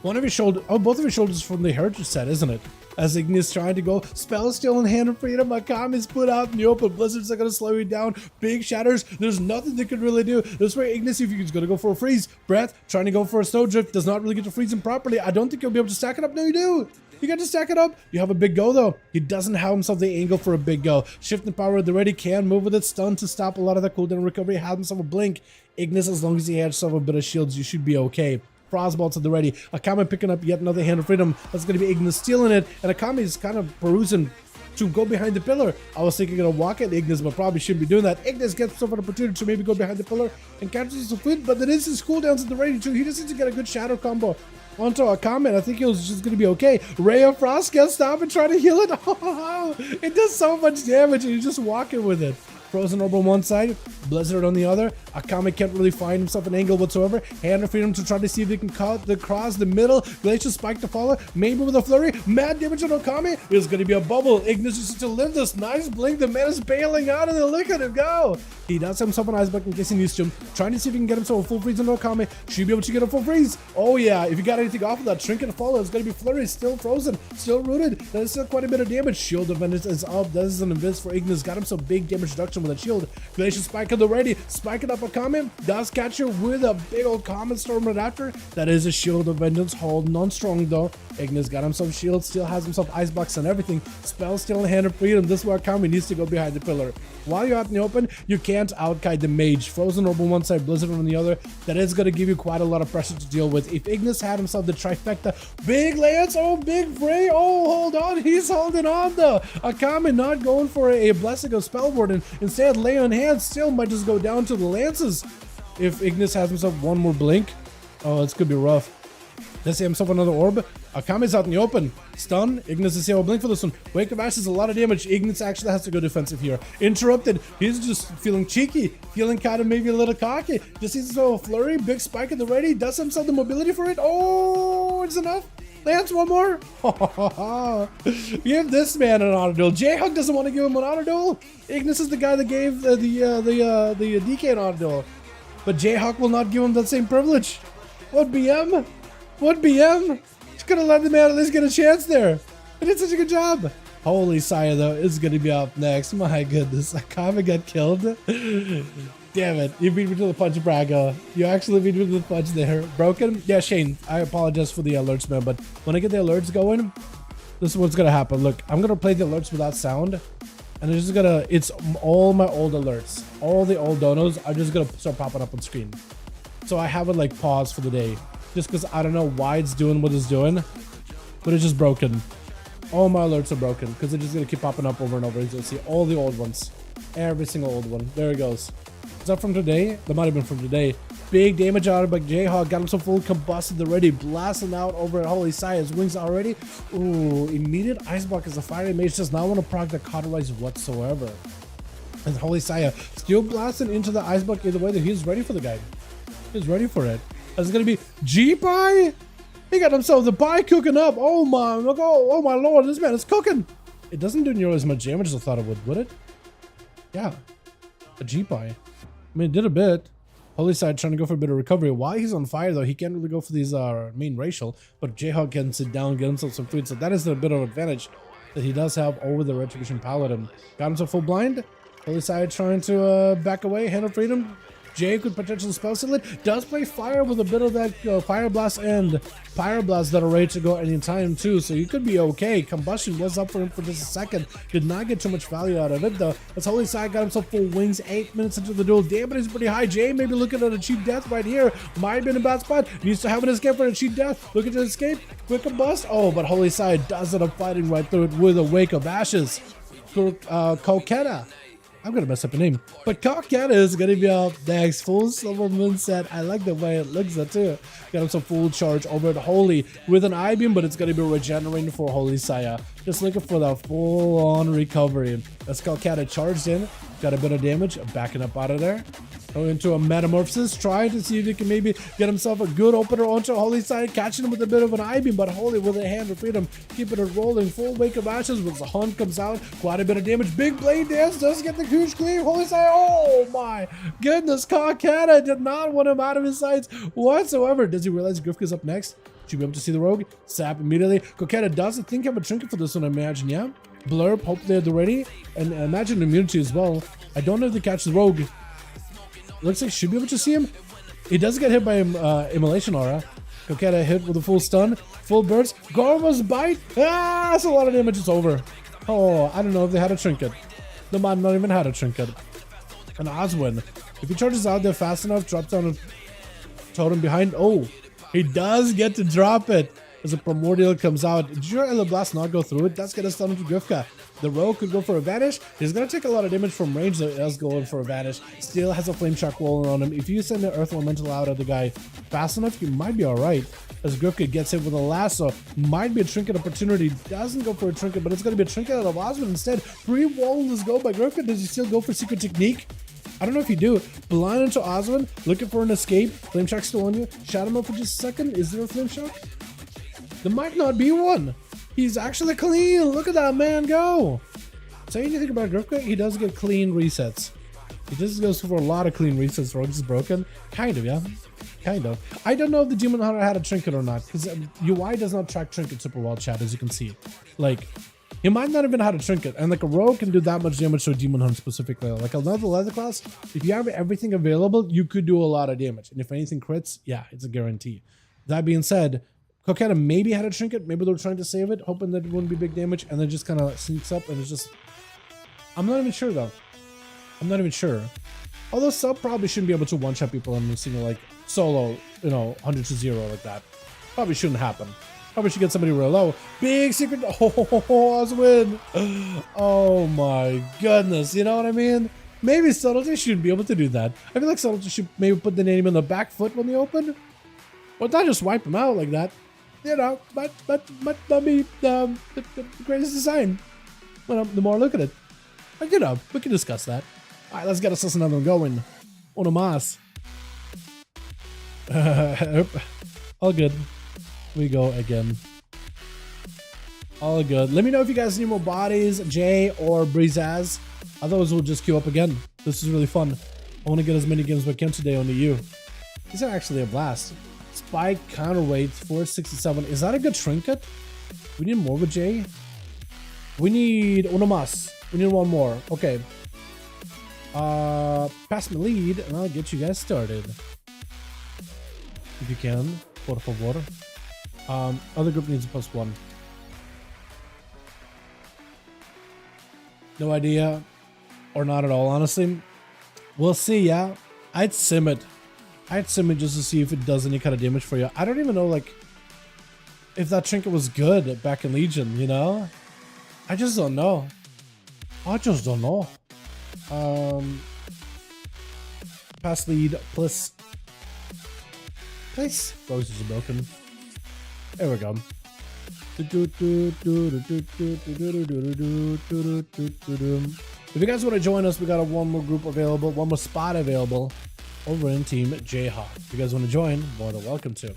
one of your shoulder... Oh, both of your shoulders from the Heritage set, isn't it? As Ignis trying to go Spell Steal and Hand of Freedom. Akame's put out in the open. Blizzards are going to slow you down. Big shatters. There's nothing they could really do. This way, Ignis, if you're going to go for a freeze. Breath, trying to go for a snow drift. Does not really get to freeze him properly. I don't think you'll be able to stack it up. No, you do. You got to stack it up. You have a big go, though. He doesn't have himself the angle for a big go. Shift and power at the ready. Can move with it. Stun to stop a lot of that cooldown recovery. Have himself a blink. Ignis, as long as he has himself a bit of shields, you should be okay. Frostbolts at the ready. Akame picking up yet another Hand of Freedom. That's going to be Ignis stealing it. And Akame is kind of perusing to go behind the pillar. I was thinking of walk at Ignis, but probably shouldn't be doing that. Ignis gets himself an opportunity to maybe go behind the pillar and catches some food, but there is his cooldowns at the ready too. He just needs to get a good shadow combo onto Akame, and I think he was just going to be okay. Ray of Frost gets stop and try to heal it. Oh, it does so much damage, and he's just walking with it. Frozen Orb on one side, Blizzard on the other. Akame can't really find himself an angle whatsoever. Hand of Freedom to try to see if he can cut the cross the middle. Glacial Spike to follow. Maybe with a flurry. Mad damage on Akame. There's going to be a bubble. Ignis is to live this. Nice blink. The man is bailing out of there. Look at him go. He does have himself an ice bucket in case he needs to. Trying to see if he can get himself a full freeze on Akame. Should be able to get a full freeze. Oh yeah, if you got anything off of that, Trinket to follow. It's going to be flurry. Still frozen. Still rooted. That is still quite a bit of damage. Shield of Vengeance is up. That is an invis for Ignis. Got himself big damage reduction with a shield. Glacial Spike at the ready. Spike it up Akame. Does catch her with a big old Comet Storm right after. That is a Shield of Vengeance. Holding on strong though. Ignis got himself shield. Still has himself Icebox and everything. Spell Steal and Hand of Freedom. This is where Akame needs to go behind the pillar. While you're out in the open, you can't outkite the mage. Frozen Orb on one side, Blizzard on the other. That is going to give you quite a lot of pressure to deal with. If Ignis had himself the trifecta, big lance, oh, big fray, oh, hold on, he's holding on though. Akame not going for a blessing of Spellboard, and instead lay on hands still might just go down to the lances. If Ignis has himself one more blink, oh, it's going to be rough. Let's see himself another orb. Akame's out in the open. Stun. Ignis is here. Blink for this one. Wake of Ashes is a lot of damage. Ignis actually has to go defensive here. Interrupted. He's just feeling cheeky. Feeling kind of maybe a little cocky. Just needs to throw a flurry. Big spike at the ready. Does himself the mobility for it. Oh, it's enough. Lance, one more. Give this man an auto duel. Jayhawk doesn't want to give him an auto duel. Ignis is the guy that gave the DK an auto duel, but Jayhawk will not give him that same privilege. What BM? What BM? Just gonna let the man at least get a chance there. He did such a good job. Holy Saya though is gonna be up next. My goodness, Akame got killed. Damn it, you beat me to the punch, Braga. You actually beat me to the punch there. Broken? Yeah, Shane, I apologize for the alerts, man, but when I get the alerts going, this is what's gonna happen. Look, I'm gonna play the alerts without sound, and it's just gonna, it's all my old alerts. All the old donos are just gonna start popping up on screen. So I have it like paused for the day, just because I don't know why it's doing what it's doing, but it's just broken. All my alerts are broken, because they're just gonna keep popping up over and over. You'll see all the old ones. Every single old one. There it goes. Is that from today? That might have been from today. Big damage out of Jayhawk. Got him so full combusted already. Blasting out over at Holy Sia's wings already. Ooh, immediate ice block as the fiery mage does not want to proc the cauterize whatsoever. And Holy Sia still blasting into the ice block either way. He's ready for the guy. He's ready for it. It's gonna be G-Pie. He got himself the pie cooking up. Oh my, look, oh my lord, this man is cooking. It doesn't do nearly as much damage as I thought it would it? Yeah, a G-Pie. I mean, it did a bit. Holy Side trying to go for a bit of recovery. While he's on fire, though, he can't really go for these main racial. But Jayhawk can sit down, get himself some food. So that is a bit of advantage that he does have over the Retribution Paladin. Got himself full blind. Holy Side trying to back away. Hand of Freedom. Jay could potentially spell seal it. Does play fire with a bit of that fire blast and pyroblast that are ready to go anytime too. So you could be okay. Combustion was up for him for just a second. Did not get too much value out of it though. As Holy Side got himself full wings 8 minutes into the duel. Damage is pretty high. Jay maybe looking at a cheap death right here. Might have been a bad spot. Needs to have an escape for a cheap death. Looking to escape. Quick combust. Oh, but Holy Side does end up fighting right through it with a wake of ashes. Koketa. I'm gonna mess up a name, but Koketa is gonna be up next. Full silver moon set. I like the way it looks too. Got him some full charge over at Holy with an I-beam, but it's gonna be regenerating for Holy Saya. Just looking for that full-on recovery. That's Koketa charged in. Got a bit of damage. Backing up out of there. Going into a metamorphosis, trying to see if he can maybe get himself a good opener onto Holy Side, catching him with a bit of an I-beam, but Holy with a hand of freedom, keeping it rolling. Full wake of ashes with the hunt comes out, quite a bit of damage. Big blade dance does get the huge cleave. Holy Side, oh my goodness, Koketa did not want him out of his sights whatsoever. Does he realize Grifka's up next? Should be able to see the rogue. Sap immediately. Koketa does, I think, have a trinket for this one, I imagine, yeah? Blurb, hope they're ready, and imagine immunity as well. I don't know if they catch the rogue. Looks like should be able to see him. He does get hit by Immolation Aura. Koketa hit with a full stun. Full burst. Garma's bite. Ah, that's a lot of damage. It's over. Oh, I don't know if they had a trinket. The man not even had a trinket. An Oswin. If he charges out there fast enough, drops down a totem behind. Oh, he does get to drop it. As a Primordial comes out. Did your Ella Blast not go through it? That's going to stun him to Grifka. The Rogue could go for a vanish. He's going to take a lot of damage from range that does go in for a vanish. Still has a Flame Shock rolling on him. If you send the Earth Elemental out at the guy fast enough, you might be alright. As Grifka gets hit with a lasso. Might be a trinket opportunity. Doesn't go for a trinket, but it's going to be a trinket out of Osmond instead. Pre-wall is go by Grifka. Does he still go for Secret Technique? I don't know if you do. Blind into Osmond. Looking for an escape. Flame Shock still on you. Shot him up for just a second. Is there a Flame Shock? There might not be one. He's actually clean. Look at that man go. Say anything about Grifka, he does get clean resets. He just goes for a lot of clean resets. Rogue's is broken. Kind of, yeah. Kind of. I don't know if the Demon Hunter had a trinket or not, because UI does not track trinket super well, chat, as you can see. Like, he might not even have a trinket, and like a rogue can do that much damage to a Demon Hunter specifically. Like another leather class, if you have everything available, you could do a lot of damage. And if anything crits, yeah, it's a guarantee. That being said, Koketa maybe had a trinket, maybe they were trying to save it, hoping that it wouldn't be big damage, and then just kind of sneaks up and it's just... I'm not even sure though. I'm not even sure. Although Sub probably shouldn't be able to one-shot people in a single like solo, you know, 100 to 0 like that. Probably shouldn't happen. Probably should get somebody real low. Big secret. Oh, Oswin. Oh my goodness. You know what I mean? Maybe Subtlety shouldn't be able to do that. I feel like Subtlety should maybe put the name in the back foot when they open. Or not just wipe them out like that. You know, but be the greatest design. Well, the more I look at it. But, you know, we can discuss that. All right, let's get us another one going. Uno más. All good. We go again. All good. Let me know if you guys need more bodies, Jay or Breezaz. Otherwise, we'll just queue up again. This is really fun. I want to get as many games as I can today on the U. These are actually a blast. Spike, counterweight, 467. Is that a good trinket? We need more with Jay. We need uno más. We need one more. Okay. Pass me lead and I'll get you guys started. If you can, por favor. Other group needs a +1. No idea, or not at all, honestly. We'll see, yeah. I'd sim it. Just to see if it does any kind of damage for you. I don't even know, like, if that trinket was good back in Legion, you know? I just don't know. Pass lead, plus. Nice. Roses are broken. There we go. If you guys want to join us, we got one more group available, one more spot available over in Team Jayhawk. If you guys want to join, more than welcome to.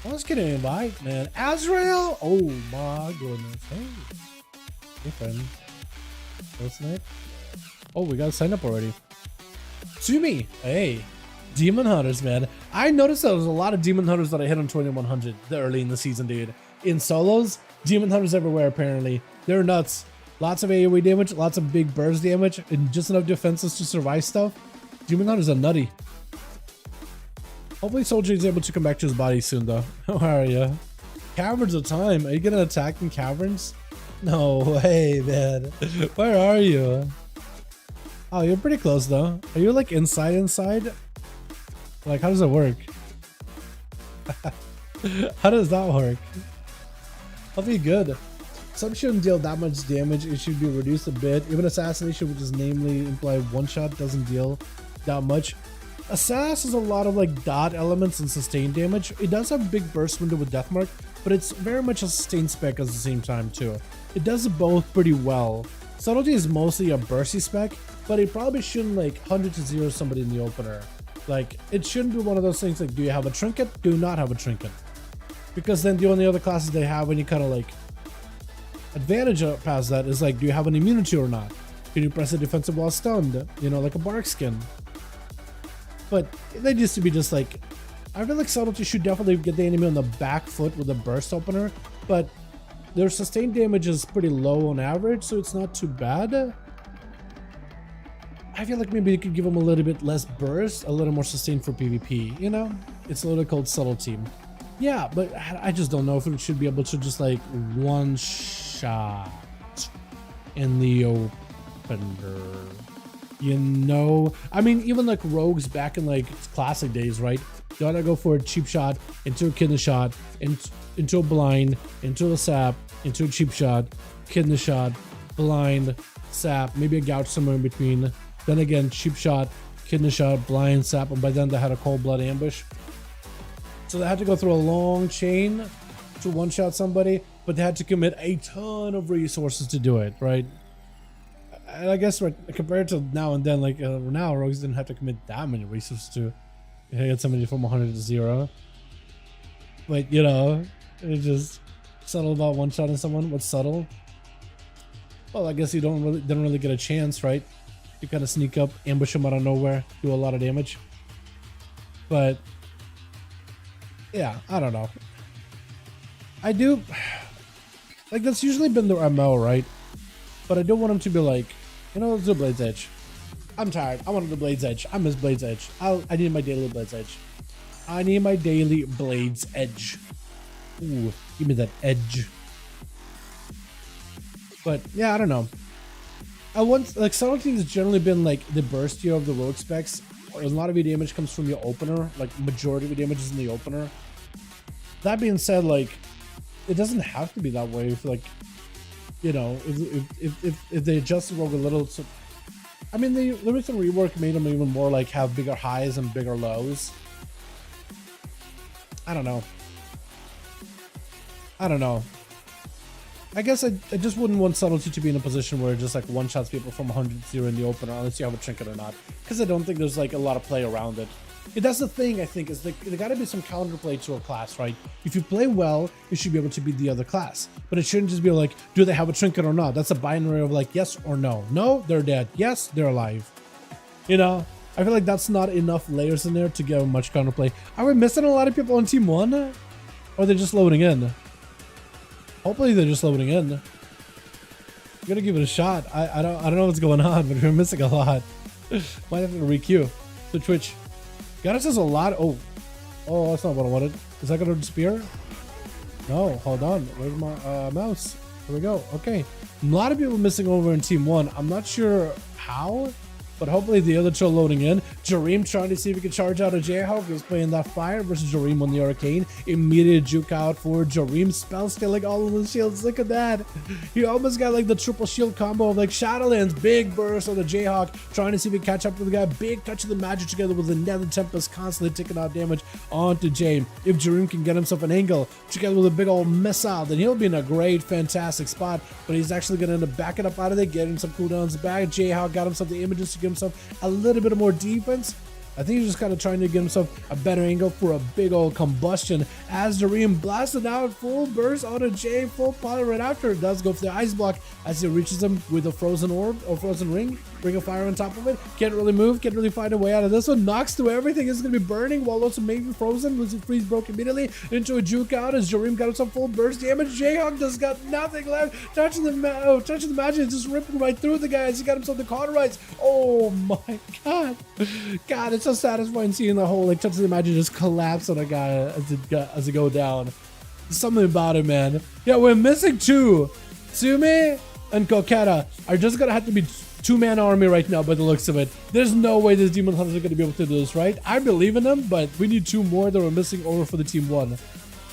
Let's get an invite, man. Azrael! Oh my goodness. Hey friend. What's that? Oh, we got to sign up already. Sumi! Hey. Demon Hunters, man. I noticed that there was a lot of Demon Hunters that I hit on 2100 early in the season, dude. In solos, Demon Hunters everywhere, apparently. They're nuts. Lots of AoE damage, lots of big burst damage, and just enough defenses to survive stuff. Demon Hunters are nutty. Hopefully Soldier is able to come back to his body soon, though. How are you? Caverns of time. Are you gonna attack in caverns? No way, man. Where are you? Oh, you're pretty close, though. Are you, like, inside? Like, how does it work? How does that work? I'll be good. Some shouldn't deal that much damage. It should be reduced a bit. Even assassination, which is namely imply one shot, doesn't deal that much. Assass is a lot of like dot elements and sustained damage. It does have big burst window with Deathmark, but it's very much a sustained spec at the same time too. It does both pretty well. Subtlety is mostly a bursty spec, but it probably shouldn't like 100 to 0 somebody in the opener. Like, it shouldn't be one of those things like, do you have a trinket? Do you not have a trinket? Because then the only other classes they have any kind of like advantage past that is like, do you have an immunity or not? Can you press a defensive while stunned? You know, like a bark skin. But they used to be just like, I feel like subtlety should definitely get the enemy on the back foot with a burst opener, but their sustained damage is pretty low on average, so it's not too bad. I feel like maybe you could give them a little bit less burst, a little more sustained for PvP, you know? It's a little called subtlety. Yeah, but I just don't know if it should be able to just like one shot in the opener. You know? I mean, even like rogues back in like classic days, right? You gotta go for a cheap shot, into a kidney shot, into a blind, into a sap, into a cheap shot, kidney shot, blind, sap, maybe a gouge somewhere in between. Then again, cheap shot, kidney shot, blind, sap, and by then they had a cold blood ambush. So they had to go through a long chain to one-shot somebody, but they had to commit a ton of resources to do it, right? And I guess right, compared to now and then, like now, rogues didn't have to commit that many resources to get somebody from 100 to 0. But you know, it's just subtle about one-shotting someone. What's subtle? Well, I guess you didn't really get a chance, right? You kind of sneak up, ambush them out of nowhere, do a lot of damage. But yeah, I don't know. I do like that's usually been their MO, right? But I don't want them to be like, you know, let's do Blade's Edge. I'm tired. I want to do Blade's Edge. I miss Blade's Edge. I need my daily Blade's Edge. I need my daily Blade's Edge. Ooh, give me that edge. But yeah, I don't know. I want like subtlety has generally been like the burstier of the rogue specs. A lot of your damage comes from your opener. Like majority of your damage is in the opener. That being said, like it doesn't have to be that way. If like, you know, if they adjust the rogue a little, so I mean the recent rework made them even more like have bigger highs and bigger lows. I don't know. I guess I just wouldn't want subtlety to be in a position where it just like one shots people from 100 to 0 in the opener unless you have a trinket or not, because I don't think there's like a lot of play around it. That's the thing, I think, is there gotta be some counterplay to a class, right? If you play well, you should be able to beat the other class. But it shouldn't just be like, do they have a trinket or not? That's a binary of like, yes or no. No, they're dead. Yes, they're alive. You know? I feel like that's not enough layers in there to get much counterplay. Are we missing a lot of people on Team 1? Or are they just loading in? Hopefully they're just loading in. I'm gonna give it a shot. I don't know what's going on, but we're missing a lot. Might have to requeue. So Twitch. Goddess has a lot. Oh, that's not what I wanted. Is that gonna disappear? No, hold on. Where's my mouse? Here we go. Okay. A lot of people missing over in Team 1. I'm not sure how, but hopefully the other two are loading in. Jareem trying to see if he can charge out a Jayhawk. He was playing that fire versus Jareem on the Arcane. Immediate juke out for Jareem. Spell stealing all of the shields. Look at that. He almost got like the triple shield combo of like Shadowlands. Big burst on the Jayhawk. Trying to see if he can catch up to the guy. Big touch of the magic together with the Nether Tempest constantly taking out damage onto Jay. If Jareem can get himself an angle together with a big old missile, then he'll be in a great, fantastic spot. But he's actually going to end up backing up out of there, getting some cooldowns back. Jayhawk got himself the images to give himself a little bit more defense. I think he's just kind of trying to get himself a better angle for a big old combustion as Jareem blasted out full burst on a J, full poly right after. It does go for the ice block as he reaches him with a frozen orb or frozen ring of fire on top of it. Can't really move, can't really find a way out of this one. Knocks through everything. Is going to be burning while also maybe frozen. Was it freeze broke immediately into a juke out as Jareem got himself full burst damage. Jayhawk just got nothing left. Touching the magic, just ripping right through the guy as he got himself the cauterize. Oh my god. God, it's so satisfying seeing the whole like touch of the magic just collapse on a guy as it go down. There's something about it, man. Yeah, we're missing two. Tsume and Koketa are just gonna have to be two-man army right now by the looks of it. There's no way these Demon Hunters are going to be able to do this, right? I believe in them, but we need two more that are missing over for the Team 1.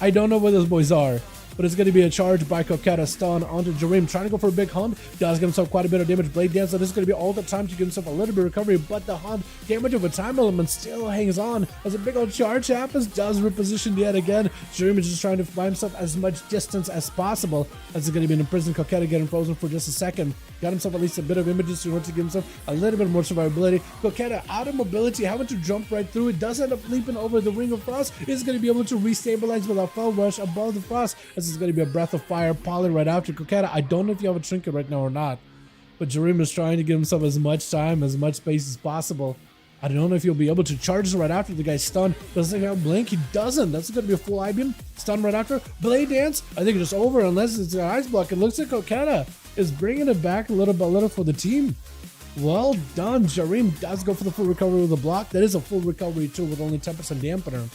I don't know where those boys are, but it's going to be a charge by Koketa, stun onto Jareem, trying to go for a big hunt. Does get himself quite a bit of damage. Blade Dance, so this is going to be all the time to give himself a little bit of recovery, but the hunt damage of a time element still hangs on as a big old charge happens. Does reposition yet again. Jareem is just trying to find himself as much distance as possible as it's going to be an imprisoned Koketa getting frozen for just a second. Got himself at least a bit of images to give himself a little bit more survivability. Koketa out of mobility, having to jump right through it. Does end up leaping over the Ring of Frost. Is going to be able to restabilize with a fell rush above the frost. This is going to be a breath of fire poly right after Koketa. I don't know if you have a trinket right now or not, but Jareem is trying to give himself as much time, as much space as possible. I don't know if he'll be able to charge right after the guy's stunned. Doesn't he have blink? He doesn't. That's going to be a full I-beam. Stun right after. Blade Dance. I think it's over unless it's an ice block. It looks like Koketa is bringing it back a little by little for the team. Well done. Jareem does go for the full recovery with the block. That is a full recovery too with only 10% dampener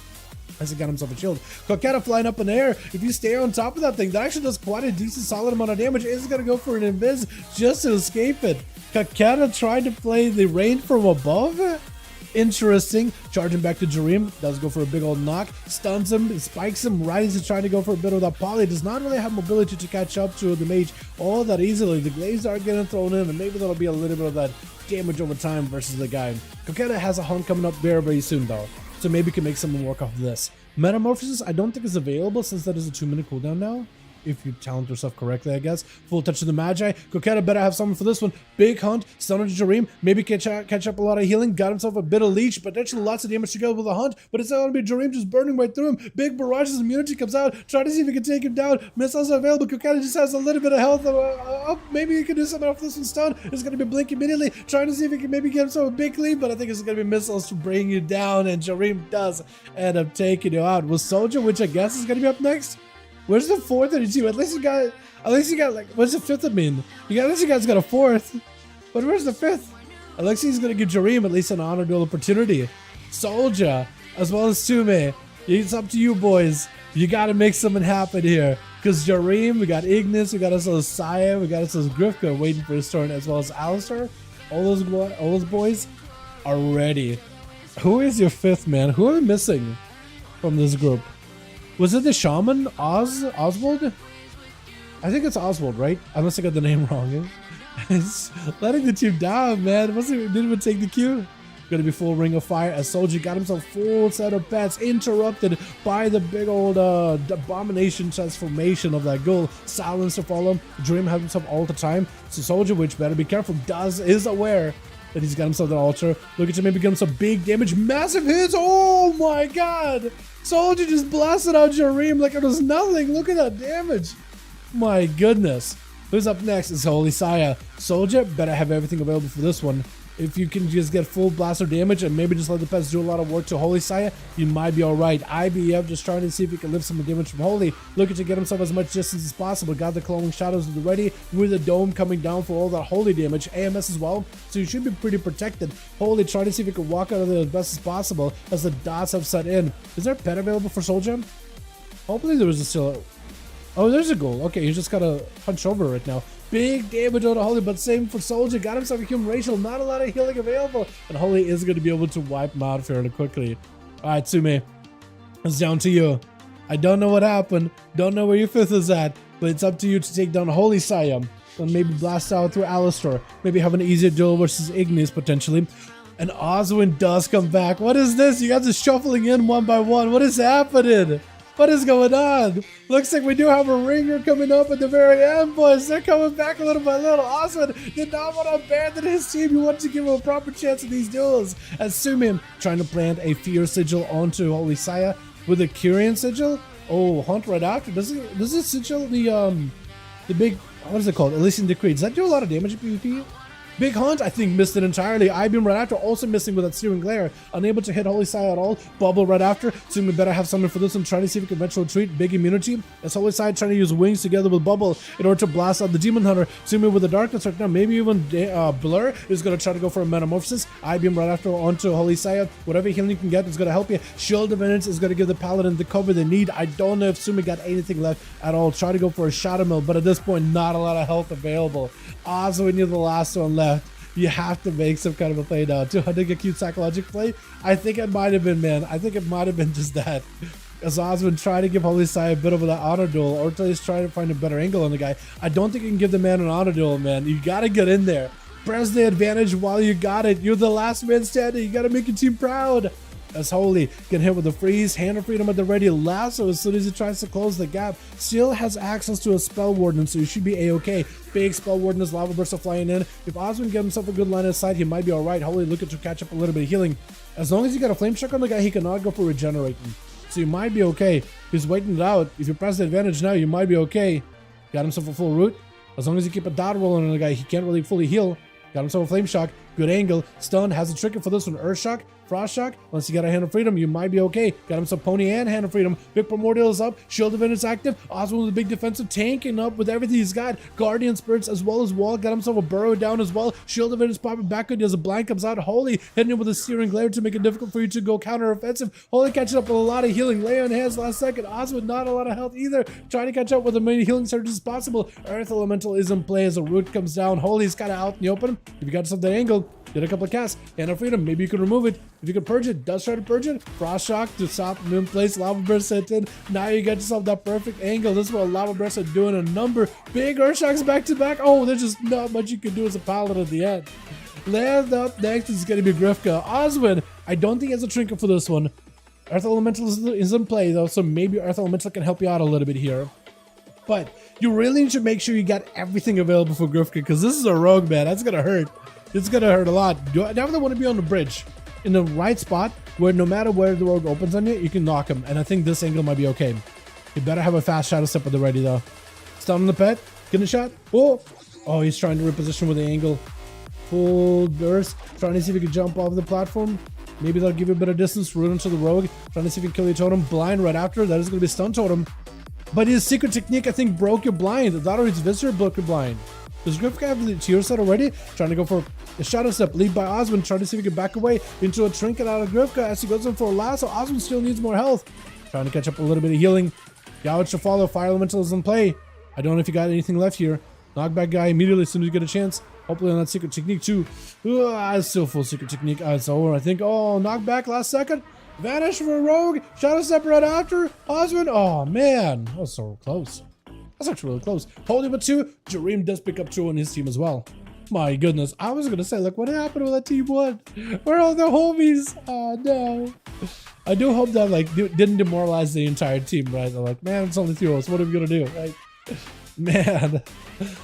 as he got himself a shield. Koketa flying up in the air. If you stay on top of that thing, that actually does quite a decent solid amount of damage. Is going to go for an invis just to escape it. Koketa tried to play the rain from above. Interesting. Charging back to Jareem. Does go for a big old knock. Stuns him. Spikes him right as he's trying to go for a bit of that poly. Does not really have mobility to catch up to the mage all that easily. The glaives are getting thrown in, and maybe that'll be a little bit of that damage over time versus the guy. Koketa has a hunt coming up very, very soon though, so maybe can make someone work off of this. Metamorphosis I don't think is available since that is a 2-minute cooldown now. If you talent yourself correctly, I guess. Full touch of the Magi. Koketa better have something for this one. Big hunt. Stun on Jareem. Maybe catch up a lot of healing. Got himself a bit of leech. Potentially lots of damage to go with the hunt. But it's not going to be Jareem just burning right through him. Big barrage's immunity comes out. Try to see if he can take him down. Missiles are available. Koketa just has a little bit of health up. Maybe he can do something off this one. Stun. It's going to be blink immediately. Trying to see if he can maybe get himself a big lead. But I think it's going to be missiles to bring you down. And Jareem does end up taking you out. With Soldier, which I guess is going to be up next. Where's the fourth and two? At least you got like, what's the fifth mean? At least you guys got a fourth. But where's the fifth? At least he's gonna give Jareem at least an honor duel opportunity. Soldier, as well as Tsume. It's up to you boys. You gotta make something happen here. Because Jareem, we got Ignis, we got ourselves Saya, we got ourselves Grifka waiting for his turn, as well as Alistair. All those boys are ready. Who is your fifth man? Who are we missing from this group? Was it the shaman? Oswald? I think it's Oswald, right? I must have got the name wrong. It's letting the team down, man. Didn't even take the cue. Gonna be full ring of fire as Soldier got himself full set of pets, interrupted by the big old abomination transformation of that ghoul. Silence to follow him. Dream has himself all the time. So Soldier, which better be careful, is aware Then he's got himself that altar. Look at him, maybe get him some big damage. Massive hits. Oh my god. Soldier just blasted out Jareem like it was nothing. Look at that damage. My goodness. Who's up next is Holy Saya. Soldier, better have everything available for this one. If you can just get full blaster damage and maybe just let the pets do a lot of work to Holy Saya, you might be alright. IBF just trying to see if he can lift some damage from Holy. Looking to get himself as much distance as possible. Got the Cloning Shadows ready with the dome coming down for all that Holy damage. AMS as well, so you should be pretty protected. Holy trying to see if he can walk out of there as best as possible as the dots have set in. Is there a pet available for Soldier? Hopefully there was a still... Oh, there's a goal. Okay, he's just gotta punch over right now. Big damage on Holy, but same for Soldier. Got himself a human racial. Not a lot of healing available. And Holy is going to be able to wipe him out fairly quickly. Alright, Tsume. It's down to you. I don't know what happened. Don't know where your fifth is at. But it's up to you to take down Holy Saya. And maybe blast out through Alistar. Maybe have an easier duel versus Ignis potentially. And Oswin does come back. What is this? You guys are shuffling in one by one. What is happening? What is going on? Looks like we do have a ringer coming up at the very end, boys. They're coming back little by little. Oswin did not want to abandon his team. He wanted to give him a proper chance in these duels. As Sumin trying to plant a Fear Sigil onto Holy Saya with a Kyrian Sigil. Oh, Hunt right after. Does this Sigil the big, what is it called? Elysian Decree. Does that do a lot of damage at PvP? Big Hunt, I think, missed it entirely. I-Beam right after, also missing with that Searing Glare. Unable to hit Holy Saya at all. Bubble right after. So we better have something for this one. Trying to see if we can eventually treat. Big immunity. As Holy Saya trying to use Wings together with Bubble in order to blast out the Demon Hunter. Sumi with the Darkness right now. Maybe even Blur is going to try to go for a Metamorphosis. I-Beam right after onto Holy Saya. Whatever healing you can get is going to help you. Shield of Vengeance is going to give the Paladin the cover they need. I don't know if Sumi got anything left at all. Try to go for a Shadow Mill, but at this point, not a lot of health available. Oswin, you're the last one left. You have to make some kind of a play now. 200 a cute psychological play. I think it might have been, man. I think it might have been just that. As Oswin trying to give Holy Saya a bit of an honor duel, or at least trying to find a better angle on the guy. I don't think you can give the man an honor duel, man. You gotta get in there. Press the advantage while you got it. You're the last man standing. You gotta make your team proud. As Holy get hit with the freeze, Hand of Freedom at the ready, lasso as soon as he tries to close the gap. Still has access to a Spell Warden, so you should be a-okay. Big Spell Warden as Lava Burst are flying in. If Oswin get himself a good line of sight, he might be alright. Holy looking to catch up a little bit of healing. As long as you got a Flame Shock on the guy, he cannot go for regenerating. So you might be okay. He's waiting it out. If you press the advantage now, you might be okay. Got himself a full root. As long as you keep a dot rolling on the guy, he can't really fully heal. Got himself a Flame Shock. Good angle. Stun has a trigger for this one. Earth Shock. Frost Shock. Once you got a Hand of Freedom, you might be okay. Got him some Pony and Hand of Freedom. Big Primordial is up. Shield of Vengeance active. Oswald with a big defensive, tanking up with everything he's got. Guardian Spirits as well as Wall. Got himself a Burrow down as well. Shield of Vengeance popping back good. As a blind comes out. Holy hitting him with a Searing Glare to make it difficult for you to go counter offensive. Holy catching up with a lot of healing. Lay on hands last second. Oswald not a lot of health either. Trying to catch up with as many healing surges as possible. Earth Elemental is in play as a root comes down. Holy's kind of out in the open. If you got yourself that angle, did a couple of casts. Hand of Freedom. Maybe you can remove it. If you can purge it, does try to purge it. Frost Shock to stop him in place. Lava Burst set in. Now you get yourself that perfect angle. This is what Lava Burst are doing a number. Big Earth Shocks back to back. Oh, there's just not much you can do as a Paladin at the end. Land up next is going to be Grifka. Oswin, I don't think he has a trinket for this one. Earth Elemental is in play though, so maybe Earth Elemental can help you out a little bit here. But you really need to make sure you got everything available for Grifka, because this is a rogue, man. That's going to hurt. It's going to hurt a lot. You definitely want to be on the bridge in the right spot where no matter where the rogue opens on you, you can knock him. And I think this angle might be okay. You better have a fast Shadow Step at the ready though. Stun on the pet. Get a shot. Oh, he's trying to reposition with the angle. Full burst. Trying to see if he can jump off the platform. Maybe that'll give you a bit of distance. Root into the rogue. Trying to see if he can kill your totem. Blind right after. That is going to be stun totem. But his secret technique, I think, broke your blind. That or his visitor broke your blind. Does Grifka have the tier set already? Trying to go for a Shadow Step. Lead by Oswin. Trying to see if he can back away into a trinket out of Grifka as he goes in for a lasso. Oswin still needs more health. Trying to catch up a little bit of healing. Gouge to follow. Fire Elemental is in play. I don't know if you got anything left here. Knockback guy immediately as soon as you get a chance. Hopefully on that secret technique too. It's still full secret technique. It's over, I think. Oh, knockback last second. Vanish for a rogue. Shadow Step right after. Oswin. Oh, man. That was so close. That's actually really close. Holding with 2. Jareem does pick up 2 on his team as well. My goodness. I was going to say, like, what happened with that team 1? Where are all the homies? Oh, no. I do hope that, like, didn't demoralize the entire team, right? They're like, man, it's only 3 of us. What are we going to do, right? Man.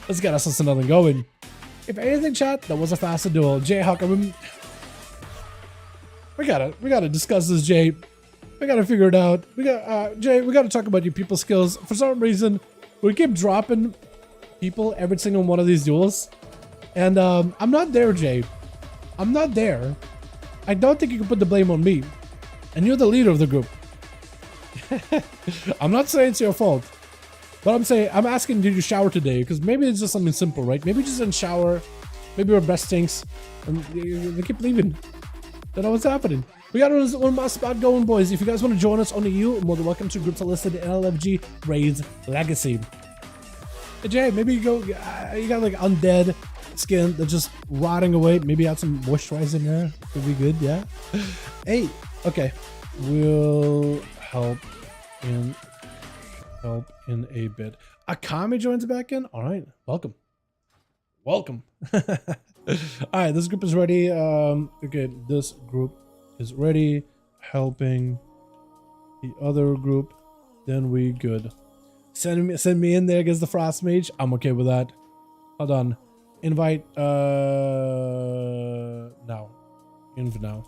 Let's get us something going. If anything, chat, that was a faster duel. Jay, how come we gotta discuss this, Jay. We gotta figure it out. Jay, we gotta talk about your people skills. For some reason, we keep dropping people every single one of these duels. And I'm not there, Jay. I'm not there. I don't think you can put the blame on me. And you're the leader of the group. I'm not saying it's your fault. But I'm asking, did you shower today? Because maybe it's just something simple, right? Maybe you just didn't shower. Maybe your breath stinks. And they keep leaving. Don't know what's happening. We got one more spot going, boys. If you guys want to join us on the EU, more than welcome to groups listed in LFG Raids Legacy. Hey, Jay, maybe you got like undead skin that's just rotting away. Maybe add some moisturizer in there. Could be good, yeah. Hey, okay. We'll help in a bit. Akami joins back in. All right, welcome. All right, this group is ready. Okay, this group is ready. Helping the other group. Then we good. Send me in there against the Frost Mage. I'm okay with that. Hold on. Invite now. Inv now.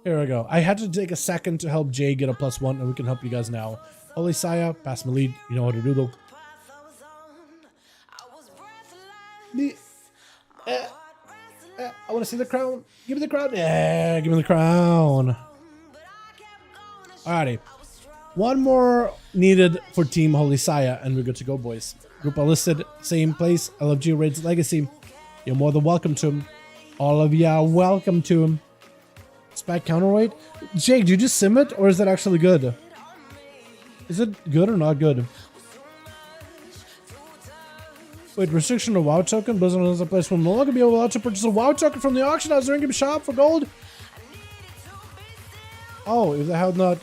Here we go. I had to take a second to help Jay get a +1, and we can help you guys now. Holy Saya, pass my lead. You know what to do though. I want to see the crown. Give me the crown. Yeah, give me the crown. Alrighty. One more needed for Team Holy Saya, and we're good to go, boys. Group are listed, same place, LFG Raids Legacy. You're more than welcome to him. All of you are welcome to him. Spike counterweight. Jake, do you just sim it, or is that actually good? Is it good or not good? Wait, restriction of WoW token. Blizzard is a place will no longer be able to purchase a WoW token from the auction house or in-game shop for gold. Oh, if they have not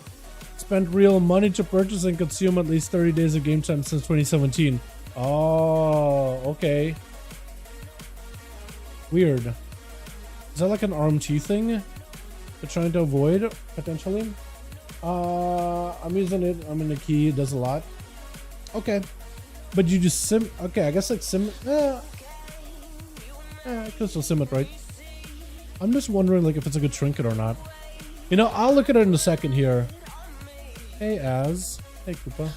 spent real money to purchase and consume at least 30 days of game time since 2017. Oh, okay. Weird. Is that like an RMT thing they're trying to avoid, potentially? I'm using it. I'm in the key. It does a lot. Okay. But you just sim. Okay, I guess like sim. I can still sim it, right? I'm just wondering like if it's a good trinket or not. You know, I'll look at it in a second here. Hey, Az. Hey, Koopa.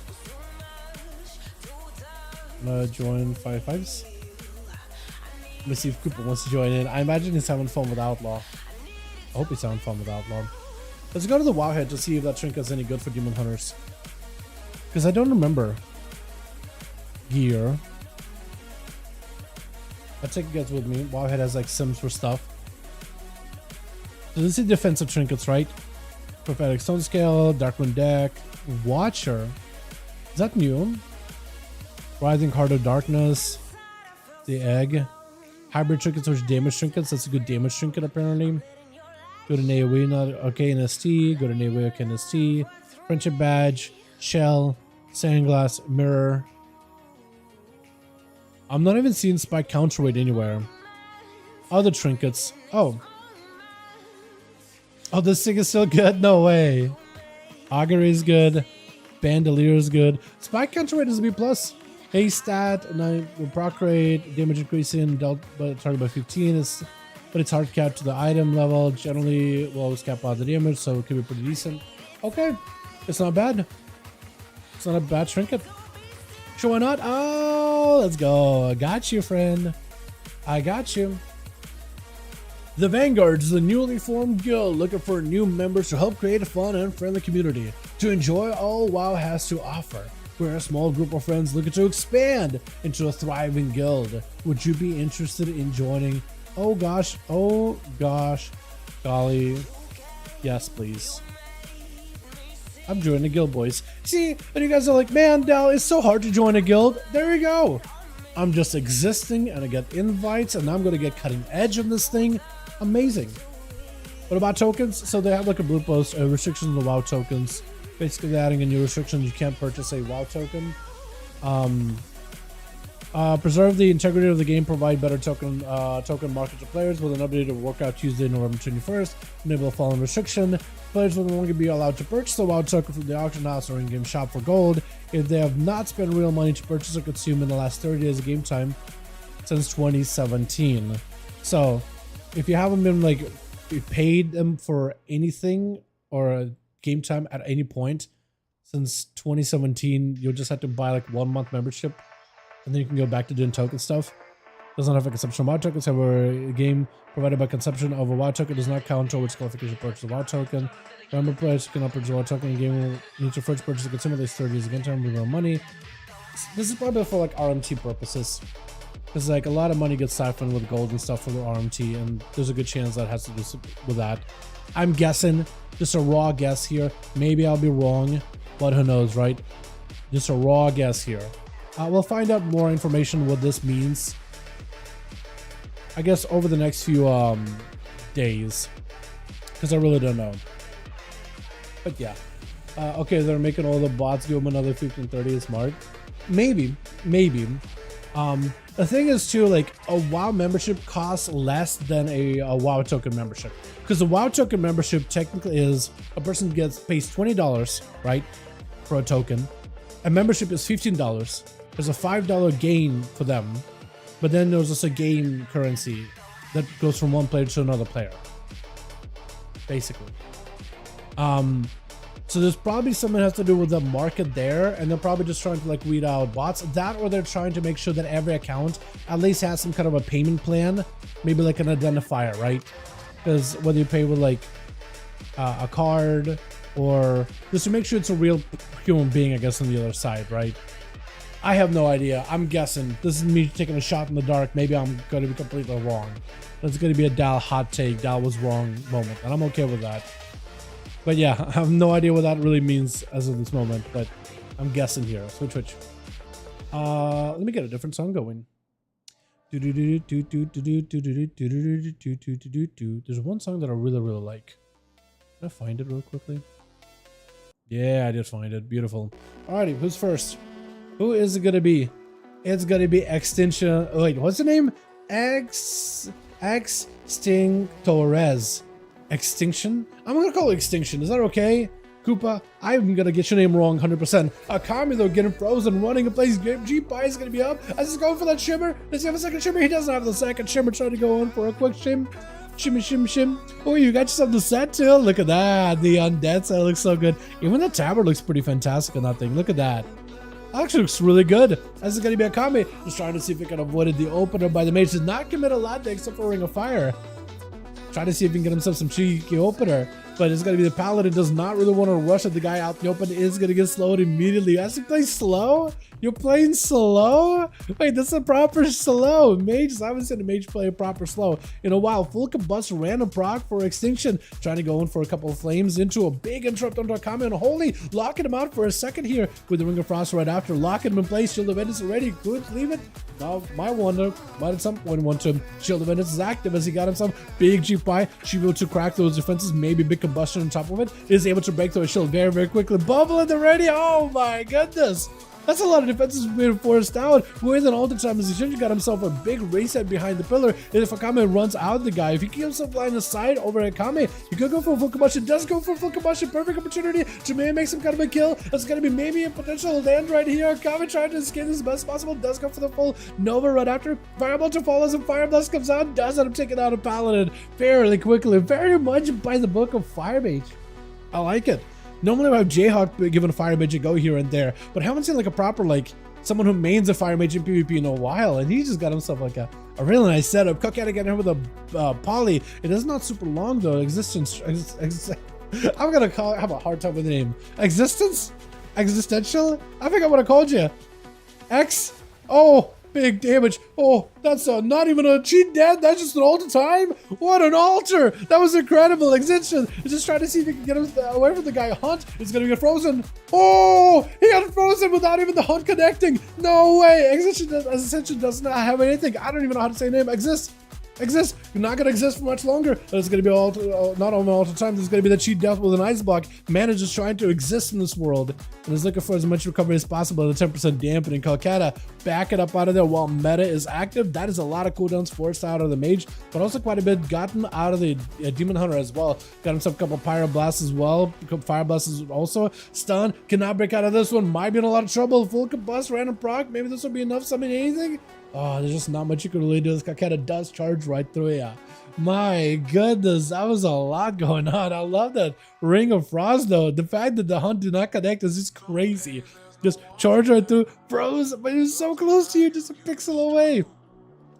I'm gonna join 5V5s. Let me see if Koopa wants to join in. I imagine he's having fun with Outlaw. I hope he's having fun with Outlaw. Let's go to the WoW head to see if that trinket's any good for Demon Hunters. Because I don't remember. Gear. I take you guys with me. WoW head has like sims for stuff. So this is defensive trinkets, right? Prophetic Stone Scale, Darkwind Deck, Watcher. Is that new? Rising Heart of Darkness, the Egg. Hybrid trinkets, which damage trinkets. That's a good damage trinket apparently. Go to AoE, not okay in ST. Go to AoE, okay in ST. Friendship Badge, Shell, Sandglass, Mirror. I'm not even seeing Spike Counterweight anywhere. Other trinkets. Oh, this thing is still good? No way. Augury is good. Bandolier is good. Spike Counterweight is a B+. Haste stat, 9 proc rate, damage increasing, dealt by target by 15, but it's hard cap to the item level. Generally, will always cap out the damage, so it could be pretty decent. Okay, it's not bad. It's not a bad trinket. Sure, why not? Oh, let's go. I got you, friend. I got you. The Vanguard is a newly formed guild looking for new members to help create a fun and friendly community to enjoy all WoW has to offer. We're a small group of friends looking to expand into a thriving guild. Would you be interested in joining? Oh gosh, golly. Yes, please. I'm joining a guild, boys. See, and you guys are like, man, Dal, it's so hard to join a guild. There you go. I'm just existing and I get invites and I'm going to get cutting edge on this thing. Amazing. What about tokens? So they have like a blue post, restrictions on the WoW tokens. Basically, they're adding a new restriction. You can't purchase a WoW token. Preserve the integrity of the game. Provide better token market to players with an update of Warcraft Tuesday, November 21st. Enable the following restriction. Players will no longer be allowed to purchase a WoW token from the auction house or in-game shop for gold if they have not spent real money to purchase or consume in the last 30 days of game time. since 2017. So if you haven't been like paid them for anything or game time at any point since 2017, you'll just have to buy like 1 month membership and then you can go back to doing token stuff. Does not have a consumption of WoW tokens. However, a game provided by consumption of a WoW token does not count towards qualification purchase of WoW token. Member players can purchase a WoW token in game will need to first purchase a consumer at least 30 days again time with no money. This is probably for like RMT purposes. Because like a lot of money gets siphoned with gold and stuff for the RMT, and there's a good chance that has to do with that. I'm guessing, just a raw guess here. Maybe I'll be wrong, but who knows, right? Just a raw guess here. We'll find out more information what this means, I guess, over the next few days, because I really don't know. But yeah, okay, they're making all the bots give them another 1530. Smart, maybe. The thing is too, like a WoW membership costs less than a WoW token membership, because the WoW token membership technically is a person pays $20, right, for a token. A membership is $15. There's a $5 gain for them, but then there's also game currency that goes from one player to another player, basically. So there's probably something that has to do with the market there, and they're probably just trying to like weed out bots. That, or they're trying to make sure that every account at least has some kind of a payment plan, maybe like an identifier, right? Because whether you pay with like a card or just to make sure it's a real human being, I guess, on the other side, right? I have no idea. I'm guessing. This is me taking a shot in the dark. Maybe I'm going to be completely wrong. It's going to be a Dal hot take. Dal was wrong moment, and I'm okay with that. But yeah, I have no idea what that really means as of this moment, but I'm guessing here. Switch. Let me get a different song going. There's one song that I really like. Can I find it real quickly? Yeah, I did find it. Beautiful. Alrighty, who's first? Who is it gonna be? It's gonna be Extinction. Wait, what's the name? Extinctores. Extinction? I'm gonna call it Extinction. Is that okay? Koopa, I'm gonna get your name wrong 100%. Akami, though, getting frozen, running a place. G-Pie is gonna be up. As he's going for that shimmer. Does he have a second shimmer? He doesn't have the second shimmer. Trying to go on for a quick shim. Shim. Oh, you got yourself the set too? Look at that. The undead set looks so good. Even the tabard looks pretty fantastic on that thing. Look at that. Actually looks really good. This is going to be a Akami. Just trying to see if we can avoid the opener by the mage. Does not commit a lot except for Ring of Fire. Trying to see if he can get himself some cheeky opener. But it's going to be the Paladin. Does not really want to rush at the guy out in the open. Is going to get slowed immediately. As he plays slow? You're playing slow? Wait, that's a proper slow. Mages, I haven't seen a mage play a proper slow in a while. Full combust, random proc for Extinction. Trying to go in for a couple of flames into a big interrupt onto Akami. And holy, locking him out for a second here with the Ring of Frost right after. Locking him in place. Shield of Vengeance already. Could leave it. Now, my wonder might at some point want to. Shield of Vengeance is active as he got himself big G-Pie. She able to crack those defenses. Maybe big combustion on top of it. Is able to break through a shield very quickly. Bubble it already. Oh my goodness. That's a lot of defenses being forced out with an ultimate time as he should have got himself a big reset behind the pillar. And if Akame runs out the guy, if he keeps himself line aside over Akame, he could go for a full combustion. Does go for a full combustion. Perfect opportunity to maybe make some kind of a kill. That's going to be maybe a potential land right here. Akame trying to escape this as best possible. Does go for the full Nova right after. Fireball to follows and Fire Blast comes out. Does end up taking out a Paladin fairly quickly. Very much by the book of Fire Mage. I like it. Normally I have Jayhawk given a Fire Mage a go here and there, but I haven't seen like a proper, like, someone who mains a Fire Mage in PvP in a while, and he just got himself like a really nice setup. Cookata getting him with a poly. It is not super long though. Existence. I'm gonna have a hard time with the name. Existence? Existential? I think I would have called you. Oh, big damage. Oh, that's not even a cheat dead. That's just an altar time. What an altar. That was incredible. Extinction. Just trying to see if he can get him away from the guy. Hunt is going to get frozen. Oh, he got frozen without even the hunt connecting. No way. Extinction does not have anything. I don't even know how to say name. Exist. You're not going to exist for much longer. There's going to be not only all the time. There's going to be the cheat death with an ice block. Man is just trying to exist in this world and is looking for as much recovery as possible at a 10% dampening. Calcutta back it up out of there while meta is active. That is a lot of cooldowns forced out of the mage, but also quite a bit gotten out of the demon hunter as well. Got himself a couple pyro blasts as well. Fire blasts is also stun. Cannot break out of this one. Might be in a lot of trouble. Full combust, random proc. Maybe this will be enough. Something, anything. Oh, there's just not much you can really do. This guy kind of does charge right through ya. My goodness, that was a lot going on. I love that Ring of Frost though. The fact that the hunt did not connect is just crazy. Just charge right through, froze, but he was so close to you, just a pixel away.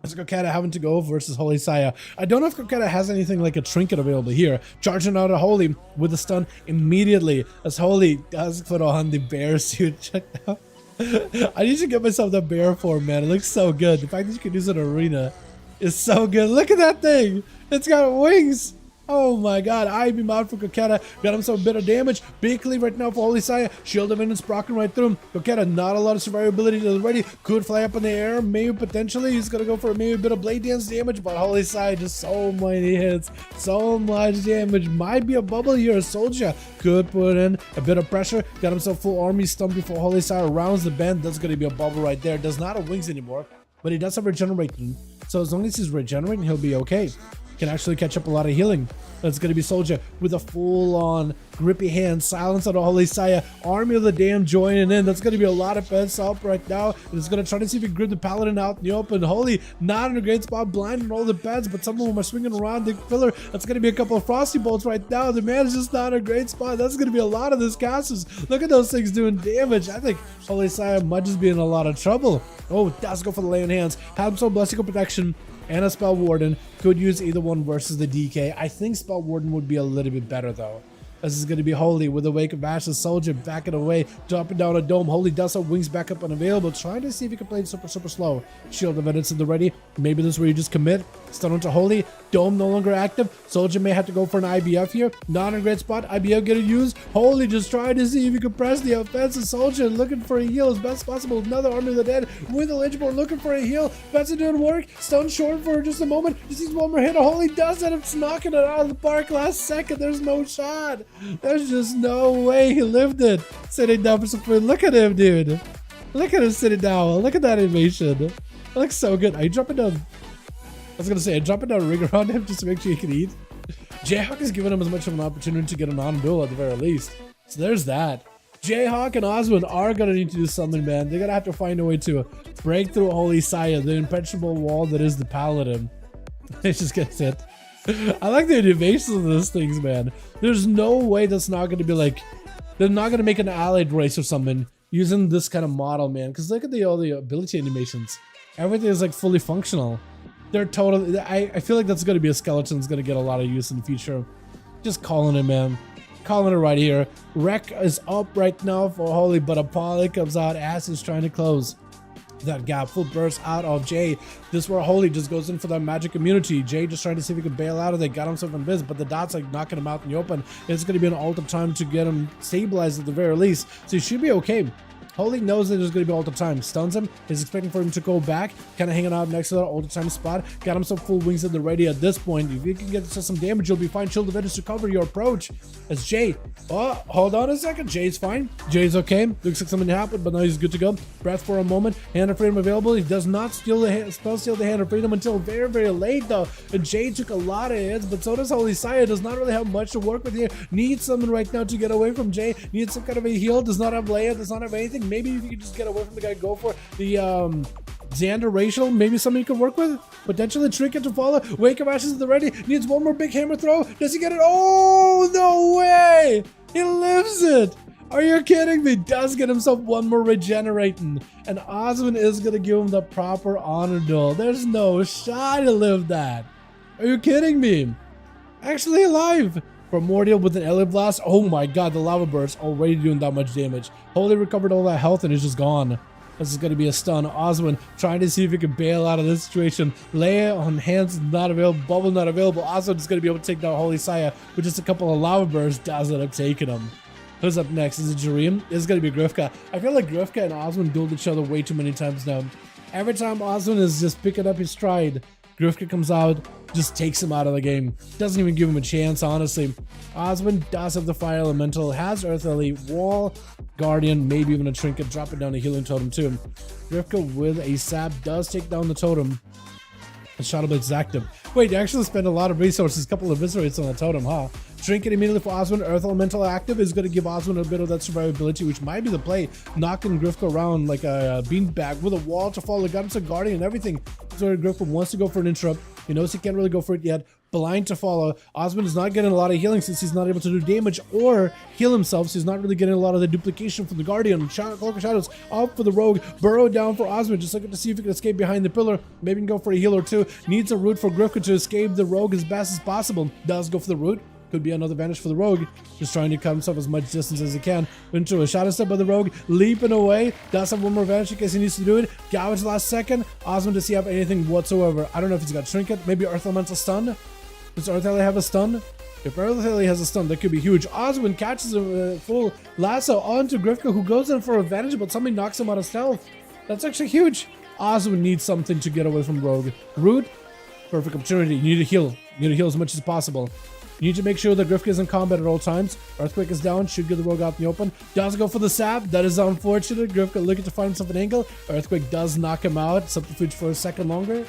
It's Kokata having to go versus Holy Saya. I don't know if Kokata has anything like a trinket available here. Charging out a Holy with a stun immediately as Holy does put on the bear suit. Check out. I need to get myself that bear form, man. It looks so good. The fact that you can use it in arena is so good. Look at that thing. It's got wings. Oh my god, I beam out for Kokata. Got him some bit of damage. Big cleave right now for Holy Saya. Shield of Eminence proccing right through him. Kokata, not a lot of survivability already. Could fly up in the air. Maybe potentially. He's gonna go for maybe a bit of blade dance damage, but Holy Saya just so many hits. So much damage. Might be a bubble here. Soldier could put in a bit of pressure. Got himself full army stun before Holy Saya rounds the bend. That's gonna be a bubble right there. Does not have wings anymore, but he does have regenerating. So as long as he's regenerating, he'll be okay. Can actually catch up a lot of healing. That's going to be Soldier with a full-on grippy hand, silence on the Holy Saya, Army of the Damned joining in. That's going to be a lot of fence up right now. And it's going to try to see if he can grip the Paladin out in the open. Holy, not in a great spot, blinding all the beds, but some of them are swinging around the pillar. That's going to be a couple of Frosty Bolts right now. The man is just not in a great spot. That's going to be a lot of this casters. Look at those things doing damage. I think Holy Saya might just be in a lot of trouble. Oh, does go for the lay on hands. Have himself Blessing of Protection and a Spell Warden. Could use either one versus the DK. I think Spell Warden would be a little bit better though. This is going to be Holy with a Wake of Ashes. Soldier backing away, dropping down a dome. Holy does have wings back up unavailable. Trying to see if he can play it super slow. Shield of Eminence in the ready. Maybe this is where you just commit. Stun onto Holy. Dome no longer active. Soldier may have to go for an IBF here. Not in a great spot. IBF getting used. Holy just trying to see if he can press the offensive. Soldier looking for a heal as best possible. Another Army of the Dead with a Lynchboard looking for a heal. Benson doing work. Stun short for just a moment. He sees one more hit. Holy does it. It's knocking it out of the park last second. There's no shot. There's just no way he lived it. Sitting down for some food. Look at him, dude. Look at him sitting down. Look at that animation. It looks so good. Are you dropping down? I was gonna say, dropping down a ring around him just to make sure he can eat. Jayhawk is giving him as much of an opportunity to get an on-duel at the very least. So there's that. Jayhawk and Osmond are gonna need to do something, man. They're gonna have to find a way to break through Holy Saya, the impenetrable wall that is the Paladin. It just gets hit. I like the innovations of those things, man. There's no way that's not going to be like, they're not going to make an allied race or something using this kind of model, man. Because look at all the ability animations. Everything is like fully functional. They're totally, I feel like that's going to be a skeleton that's going to get a lot of use in the future. Just calling it, man. Calling it right here. Wreck is up right now for Holy, but Apollo comes out. ASUS is trying to close that gap. Full burst out of Jay. This is where Holy just goes in for that magic immunity. Jay just trying to see if he can bail out of it. Got himself invis, but the dot's like knocking him out in the open. It's going to be an ult of time to get him stabilized at the very least. So he should be okay. Holy knows that there's going to be ult of time. Stuns him. Is expecting for him to go back. Kind of hanging out next to that ult of time spot. Got himself full wings at the ready at this point. If you can get to some damage, you'll be fine. Shield of Eminence to cover your approach. As Jay. Oh, hold on a second. Jay's fine. Jay's okay. Looks like something happened, but now he's good to go. Breath for a moment. Hand of Freedom available. He does not steal the spell steal the Hand of Freedom until very, very late though. And Jay took a lot of hits, but so does Holy Saya. Does not really have much to work with here. Needs something right now to get away from Jay. Needs some kind of a heal. Does not have Leia. Does not have anything. Maybe if you could just get away from the guy, go for the Xander Racial, maybe something you can work with. Potentially Trinket to follow. Wake of Ashes at the ready. Needs one more big hammer throw. Does he get it? Oh, no way! He lives it! Are you kidding me? Does get himself one more regenerating. And Osmond is going to give him the proper honor duel. There's no shot to live that. Are you kidding me? Actually alive. Primordial with an Ellie Blast. Oh my god, the Lava Burst already doing that much damage. Holy recovered all that health and is just gone. This is going to be a stun. Osmond trying to see if he can bail out of this situation. Leia on hands not available. Bubble not available. Osmond is going to be able to take down Holy Saya with just a couple of Lava Bursts. Does end up taking him. Who's up next? Is it Jareem? It's going to be Grifka. I feel like Grifka and Osmond dueled each other way too many times now. Every time Osmond is just picking up his stride, Grifka comes out, just takes him out of the game. Doesn't even give him a chance, honestly. Osmond does have the Fire Elemental, has Earth Elite, Wall, Guardian, maybe even a Trinket, drop it down a Healing Totem too. Grifka with a Sap does take down the Totem. The Shadow Blade is active. Wait, you actually spend a lot of resources, a couple of eviscerates on the totem, huh? Trinket immediately for Osmond. Earth Elemental active is going to give Osmond a bit of that survivability, which might be the play. Knocking Grifka around like a beanbag with a wall to follow. Got him some Guardian and everything. So Grifka wants to go for an interrupt. He knows he can't really go for it yet. Blind to follow. Osmond is not getting a lot of healing since he's not able to do damage or heal himself, so he's not really getting a lot of the duplication from the Guardian. Cloak of Shadows off for the Rogue. Burrow down for Osmond, just looking to see if he can escape behind the pillar. Maybe can go for a heal or two. Needs a root for Grifka to escape the Rogue as best as possible. Does go for the root. Could be another advantage for the Rogue. Just trying to cut himself as much distance as he can. Into a shadow step by the Rogue. Leaping away. Does have one more advantage in case he needs to do it. Gouge last second. Osmond, does he have anything whatsoever? I don't know if he's got Trinket. Maybe Earth Elemental stun. Does Earth Ellie have a stun? If Earth Ellie has a stun, that could be huge. Osmond catches a full lasso onto Grifka, who goes in for advantage, but something knocks him out of stealth. That's actually huge. Osmond needs something to get away from Rogue. Root, perfect opportunity. You need to heal. You need to heal as much as possible. You need to make sure that Grifka is in combat at all times. Earthquake is down. Should get the Rogue out in the open. Does go for the sap. That is unfortunate. Grifka looking to find himself an angle. Earthquake does knock him out. Subterfuge for a second longer.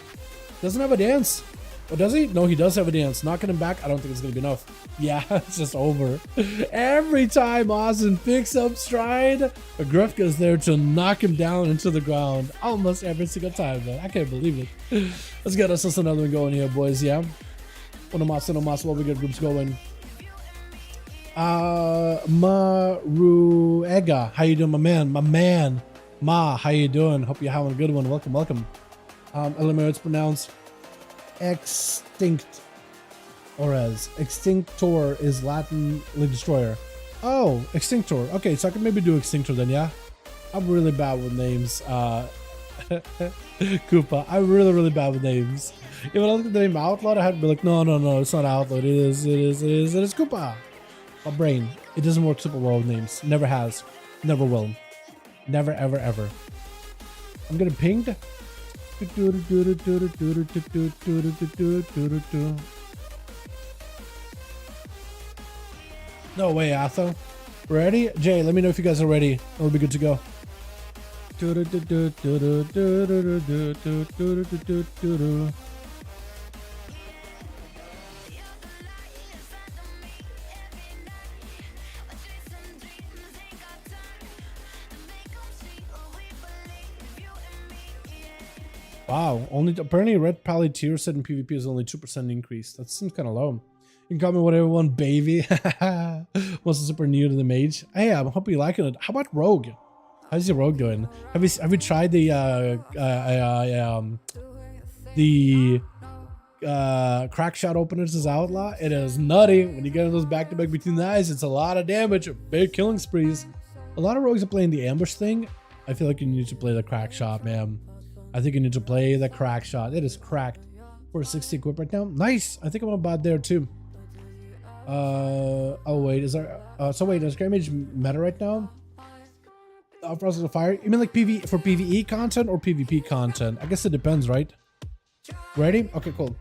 Doesn't have a dance. Oh, does he? No, he does have a dance. Knocking him back, I don't think it's going to be enough. Yeah, it's just over. Every time Austin picks up stride, Grifka is there to knock him down into the ground. Almost every single time, man. I can't believe it. Let's get us another one going here, boys, yeah? No mas, what we get groups going. Maruega, how you doing, my man? My man. Ma, how you doing? Hope you're having a good one. Welcome, welcome. Element, it's pronounced extinct, or as extinctor is Latin like destroyer. Oh, extinctor. Okay, so I can maybe do extinctor then, yeah? I'm really bad with names. Koopa, I'm really bad with names. If I look at the name Outlaw, I had to be like, no, it's not Outlaw. It is Koopa. My brain, it doesn't work super well with names. Never has, never will, never ever. I'm getting pinged. No way, Atho. Ready? Jay, let me know if you guys are ready. We'll be good to go. Wow, only apparently Red Pally tier set in PvP is only 2% increase. That seems kind of low. You can call me whatever one, baby. Was super new to the mage. Hey, I hope you're liking it. How about Rogue? How's your Rogue doing? Have you tried the crack shot openers as Outlaw? It is nutty. When you get those back to back between the eyes, it's a lot of damage, big killing sprees. A lot of rogues are playing the ambush thing. I feel like you need to play the crack shot, man. I think you need to play the crack shot. It is cracked for 60 equip right now. Nice. I think I'm about there too. Oh wait, is there? So wait, does Scramage meta right now? Frost of Fire. You mean like PV for PVE content or PvP content? I guess it depends, right? Ready? Okay, cool.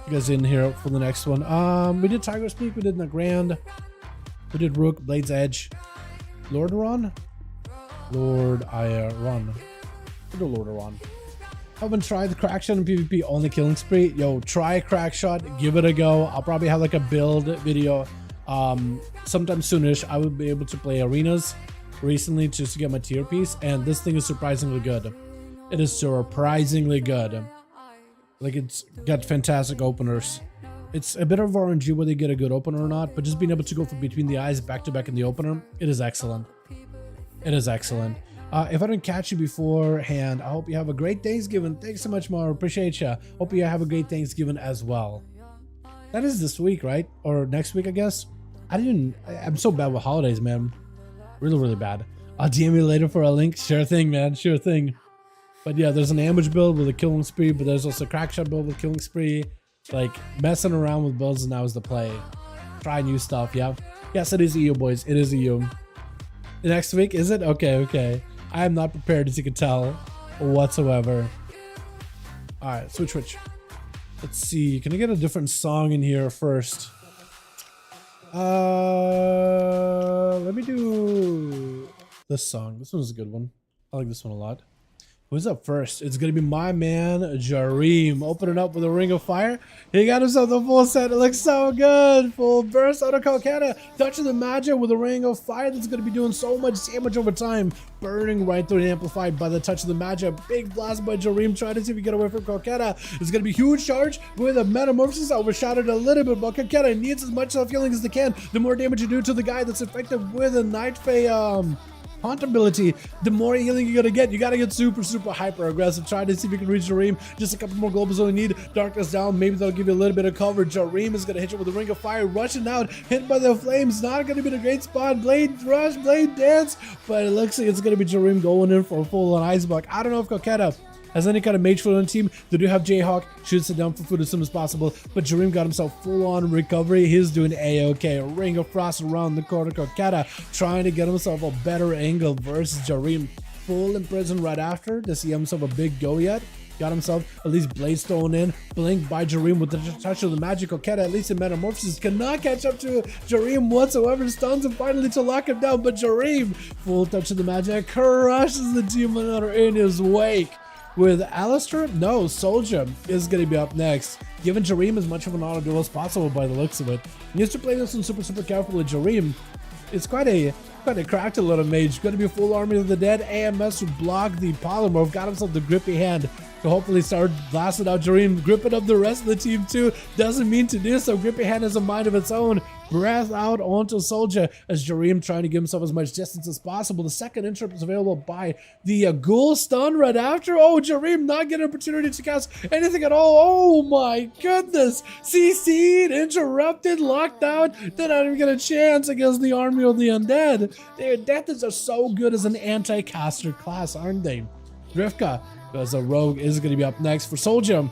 You guys in here for the next one. We did Tiger's Peak. We did Nagrand. We did Rook, Blade's Edge, Lordaeron. Lordaeron. Haven't tried the crack shot in PvP, only killing spree. Yo, try a crack shot, give it a go. I'll probably have like a build video sometime soonish. I will be able to play arenas recently just to get my tier piece, and this thing is surprisingly good. It is surprisingly good. Like, it's got fantastic openers. It's a bit of RNG whether you get a good opener or not, but just being able to go from between the eyes back to back in the opener, it is excellent. It is excellent. If I didn't catch you beforehand, I hope you have a great Thanksgiving. Thanks so much, Mar. Appreciate you. Hope you have a great Thanksgiving as well. That is this week, right? Or next week, I guess. I'm so bad with holidays, man. Really bad. I'll DM you later for a link. Sure thing, man. Sure thing. But yeah, there's an ambush build with a killing spree, but there's also a crack shot build with killing spree. Like, messing around with builds now is the play. Try new stuff, yeah? Yes, it is EU, boys. It is EU. Next week, is it? Okay. I am not prepared, as you can tell, whatsoever. Alright, switch. Let's see. Can I get a different song in here first? Let me do this song. This one's a good one. I like this one a lot. Who's up first? It's going to be my man, Jareem. Opening up with a Ring of Fire. He got himself the full set. It looks so good. Full burst out of Calcutta. Touching the magic with a Ring of Fire. That's going to be doing so much damage over time. Burning right through and amplified by the touch of the magic. Big blast by Jareem. Trying to see if we get away from Calcutta. It's going to be huge charge with a Metamorphosis. Overshadowed a little bit, but Calcutta needs as much self-healing as they can. The more damage you do to the guy that's effective with a Night Fae, Haunt ability, the more healing you're gonna get. You gotta get super hyper aggressive. Try to see if you can reach Jareem. Just a couple more globals only need. Darkness down, maybe that'll give you a little bit of cover. Jareem is gonna hit you with a Ring of Fire, rushing out, hit by the flames. Not gonna be the great spot. Blade rush, blade dance, but it looks like it's gonna be Jareem going in for a full on ice block. I don't know if Calcutta has any kind of mage foot on the team. They do have Jayhawk, shoots it down for food as soon as possible, but Jareem got himself full-on recovery. He's doing A-okay. A Ring of Frost around the corner. Calcutta trying to get himself a better angle versus Jareem. Full in prison right after. Does he have himself a big go yet? Got himself at least Blaze thrown in. Blink by Jareem with the touch of the magic. Calcutta, at least in Metamorphosis, cannot catch up to Jareem whatsoever. Stuns him finally to lock him down, but Jareem, full touch of the magic, crushes the Demon Hunter in his wake. With Alistair, no, Soldier is going to be up next. Giving Jareem as much of an auto duel as possible by the looks of it. He needs to play this one super carefully. Jareem, it's quite a cracked little mage. Going to be a full army of the dead. AMS to block the polymorph. Got himself the grippy hand to hopefully start blasting out Jareem. Gripping up the rest of the team too. Doesn't mean to do so. Grippy hand has a mind of its own. Breath out onto Soldier as Jareem trying to give himself as much distance as possible. The second interrupt is available by the Ghoul stun right after. Oh, Jareem not getting an opportunity to cast anything at all. Oh my goodness. CC'd, interrupted, locked out. They're not even get a chance against the army of the undead. Their deaths are so good as an anti-caster class, aren't they? Rivka, as a rogue, is going to be up next for Soldier.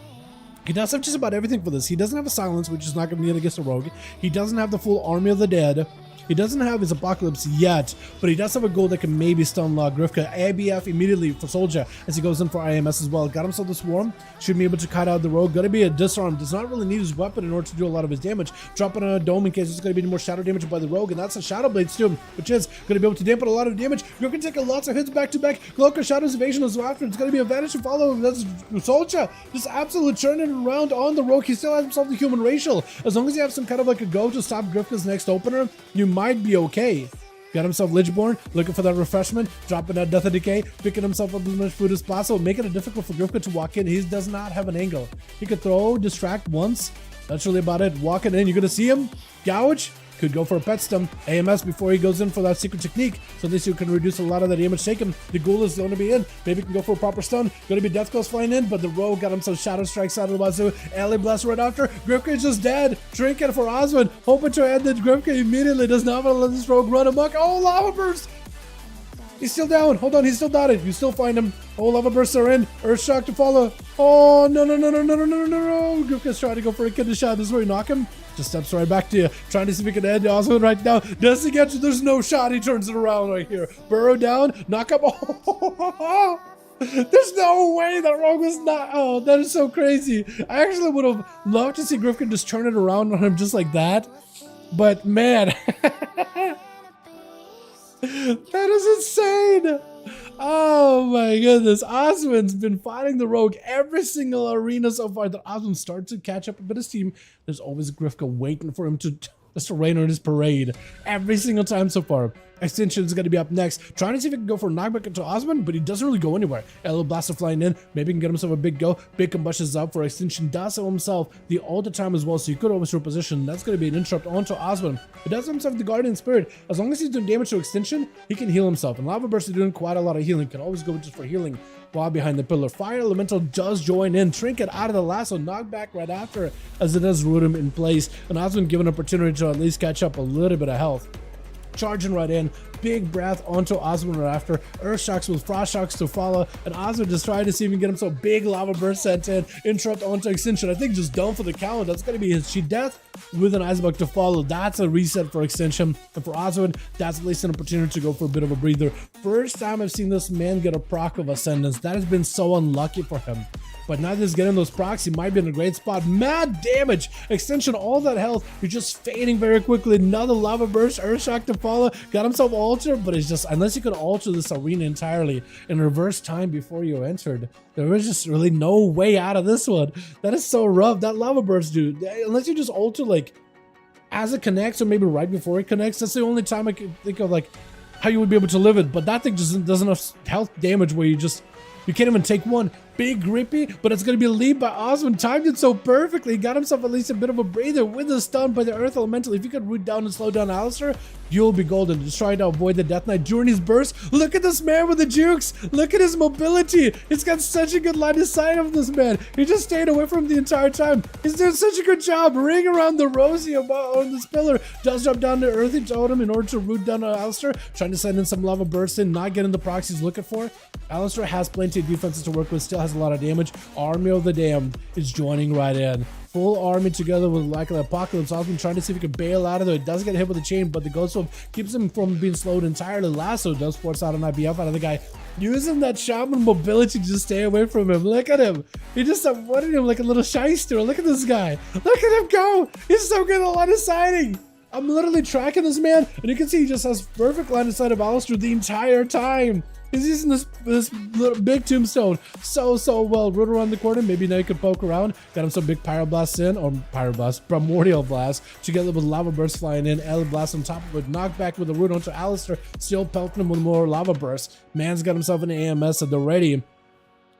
He does have just about everything for this. He doesn't have a silence, which is not going to be good against a rogue. He doesn't have the full army of the dead. He doesn't have his Apocalypse yet, but he does have a goal that can maybe stun lock Grifka. ABF immediately for Soldier as he goes in for IMS as well. Got himself the Swarm. Should be able to cut out the rogue. Gonna be a disarm. Does not really need his weapon in order to do a lot of his damage. Dropping on a dome in case there's gonna be more shadow damage by the rogue, and that's a Shadow Blades too, which is gonna be able to dampen a lot of damage. You're gonna take lots of hits back to back. Cloak Shadow's evasion as well after. It's gonna be a vanish and follow. That's Soldier just absolutely turning around on the rogue. He still has himself the human racial. As long as you have some kind of like a go to stop Grifka's next opener, you might be okay. Got himself Lichborn, looking for that refreshment, dropping that Death of Decay, picking himself up as much food as possible, making it difficult for Grifka to walk in. He does not have an angle. He could throw, distract once. That's really about it. Walking in, you're going to see him. Gouge. Could go for a pet stum. AMS before he goes in for that secret technique. So at least you can reduce a lot of the damage taken. The ghoul is going to be in. Maybe he can go for a proper stun. Going to be Death Claws flying in, but the rogue got himself Shadow Strikes out of the wazoo. LA Blast right after. Grifka is just dead. Trinket for Osmond. Hoping to end it. Grifka immediately does not want to let this rogue run amok. Oh, Lava Burst! He's still down. Hold on, he's still dotted. You still find him. Oh, Lava Bursts are in. Earthshock to follow. Oh, no. Grifka's trying to go for a kidney shot. This is where you knock him. Just steps right back to you. Trying to see if he can end Osmond right now. Does he get you? There's no shot. He turns it around right here. Burrow down. Knock up. Oh, there's no way that rogue was not. Oh, that is so crazy. I actually would have loved to see Grifka just turn it around on him just like that. But man. That is insane. Oh my goodness. Osmond's been fighting the rogue every single arena so far that Osmond starts to catch up a bit of steam. There's always Grifka waiting for him to just to rain on his parade every single time so far. Extinction is going to be up next. Trying to see if he can go for a knockback into Osmond, but he doesn't really go anywhere. Elo Blaster flying in. Maybe he can get himself a big go. Big Combustion is up for Extinction. Does have himself the all the time as well, so he could always reposition. That's going to be an interrupt onto Osmond. He does have himself the Guardian Spirit. As long as he's doing damage to Extinction, he can heal himself. And Lava Burst is doing quite a lot of healing. Can always go just for healing while behind the pillar. Fire Elemental does join in. Trinket out of the lasso. Knockback right after as it does root him in place. And Osmond given an opportunity to at least catch up a little bit of health. Charging right in, big breath onto Osmond right after. Earth Shocks with Frost Shocks to follow, and Osmond just trying to see if he can get himself big Lava Burst sent in, interrupt onto Extinction. I think just done for the count. That's going to be his She Death with an Icebuck to follow. That's a reset for Extinction, and for Osmond, that's at least an opportunity to go for a bit of a breather. First time I've seen this man get a proc of Ascendance. That has been so unlucky for him. but now that he's getting those procs, he might be in a great spot. Mad damage, extension, all that health. You're just fading very quickly. Another lava burst, earth shock to follow. Got himself altered, but it's just, unless you could alter this arena entirely in reverse time before you entered, there was just really no way out of this one. That is so rough. That lava burst, dude, unless you just alter like as it connects or maybe right before it connects, that's the only time I can think of like how you would be able to live it. But that thing just does enough health damage where you can't even take one. Big grippy, but it's going to be a lead by Osmond. Timed it so perfectly. He got himself at least a bit of a breather with the stun by the Earth Elemental. If you could root down and slow down Alistair, you'll be golden. Just trying to avoid the Death Knight during his burst. Look at this man with the jukes. Look at his mobility. He's got such a good line of sight of this man. He just stayed away from him the entire time. He's doing such a good job. Ring around the Rosie on this pillar. Does drop down to Earthy Totem in order to root down Alistair. Trying to send in some lava bursts in, not getting the procs he's looking for. Alistair has plenty of defenses to work with, still has a lot of damage. Army of the Damned is joining right in. Full army together with like an Apocalypse. Osmond trying to see if he can bail out of there. It does get hit with a chain, but the Ghost Wolf keeps him from being slowed entirely. Lasso does force out an IBF out of the guy. Using that shaman mobility to just stay away from him. Look at him. He just avoided him like a little shyster. Look at this guy. Look at him go. He's so good at line of sighting. I'm literally tracking this man, and you can see he just has perfect line of sight of Alistair the entire time. He's using this little big tombstone so well. Root around the corner. Maybe now you could poke around. Got him some big Pyroblasts in, or Pyroblast, Primordial Blast, together with Lava Burst flying in. Ele Blast on top of it. Knockback with a root onto Alistair. Still pelting him with more Lava Burst. Man's got himself an AMS at the ready.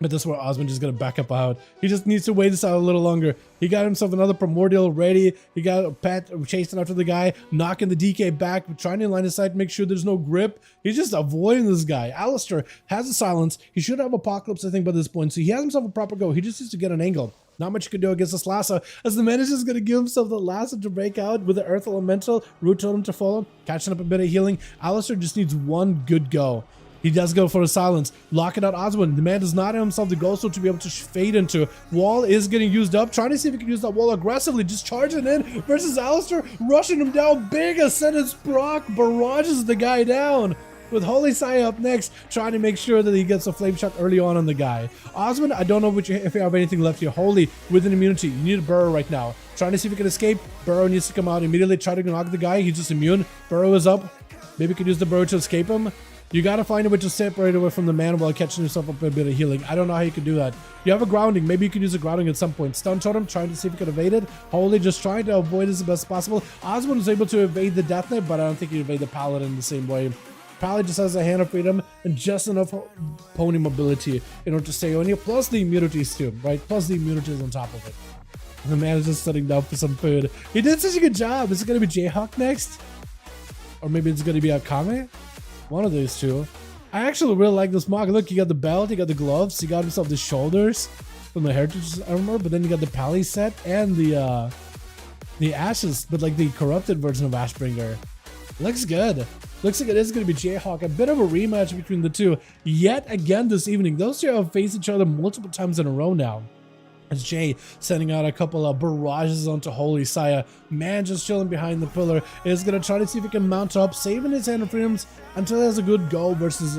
But this is where Osmond is going to back up out. He just needs to wait this out a little longer. He got himself another Primordial ready. He got a pet chasing after the guy, knocking the DK back, trying to line his sight, make sure there's no grip. He's just avoiding this guy. Alistair has a silence. He should have Apocalypse, I think, by this point. So he has himself a proper go. He just needs to get an angle. Not much you can do against this Lasso, as the man is just going to give himself the Lasso to break out with the Earth Elemental, Root Totem to follow, catching up a bit of healing. Alistair just needs one good go. He does go for a silence, locking out Osmond. The man does not have himself the ghost to be able to fade into. Wall is getting used up, trying to see if he can use that wall aggressively, just charging in versus Alistair, rushing him down. Big Ascendance proc barrages the guy down. With Holy Sai up next, trying to make sure that he gets a flame shot early on the guy. Osmond, I don't know if you have anything left here. Holy, with an immunity, you need a Burrow right now. Trying to see if he can escape. Burrow needs to come out immediately, try to knock the guy. He's just immune. Burrow is up. Maybe you could use the Burrow to escape him. You gotta find a way to separate away from the man while catching yourself up a bit of healing. I don't know how you can do that. You have a grounding. Maybe you could use a grounding at some point. Stun Totem, trying to see if he could evade it. Holy, just trying to avoid it as best as possible. Osmond was able to evade the Death Knight, but I don't think he'd evade the Paladin the same way. Paladin just has a Hand of Freedom and just enough pony mobility in order to stay on you, plus the immunities too, right? Plus the immunities on top of it. And the man is just sitting down for some food. He did such a good job. Is it going to be Jayhawk next? Or maybe it's going to be Akame? One of those two. I actually really like this mock. Look, you got the belt, you got the gloves, you got himself the shoulders from the Heritage armor, but then you got the Pally set and the Ashes, but like the corrupted version of Ashbringer. Looks good. Looks like it is going to be Jayhawk. A bit of a rematch between the two yet again this evening. Those two have faced each other multiple times in a row now. As Jay sending out a couple of barrages onto Holy Saya. Man just chilling behind the pillar is going to try to see if he can mount up, saving his Hand of Freedoms until he has a good go versus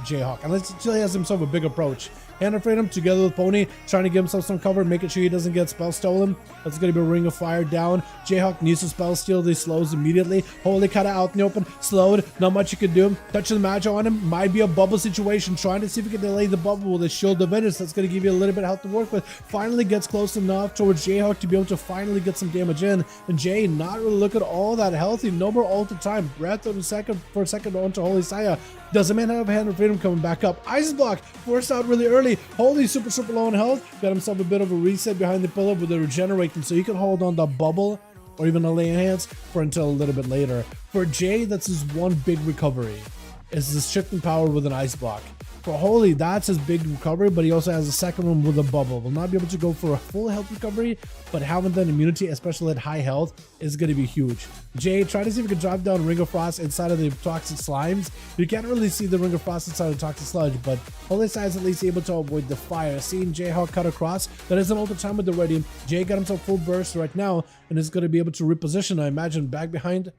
Jayhawk. Until he has himself a big approach. Hand of Freedom together with Pony, trying to give himself some cover, making sure he doesn't get spell stolen. That's going to be a Ring of Fire down. Jayhawk needs to spell steal. They slows immediately. Holy cut out in the open, slowed. Not much you can do. Touching the magic on him might be a bubble situation. Trying to see if he can delay the bubble with a Shield of Vengeance. That's going to give you a little bit of health to work with. Finally gets close enough towards Jayhawk to be able to finally get some damage in. And Jay not really looking all that healthy. No more ult time. Breath on the second for a second onto Holy Saya. Does the man have a Hand of Freedom coming back up? Ice Block forced out really early. Holy super low on health. Got himself a bit of a reset behind the pillar with the regenerating, so he can hold on the bubble or even a lay hands for until a little bit later. For Jay, that's his one big recovery. Is this shifting power with an Ice Block. For Holy, that's his big recovery, but he also has a second one with a bubble. Will not be able to go for a full health recovery, but having that immunity, especially at high health, is going to be huge. Jay, try to see if we can drop down Ring of Frost inside of the Toxic Slimes. You can't really see the Ring of Frost inside of the Toxic Sludge, but Holy Side is at least able to avoid the fire. Seeing Jayhawk cut across, that isn't all the time with the ready. Jay got himself full burst right now, and is going to be able to reposition, I imagine, back behind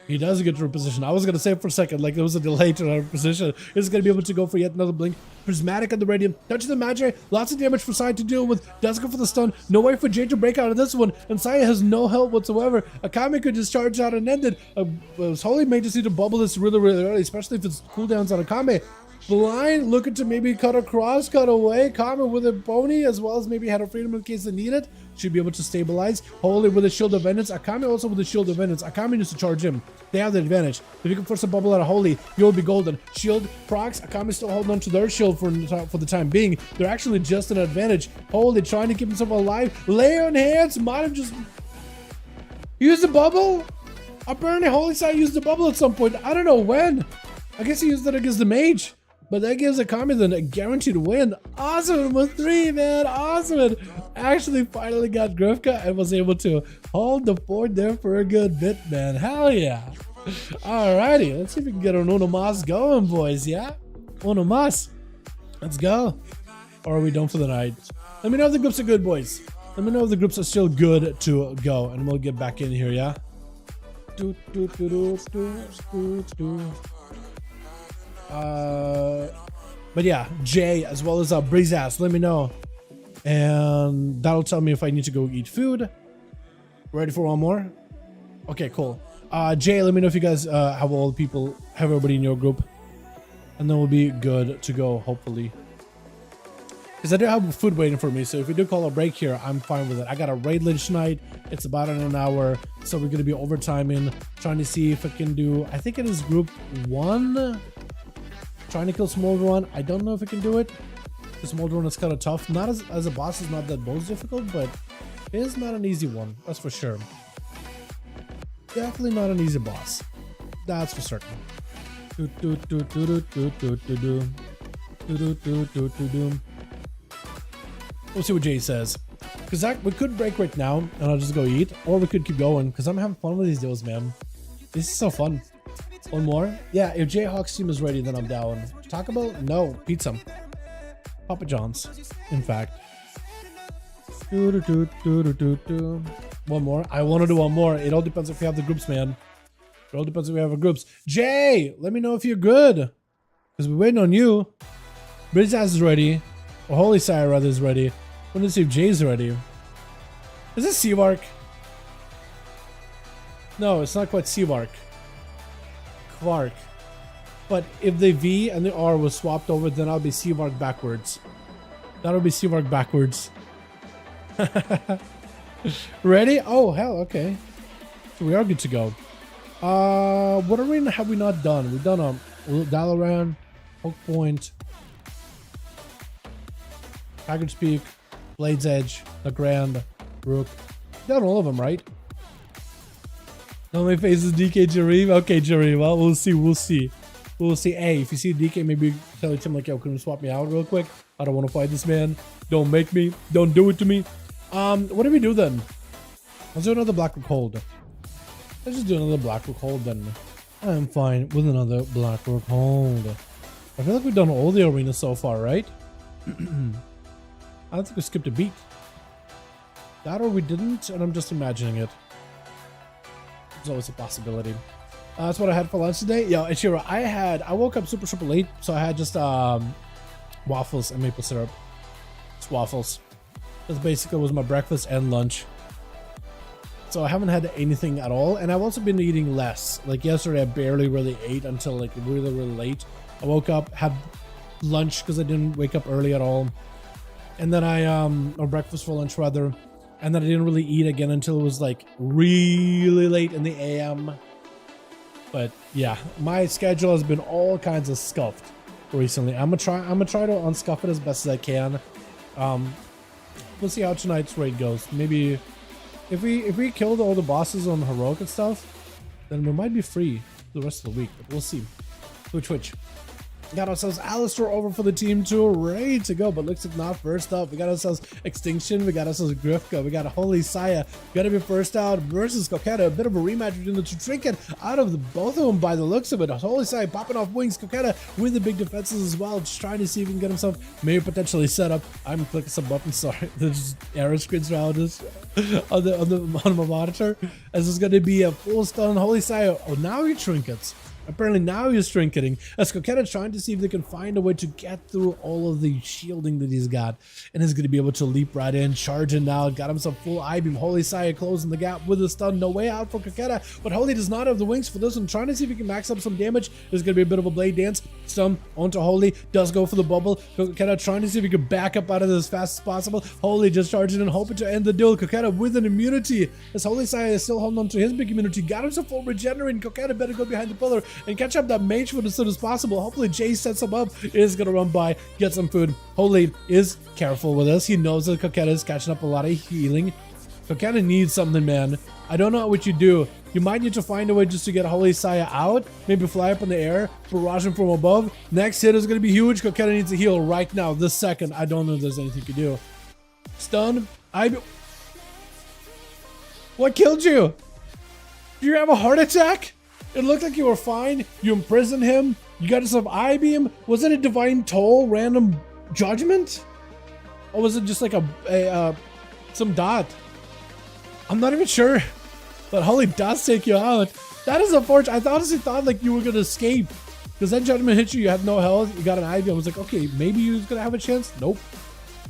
He does get to reposition. I was going to say for a second, like there was a delay to our position. He's going to be able to go for yet another blink. Prismatic on the Radiant. Touching the Magi. Lots of damage for Saya to deal with. Does go for the stun. No way for Jay to break out of this one. And Saya has no help whatsoever. Akame could just charge out and end it. Holy may just need to bubble this really, really early, especially if it's cooldowns on Akame. Blind looking to maybe cut across, cut away. Kame with a pony, as well as maybe had a freedom in case they need it. Should be able to stabilize. Holy with a shield of vengeance. Akame also with a shield of vengeance. Akame needs to charge him. They have the advantage. If you can force a bubble out of Holy, you'll be golden. Shield procs. Akame still holding on to their shield for the time being. They're actually just an advantage. Holy trying to keep himself alive. Lay on hands. Might have just used the bubble. Apparently Holy side used the bubble at some point. I don't know when. I guess he used it against the mage. But that gives Akame then a guaranteed win. Awesome with 3, man. Awesome. Actually finally got Grifka and was able to hold the fort there for a good bit, man. Hell yeah. Alrighty. Let's see if we can get an Uno Mas going, boys. Yeah? Uno Mas. Let's go. Or are we done for the night? Let me know if the groups are good, boys. Let me know if the groups are still good to go. And we'll get back in here, yeah? But yeah, Jay as well as Breeze Ass, let me know, and that'll tell me if I need to go eat food. Ready for one more? Okay, cool. Jay, let me know if you guys have all the people, have everybody in your group, and then we'll be good to go, hopefully. Because I do have food waiting for me, so if we do call a break here, I'm fine with it. I got a raid later tonight. It's about in an hour, so we're gonna be overtiming, trying to see if I can do. I think it is group 1. Trying to kill Smolder One. I don't know if I can do it. The Smolder One is kind of tough. Not as a boss is not that most difficult, but it is not an easy one. That's for sure. Definitely not an easy boss. That's for certain. We'll see what Jay says. Because we could break right now and I'll just go eat, or we could keep going because I'm having fun with these deals, man. This is so fun. One more? Yeah, if Jayhawk's team is ready, then I'm down. Taco Bell? No. Pizza. Papa John's, in fact. One more. I want to do one more. It all depends if we have the groups, man. It all depends if we have our groups. Jay, let me know if you're good. Because we're waiting on you. Bridge Ass is ready. Or Holy Sire, rather, is ready. I want to see if Jay's ready. Is this Seavark? No, it's not quite Seavark. Quark. But if the V and the R was swapped over, then I'll be Seavark backwards. That'll be Seavark backwards. Ready? Oh, hell, okay. So we are good to go. What arena have we not done? We've done Dalaran, Oak Point, Haggard's Peak, Blade's Edge, The Grand, Rook. Done all of them, right? No, my face is DK Jareem. Okay, Jareem. Well, we'll see. We'll see. We'll see. Hey, if you see DK, maybe tell him like, yo, can you swap me out real quick? I don't want to fight this man. Don't make me. Don't do it to me. What do we do then? Let's do another Blackrock Hold. Let's just do another Blackrock Hold then. I'm fine with another Blackrock Hold. I feel like we've done all the arenas so far, right? I don't think we skipped a beat. That or we didn't, and I'm just imagining it. It's always a possibility. That's what I had for lunch today. Yo, Ichiro, I woke up super late, so I had just waffles and maple syrup. Just waffles. That's basically was my breakfast and lunch. So I haven't had anything at all, and I've also been eating less. Like yesterday, I barely really ate until like really late. I woke up, had lunch because I didn't wake up early at all, and then or breakfast for lunch rather. And then I didn't really eat again until it was like really late in the AM. But yeah, my schedule has been all kinds of scuffed recently. I'm gonna try to unscuff it as best as I can. We'll see how tonight's raid goes. Maybe if we killed all the bosses on heroic and stuff, then we might be free the rest of the week. But we'll see. Twitch. Got ourselves Alistair over for the team too, ready to go, but looks like not first up. We got ourselves Extinction, we got ourselves Grifka, we got Holy Saya, gotta be first out versus Coquetta. A bit of a rematch between the two. Trinket out of both of them by the looks of it. Holy Saya popping off wings, Coquetta with the big defenses as well, just trying to see if he can get himself maybe potentially set up. I'm clicking some buttons, sorry. There's error screens around this on my monitor. As it's gonna be a full stun. Holy Saya, oh now he trinkets. Apparently now he's trinketing as Coquetta trying to see if they can find a way to get through all of the shielding that he's got, and is going to be able to leap right in, charging now, got himself full I-beam. Holy Saya closing the gap with a stun, no way out for Coquetta, but Holy does not have the wings for this one, trying to see if he can max up some damage. There's going to be a bit of a blade dance, stun onto Holy, does go for the bubble. Coquetta trying to see if he can back up out of this as fast as possible. Holy just charging and hoping to end the duel. Coquetta with an immunity as Holy Saya is still holding on to his big immunity, got himself full regenerating. Coquetta better go behind the pillar and catch up that mage food as soon as possible. Hopefully Jay sets him up, is gonna run by, get some food. Holy is careful with this. He knows that Coquetta is catching up a lot of healing. Coquetta needs something, man. I don't know what you do. You might need to find a way just to get Holy Saya out, maybe fly up in the air, barrage him from above. Next hit is gonna be huge. Coquetta needs a heal right now, this second. I don't know if there's anything you can do. Stun. What killed you? Do you have a heart attack? It looked like you were fine. You imprisoned him. You got yourself I-beam. Was it a divine toll random judgment? Or was it just like some dot? I'm not even sure. But Holy does take you out. That is unfortunate. I honestly thought like you were gonna escape. Because that judgment hit you, you had no health, you got an I-beam. I was like, okay, maybe he was gonna have a chance. Nope.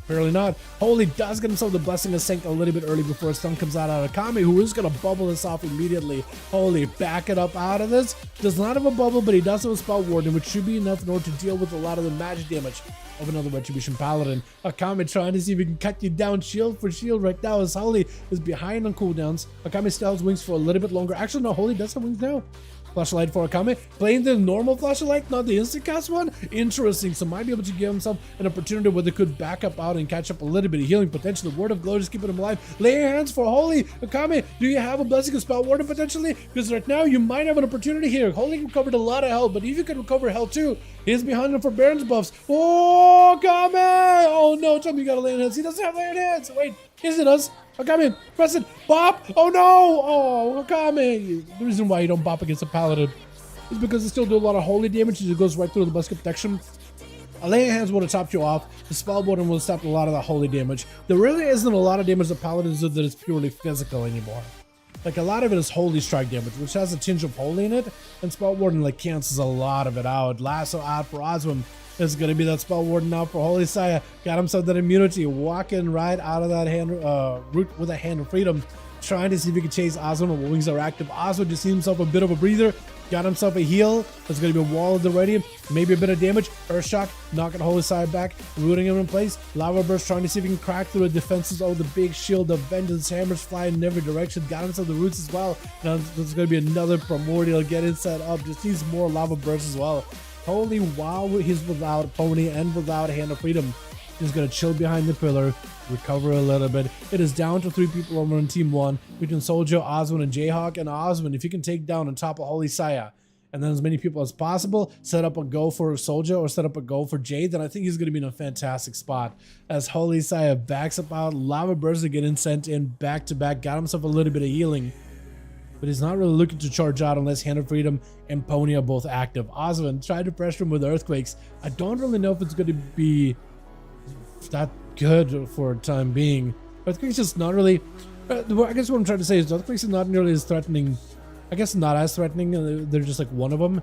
Apparently not. Holy does get himself the blessing of Sank a little bit early before stun comes out of Kami, who is going to bubble this off immediately. Holy, back it up out of this. Does not have a bubble, but he does have a Spell Warden, which should be enough in order to deal with a lot of the magic damage of another Retribution Paladin. Akame trying to see if he can cut you down shield for shield right now as Holy is behind on cooldowns. Akame still has wings for a little bit longer. Actually, no, Holy does have wings now. Flashlight for Akame, playing the normal flashlight, not the instant cast one. Interesting, so might be able to give himself an opportunity where they could back up out and catch up a little bit of healing potentially. Word of Glow just keeping him alive. Lay your hands for Holy. Akame, do you have a blessing of Spell Warden potentially? Because right now you might have an opportunity here. Holy recovered a lot of health, but if you can recover health too, he's behind him for Baron's buffs. Oh, Akame! Oh no, tell me you gotta lay in hands. He doesn't have lay in hands. Wait, yes it does. Akame, press it, bop! Oh no! Oh, Akame! The reason why you don't bop against a paladin is because it still do a lot of holy damage as it goes right through the basket protection. A lay in hands would have topped you off. The spell warden would have stopped a lot of the holy damage. There really isn't a lot of damage that paladins do that is purely physical anymore. Like a lot of it is holy strike damage, which has a tinge of holy in it, and spell warden like cancels a lot of it out. Lasso out for Oswin. It's going to be that spell warden now for Holy Saya. Got himself that immunity, walking right out of that hand route with a hand of freedom, trying to see if he can chase Oswin when wings are active. Oswin just sees himself a bit of a breather, got himself a heal. There's going to be a wall of the radiant, maybe a bit of damage. Earth Shock, knocking Holy Saya back, rooting him in place. Lava Burst trying to see if he can crack through the defenses. Oh, the big shield of Vengeance, hammers flying in every direction. Got himself the roots as well. Now there's going to be another primordial getting set up. Just needs more Lava Burst as well. Holy wow, he's without Pony and without Hand of Freedom. He's going to chill behind the pillar, recover a little bit. It is down to 3 people over on Team 1 between Soldier, Oswin, and Jayhawk. And Oswin, if you can take down on top of Holy Saya and then as many people as possible, set up a go for Soldier or set up a go for Jade, then I think he's going to be in a fantastic spot. As Holy Saya backs up out, Lava Burst are getting sent in back to back, got himself a little bit of healing. But he's not really looking to charge out unless Hand of Freedom and Pony are both active. Oswin tried to pressure him with Earthquakes. I don't really know if it's going to be that good for time being. Earthquakes just not really... I guess what I'm trying to say is Earthquakes is not nearly as threatening. I guess not as threatening. They're just like one of them.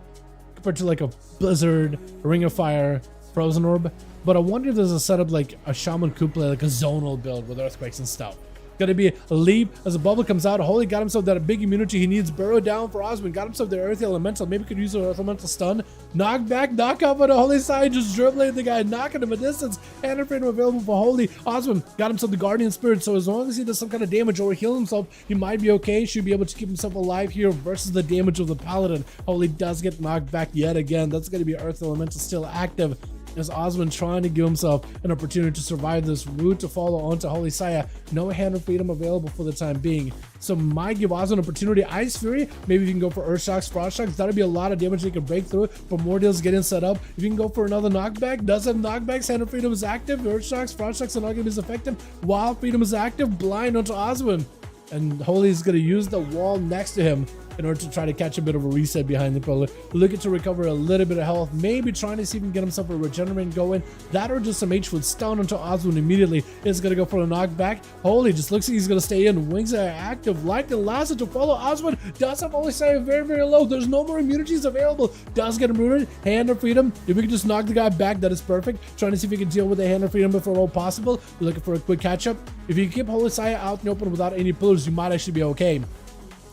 Compared to like a Blizzard, a Ring of Fire, Frozen Orb. But I wonder if there's a setup like a Shaman Kuple, like a zonal build with Earthquakes and stuff. Gonna be a leap as a bubble comes out. Holy got himself that big immunity he needs. Burrow down for Oswin. Got himself the Earth Elemental. Maybe could use an Earth Elemental stun. Knock back, knock up on the Holy side. Just dribbling the guy, knocking him a distance. Hand of Freedom available for Holy. Oswin got himself the Guardian Spirit. So as long as he does some kind of damage or heal himself, he might be okay. Should be able to keep himself alive here versus the damage of the Paladin. Holy does get knocked back yet again. That's gonna be Earth Elemental still active. As Osman trying to give himself an opportunity to survive this route to follow onto Holy Saya. No hand of freedom available for the time being. So might give Osman an opportunity. Ice Fury, maybe you can go for Earth Shocks, Frost Shocks. That'll be a lot of damage they can break through. Primordials getting set up. If you can go for another knockback, does have knockbacks. Hand of freedom is active. Earth Shocks, Frost Shocks are not going to be as effective. Wild freedom is active. Blind onto Osman. And Holy is going to use the wall next to him in order to try to catch a bit of a reset behind the pillar. Looking to recover a little bit of health, maybe trying to see if he can get himself a regenerate going. That or just some H-Foot stun onto Oswin immediately. Is going to go for a knockback. Holy just looks like he's going to stay in. Wings are active. Light and Lasso to follow. Oswin does have only say very, very low. There's no more immunities available. Does get immunity. Hand of freedom. If we can just knock the guy back, that is perfect. Trying to see if we can deal with the hand of freedom if at all possible. We're looking for a quick catch up. If you keep Holy Saya out in the open without any pillars, you might actually be okay.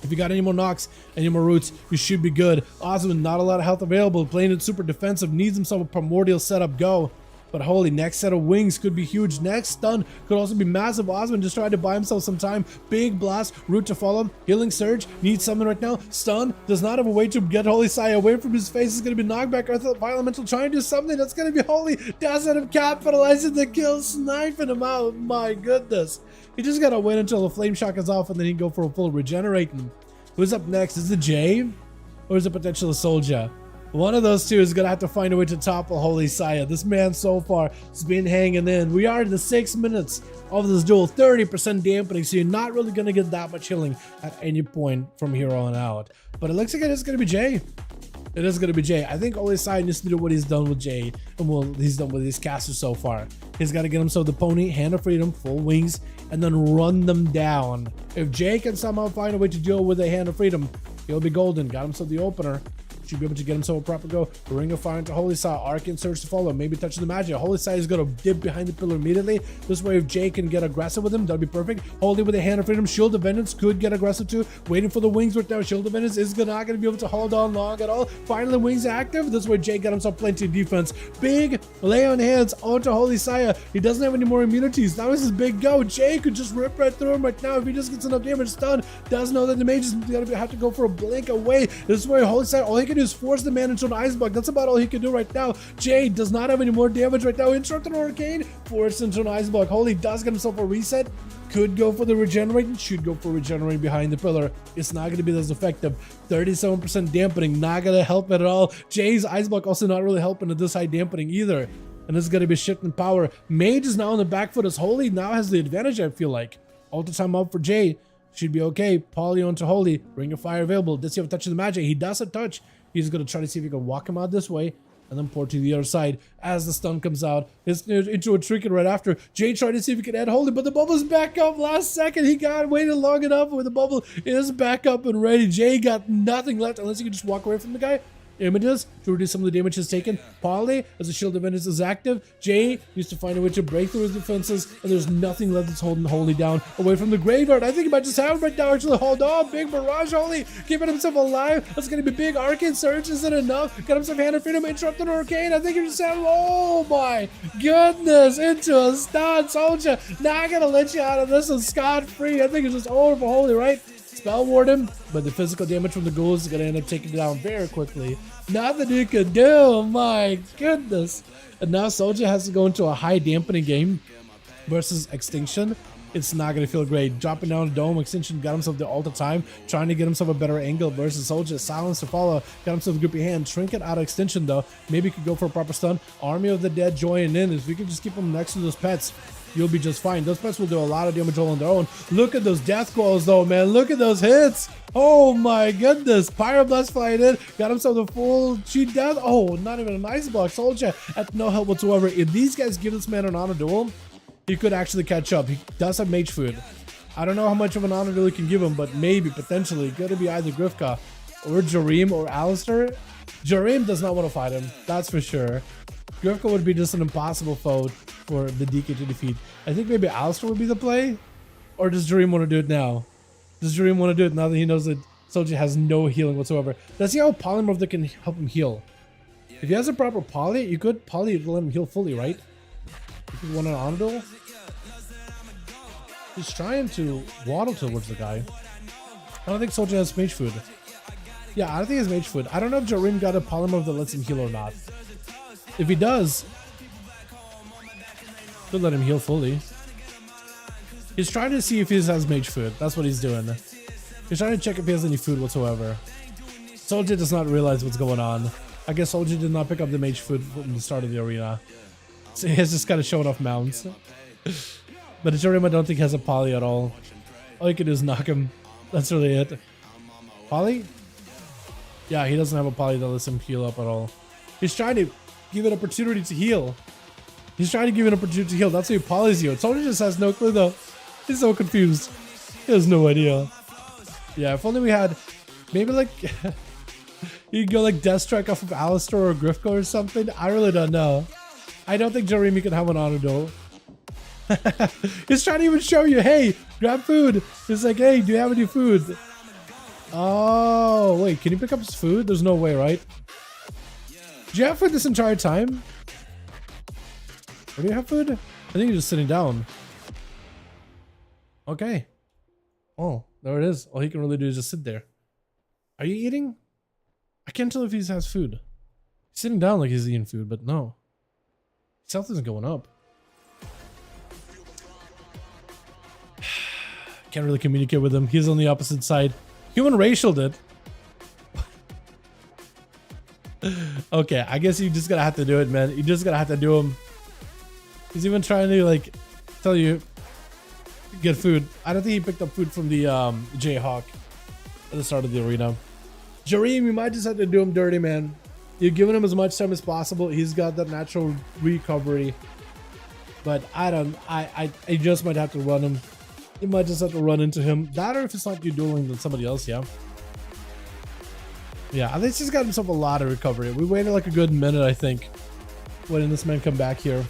If you got any more knocks, any more roots, you should be good. Osman, not a lot of health available. Playing it super defensive. Needs himself a primordial setup go. But holy, next set of wings could be huge. Next stun could also be massive. Osman just tried to buy himself some time. Big blast, root to follow. Healing surge, needs something right now. Stun, does not have a way to get Holy Saya away from his face. It's going to be knockback. Earth Elemental trying to do something. That's going to be Holy. Doesn't have capitalizing the kill, sniping him out. My goodness. He just got to wait until the flame shock is off and then he can go for a full regenerating. Who's up next? Is it Jay? Or is it potentially Soldier? One of those two is going to have to find a way to topple Holy Saya. This man so far has been hanging in. We are in the 6 minutes of this duel. 30% dampening, so you're not really going to get that much healing at any point from here on out. But it looks like it is going to be Jay. It is going to be Jay. I think Holy Saya needs to do what he's done with Jay and what he's done with his casters so far. He's got to get himself the pony, hand of freedom, full wings, and then run them down. If Jay can somehow find a way to deal with a hand of freedom, he'll be golden. Got himself the opener. Should be able to get himself a proper go. Ring of Fire into Holy Saya. Arcane Surge to follow. Maybe touch the magic. Holy Saya is going to dip behind the pillar immediately. This way, if Jay can get aggressive with him, that'd be perfect. Holy with a hand of freedom. Shield of Vengeance could get aggressive too. Waiting for the wings right now. Shield of Vengeance is not going to be able to hold on long at all. Finally, wings active. This way, Jay got himself plenty of defense. Big lay on hands onto Holy Saya. He doesn't have any more immunities. Now is his big go. Jay could just rip right through him right now if he just gets enough damage. Stun. Does know that the mage is going to have to go for a blink away. This way, Holy Saya, all he can do is force the man into an ice block. That's about all he can do right now. Jay does not have any more damage right now. Interrupted Arcane, forced into an ice block. Holy does get himself a reset. Could go for the regenerating. Should go for regenerating behind the pillar. It's not going to be as effective. 37% dampening. Not going to help at all. Jay's ice block also not really helping at this high dampening either. And this is going to be shifting power. Mage is now on the back foot as Holy now has the advantage, I feel like. Ultra time up for Jay. Should be okay. Poly onto Holy. Ring of Fire available. Does he have a touch of the magic? He does a touch. He's going to try to see if he can walk him out this way and then pour to the other side as the stun comes out. It's into a trinket right after. Jay tried to see if he could add Holy, but the bubble's back up last second. He got waited long enough where the bubble is back up and ready. Jay got nothing left unless he can just walk away from the guy. Images to reduce some of the damage he's taken. Poly, as the Shield of Vengeance is active. Jay needs to find a way to break through his defenses, and there's nothing left that's holding Holy down away from the graveyard. I think he might just have him right now. Actually, hold on. Big barrage, Holy keeping himself alive. That's going to be big. Arcane Surge isn't enough. Got himself hand of freedom. Interrupted Arcane. I think he just had, oh my goodness, into a stun. Soldier, not going to let you out of this one scot-free. I think it's just over for Holy, right? Spell ward him, but the physical damage from the ghouls is going to end up taking it down very quickly. Nothing you can do, my goodness. And now Soldier has to go into a high dampening game versus Extinction. It's not going to feel great. Dropping down the dome, Extinction got himself the all the time, trying to get himself a better angle versus Soldier. Silence to follow, got himself a grippy hand. Trinket out of Extinction though. Maybe could go for a proper stun. Army of the Dead joining in. If we can just keep them next to those pets, you'll be just fine. Those pets will do a lot of damage all on their own. Look at those death calls though, man. Look at those hits. Oh my goodness. Pyroblast flying in. Got himself the full cheat death. Oh, not even an ice block. Soldier at no help whatsoever. If these guys give this man an honor duel, he could actually catch up. He does have mage food. I don't know how much of an honor duel he can give him, but maybe, potentially, gonna be either Grifka or Jareem or Alistair. Jareem does not want to fight him. That's for sure. Grifka would be just an impossible foe for the DK to defeat. I think maybe Alistair would be the play. Or does Jareem want to do it now? Does Jareem want to do it now that he knows that Soldier has no healing whatsoever? Let's see how Polymorph that can help him heal. If he has a proper poly, you could poly to let him heal fully, right? If you want an honor duel. He's trying to waddle towards the guy. I don't think Soldier has mage food. Yeah, I don't think he has mage food. I don't know if Jareem got a polymorph that lets him heal or not. If he does, Could let him heal fully. He's trying to see if he has mage food. That's what he's doing. He's trying to check if he has any food whatsoever. Soldier does not realize what's going on. I guess Soldier did not pick up the mage food from the start of the arena. So he has just kind of showing off mounts. But Jorim I don't think has a poly at all. All you can do is knock him. That's really it. Poly? Yeah, he doesn't have a poly that lets him heal up at all. He's trying to give an opportunity to heal. He's trying to give an opportunity to heal. That's why he polys you. Soldier just has no clue though. He's so confused. He has no idea. Yeah, if only we had maybe like you could go like Death Strike off of Alistair or Grifko or something. I really don't know. I don't think Jeremy can have an auto duel. He's trying to even show you, hey, grab food. He's like, hey, do you have any food? Oh, wait, can you pick up his food? There's no way, right? Do you have food this entire time? Or do you have food? I think you're just sitting down. Okay. Oh, there it is. All he can really do is just sit there. Are you eating? I can't tell if he has food. He's sitting down like he's eating food, but no. His health isn't going up. Can't really communicate with him. He's on the opposite side. Human racial did. Okay, I guess you just gotta have to do it, man. You just gotta have to do him. He's even trying to like tell you get food. I don't think he picked up food from the Jayhawk at the start of the arena. Jareem, you might just have to do him dirty, man. You're giving him as much time as possible. He's got that natural recovery. But I just might have to run him. You might just have to run into him. That or if it's not you dueling then somebody else, yeah. Yeah, at least he's got himself a lot of recovery. We waited like a good minute, I think, waiting this man come back here.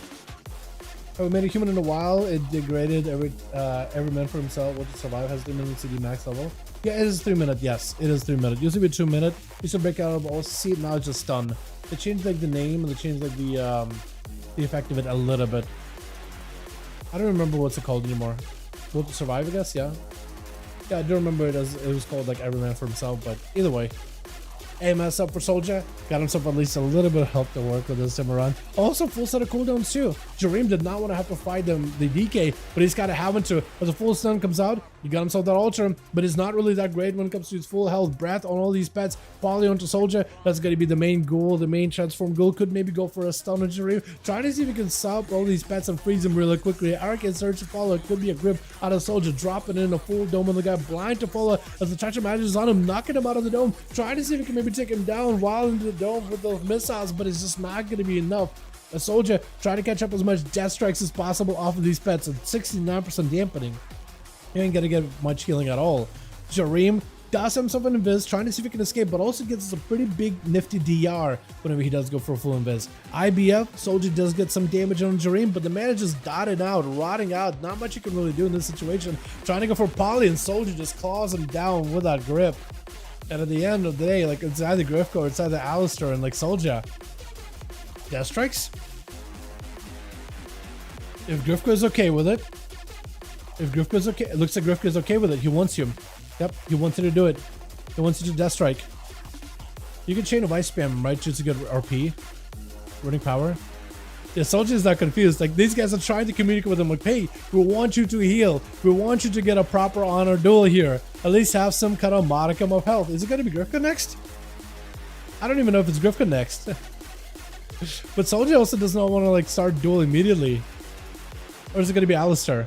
Oh, we made a human in a while. It degraded every man for himself. What to survive has 3 minutes to be max level. Yeah, it is 3 minutes. Yes, it is 3 minutes. Used to be 2 minutes. Used to break out of all. See, now it's just stun. They changed like the name and they changed like the effect of it a little bit. I don't remember what's it called anymore. Will to survive, I guess. Yeah, yeah, I do remember it as it was called like every man for himself. But either way. AMS up for Soldier. Got himself at least a little bit of help to work with this time around. Also, full set of cooldowns too. Jareem did not want to have to fight the DK, but he's got to have him to. As a full stun comes out, he got himself that ultra, but it's not really that great when it comes to his full health. Breath on all these pets. Poly onto Soldier. That's going to be the main goal. The main transform goal could maybe go for a stun on Jareem. Trying to see if he can stop all these pets and freeze them really quickly. Arc and Search to follow. It could be a grip out of Soldier. Dropping in a full dome on the guy. Blind to follow as the Thatcher manages on him. Knocking him out of the dome. Trying to see if he can maybe take him down while into the dome with those missiles, but it's just not going to be enough. A Soldier trying to catch up as much death strikes as possible off of these pets at 69% dampening. He ain't going to get much healing at all. Jareem does himself an invis, trying to see if he can escape, but also gets a pretty big nifty DR whenever he does go for a full invis. IBF, Soldier does get some damage on Jareem, but the man is just dotted out, rotting out. Not much you can really do in this situation. Trying to go for Poly, and Soldier just claws him down with that grip. And at the end of the day, like, it's either Grifko or it's either Alistair and like Soldier. Death strikes? If Grifko is okay with it. If Grifko is okay, it looks like Grifko is okay with it. He wants you. Yep, he wants you to do it. He wants you to death strike. You can chain of ice spam, right? Just to get RP. Running power. Yeah, Soldier is not confused. Like, these guys are trying to communicate with him like, hey, we want you to heal. We want you to get a proper honor duel here. At least have some kind of modicum of health. Is it going to be Grifko next? I don't even know if it's Grifko next. But Soldier also does not want to like start duel immediately. Or is it going to be Alistair?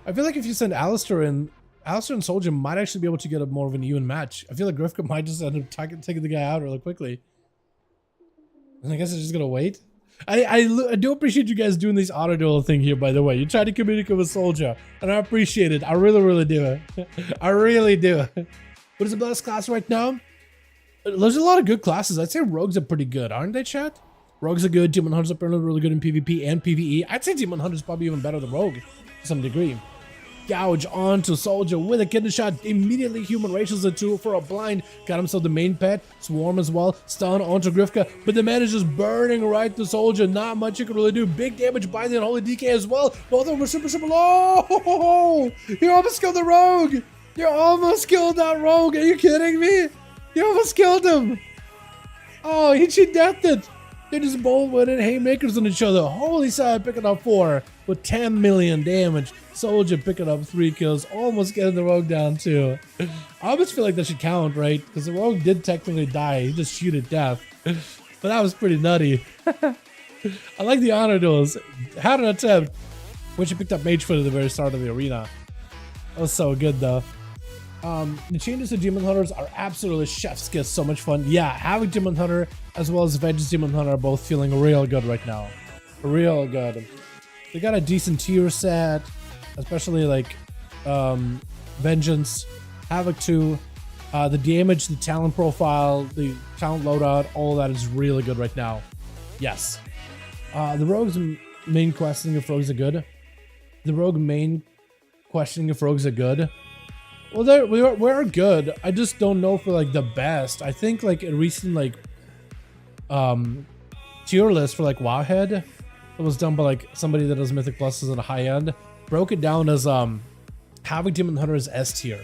I feel like if you send Alistair in, Alistair and Soldier might actually be able to get a more of an even match. I feel like Grifko might just end up taking the guy out really quickly. And I guess it's just going to wait. I do appreciate you guys doing this auto duel thing here, by the way. You try to communicate with Soldier, and I appreciate it. I really do. I really do. What is the best class right now? There's a lot of good classes. I'd say rogues are pretty good, aren't they, chat? Rogues are good. Demon Hunters are apparently really good in PvP and PvE. I'd say Demon Hunters probably even better than Rogue to some degree. Gouge onto Soldier with a kidney shot. Immediately human racials the two for a blind. Got himself the main pet. Swarm as well. Stun onto Grifka. But the man is just burning right to Soldier. Not much you can really do. Big damage by the Unholy DK as well. Both of them were super low. Oh, you almost killed the rogue. You almost killed that rogue. Are you kidding me? You almost killed him. Oh, he cheat deathed it. They just both went in haymakers on each other. Holy side, picking up 4 with 10 million damage. Soldier picking up 3 kills, almost getting the rogue down too. I almost feel like that should count, right? Because the rogue did technically die. He just shoot at death. But that was pretty nutty. I like the honor duels. Had an attempt, which he picked up mage foot at the very start of the arena. That was so good though. The changes to Demon Hunters are absolutely chef's kiss, so much fun. Yeah, having Demon Hunter as well as Vengeance Demon Hunter are both feeling real good right now. Real good. They got a decent tier set, especially like Vengeance, Havoc 2, the damage, the talent profile, the talent loadout, all that is really good right now. Yes. The rogues main questioning if rogues are good. The rogue main questioning if rogues are good. Well, we're good. I just don't know if we're like the best. I think like a recent like tier list for like Wowhead that was done by like somebody that does Mythic Pluses at a high end broke it down as Havoc Demon Hunter is S tier,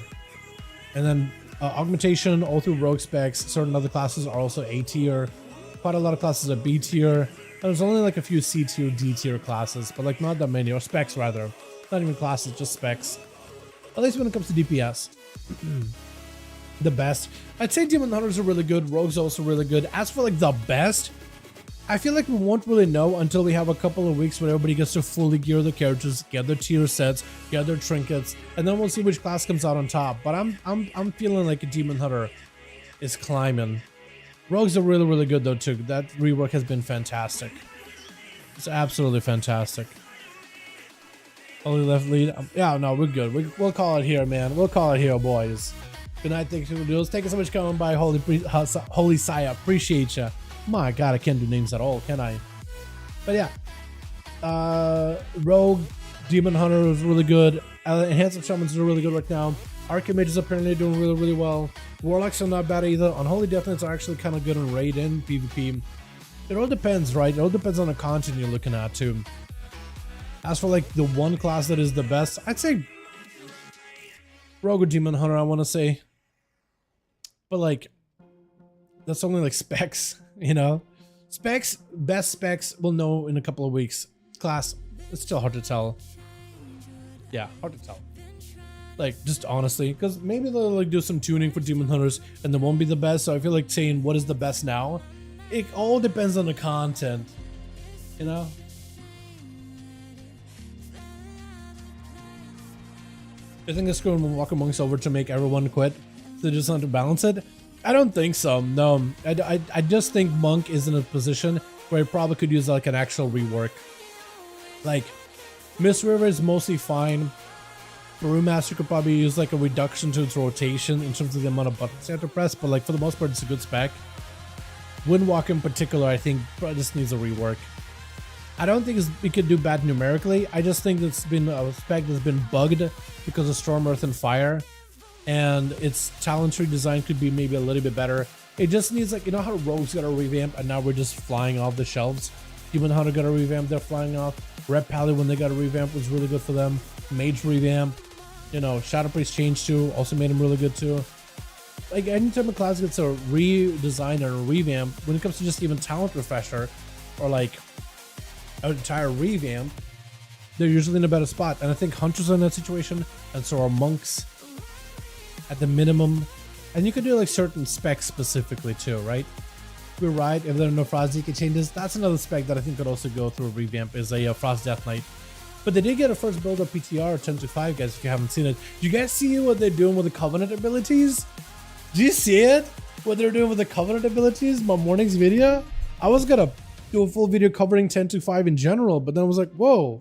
and then augmentation all through rogue specs. Certain other classes are also A tier. Quite a lot of classes are B tier. There's only like a few C tier, D tier classes, but like not that many, or specs rather. Not even classes, just specs. At least when it comes to DPS. The best. I'd say Demon Hunters are really good, Rogues also really good. As for like the best, I feel like we won't really know until we have a couple of weeks where everybody gets to fully gear their characters, get their tier sets, get their trinkets, and then we'll see which class comes out on top. But I'm feeling like a Demon Hunter is climbing. Rogues are really, really good though too. That rework has been fantastic. It's absolutely fantastic. Only left lead. Yeah, no, we're good. We'll call it here, man. We'll call it here, boys. Good night. Thanks for the duels. Thank you so much for coming by, Holy Saya. Appreciate you. My God, I can't do names at all, can I? But yeah, Rogue, Demon Hunter is really good. Enhanced Shamans are really good right now. Archimage is apparently doing really, really well. Warlocks are not bad either. Unholy Death Knights are actually kind of good in raid and PvP. It all depends, right? It all depends on the content you're looking at too. As for like the one class that is the best, I'd say Rogue or Demon Hunter, I want to say. But like, that's only like specs, you know? Specs, best specs, we'll know in a couple of weeks. Class, it's still hard to tell. Yeah, hard to tell. Like, just honestly, because maybe they'll like do some tuning for Demon Hunters and they won't be the best. So I feel like saying what is the best now, it all depends on the content, you know? I think they're screwing Walker Monks over to make everyone quit. They just want to balance it. I don't think so. No, I just think Monk is in a position where he probably could use like an actual rework. Like, Mist River is mostly fine. Brewmaster could probably use like a reduction to its rotation in terms of the amount of buttons you have to press, but like for the most part, it's a good spec. Windwalker in particular, I think just needs a rework. I don't think it could do bad numerically. I just think it's been a spec that's been bugged because of Storm, Earth, and Fire, and its talent tree design could be maybe a little bit better. It just needs, like, you know how Rogues got a revamp and now we're just flying off the shelves? Demon Hunter got a revamp, they're flying off. Red Pally, when they got a revamp, was really good for them. Mage revamp, you know, Shadow Priest Change too, also made him really good too. Like, anytime a class gets a redesign or a revamp, when it comes to just even talent refresher or like an entire revamp, they're usually in a better spot. And I think Hunters are in that situation, and so are Monks at the minimum. And you could do like certain specs specifically too, right? You're right, if there are no Frost DK changes, that's another spec that I think could also go through a revamp, is a Frost Death Knight. But they did get a first build of PTR 10-5, guys, if you haven't seen it. Do you guys see what they're doing with the Covenant abilities? Do you see it? What they're doing with the Covenant abilities? My morning's video? I was gonna do a full video covering 10-5 in general, but then I was like, whoa,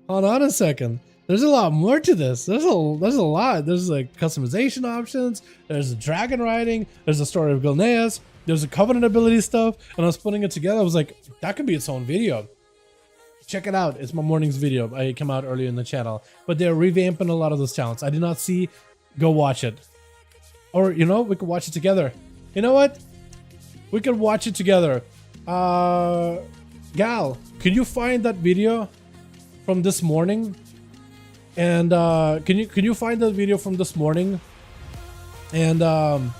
hold on a second. There's a lot more to this. There's a lot. There's like customization options. There's the dragon riding. There's the story of Gilneas. There's the Covenant ability stuff. And I was putting it together. I was like, that could be its own video. Check it out. It's my morning's video. I came out earlier in the channel. But they're revamping a lot of those talents. I did not see. Go watch it. Or, you know, we could watch it together. You know what? We could watch it together. Gal, can you find that video from this morning? And can you find that video from this morning? And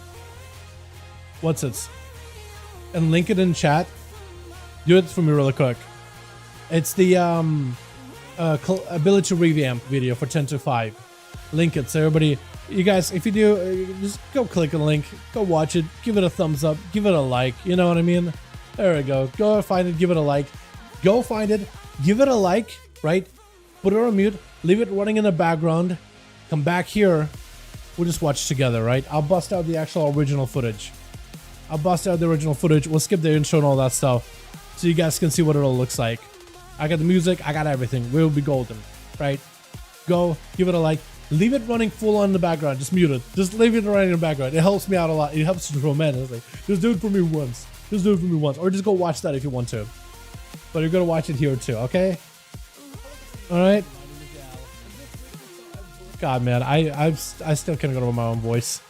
what's it? And link it in chat. Do it for me really quick. It's the ability to revamp video for 10.5. Link it so everybody, you guys, if you do, just go click the link, go watch it, give it a thumbs up, give it a like, you know what I mean? There we go. Go find it, give it a like. Go find it, give it a like, right? Put it on mute, leave it running in the background, come back here, we'll just watch together, right? I'll bust out the actual original footage. We'll skip the intro and all that stuff so you guys can see what it all looks like. I got the music, I got everything. We'll be golden, right? Go, give it a like. Leave it running full on in the background. Just mute it. Just leave it running in the background. It helps me out a lot. It helps to romance. It's like, just do it for me once. Just do it for me once. Or just go watch that if you want to. But you're going to watch it here too, okay? Alright? God, man. I still can't go to my own voice.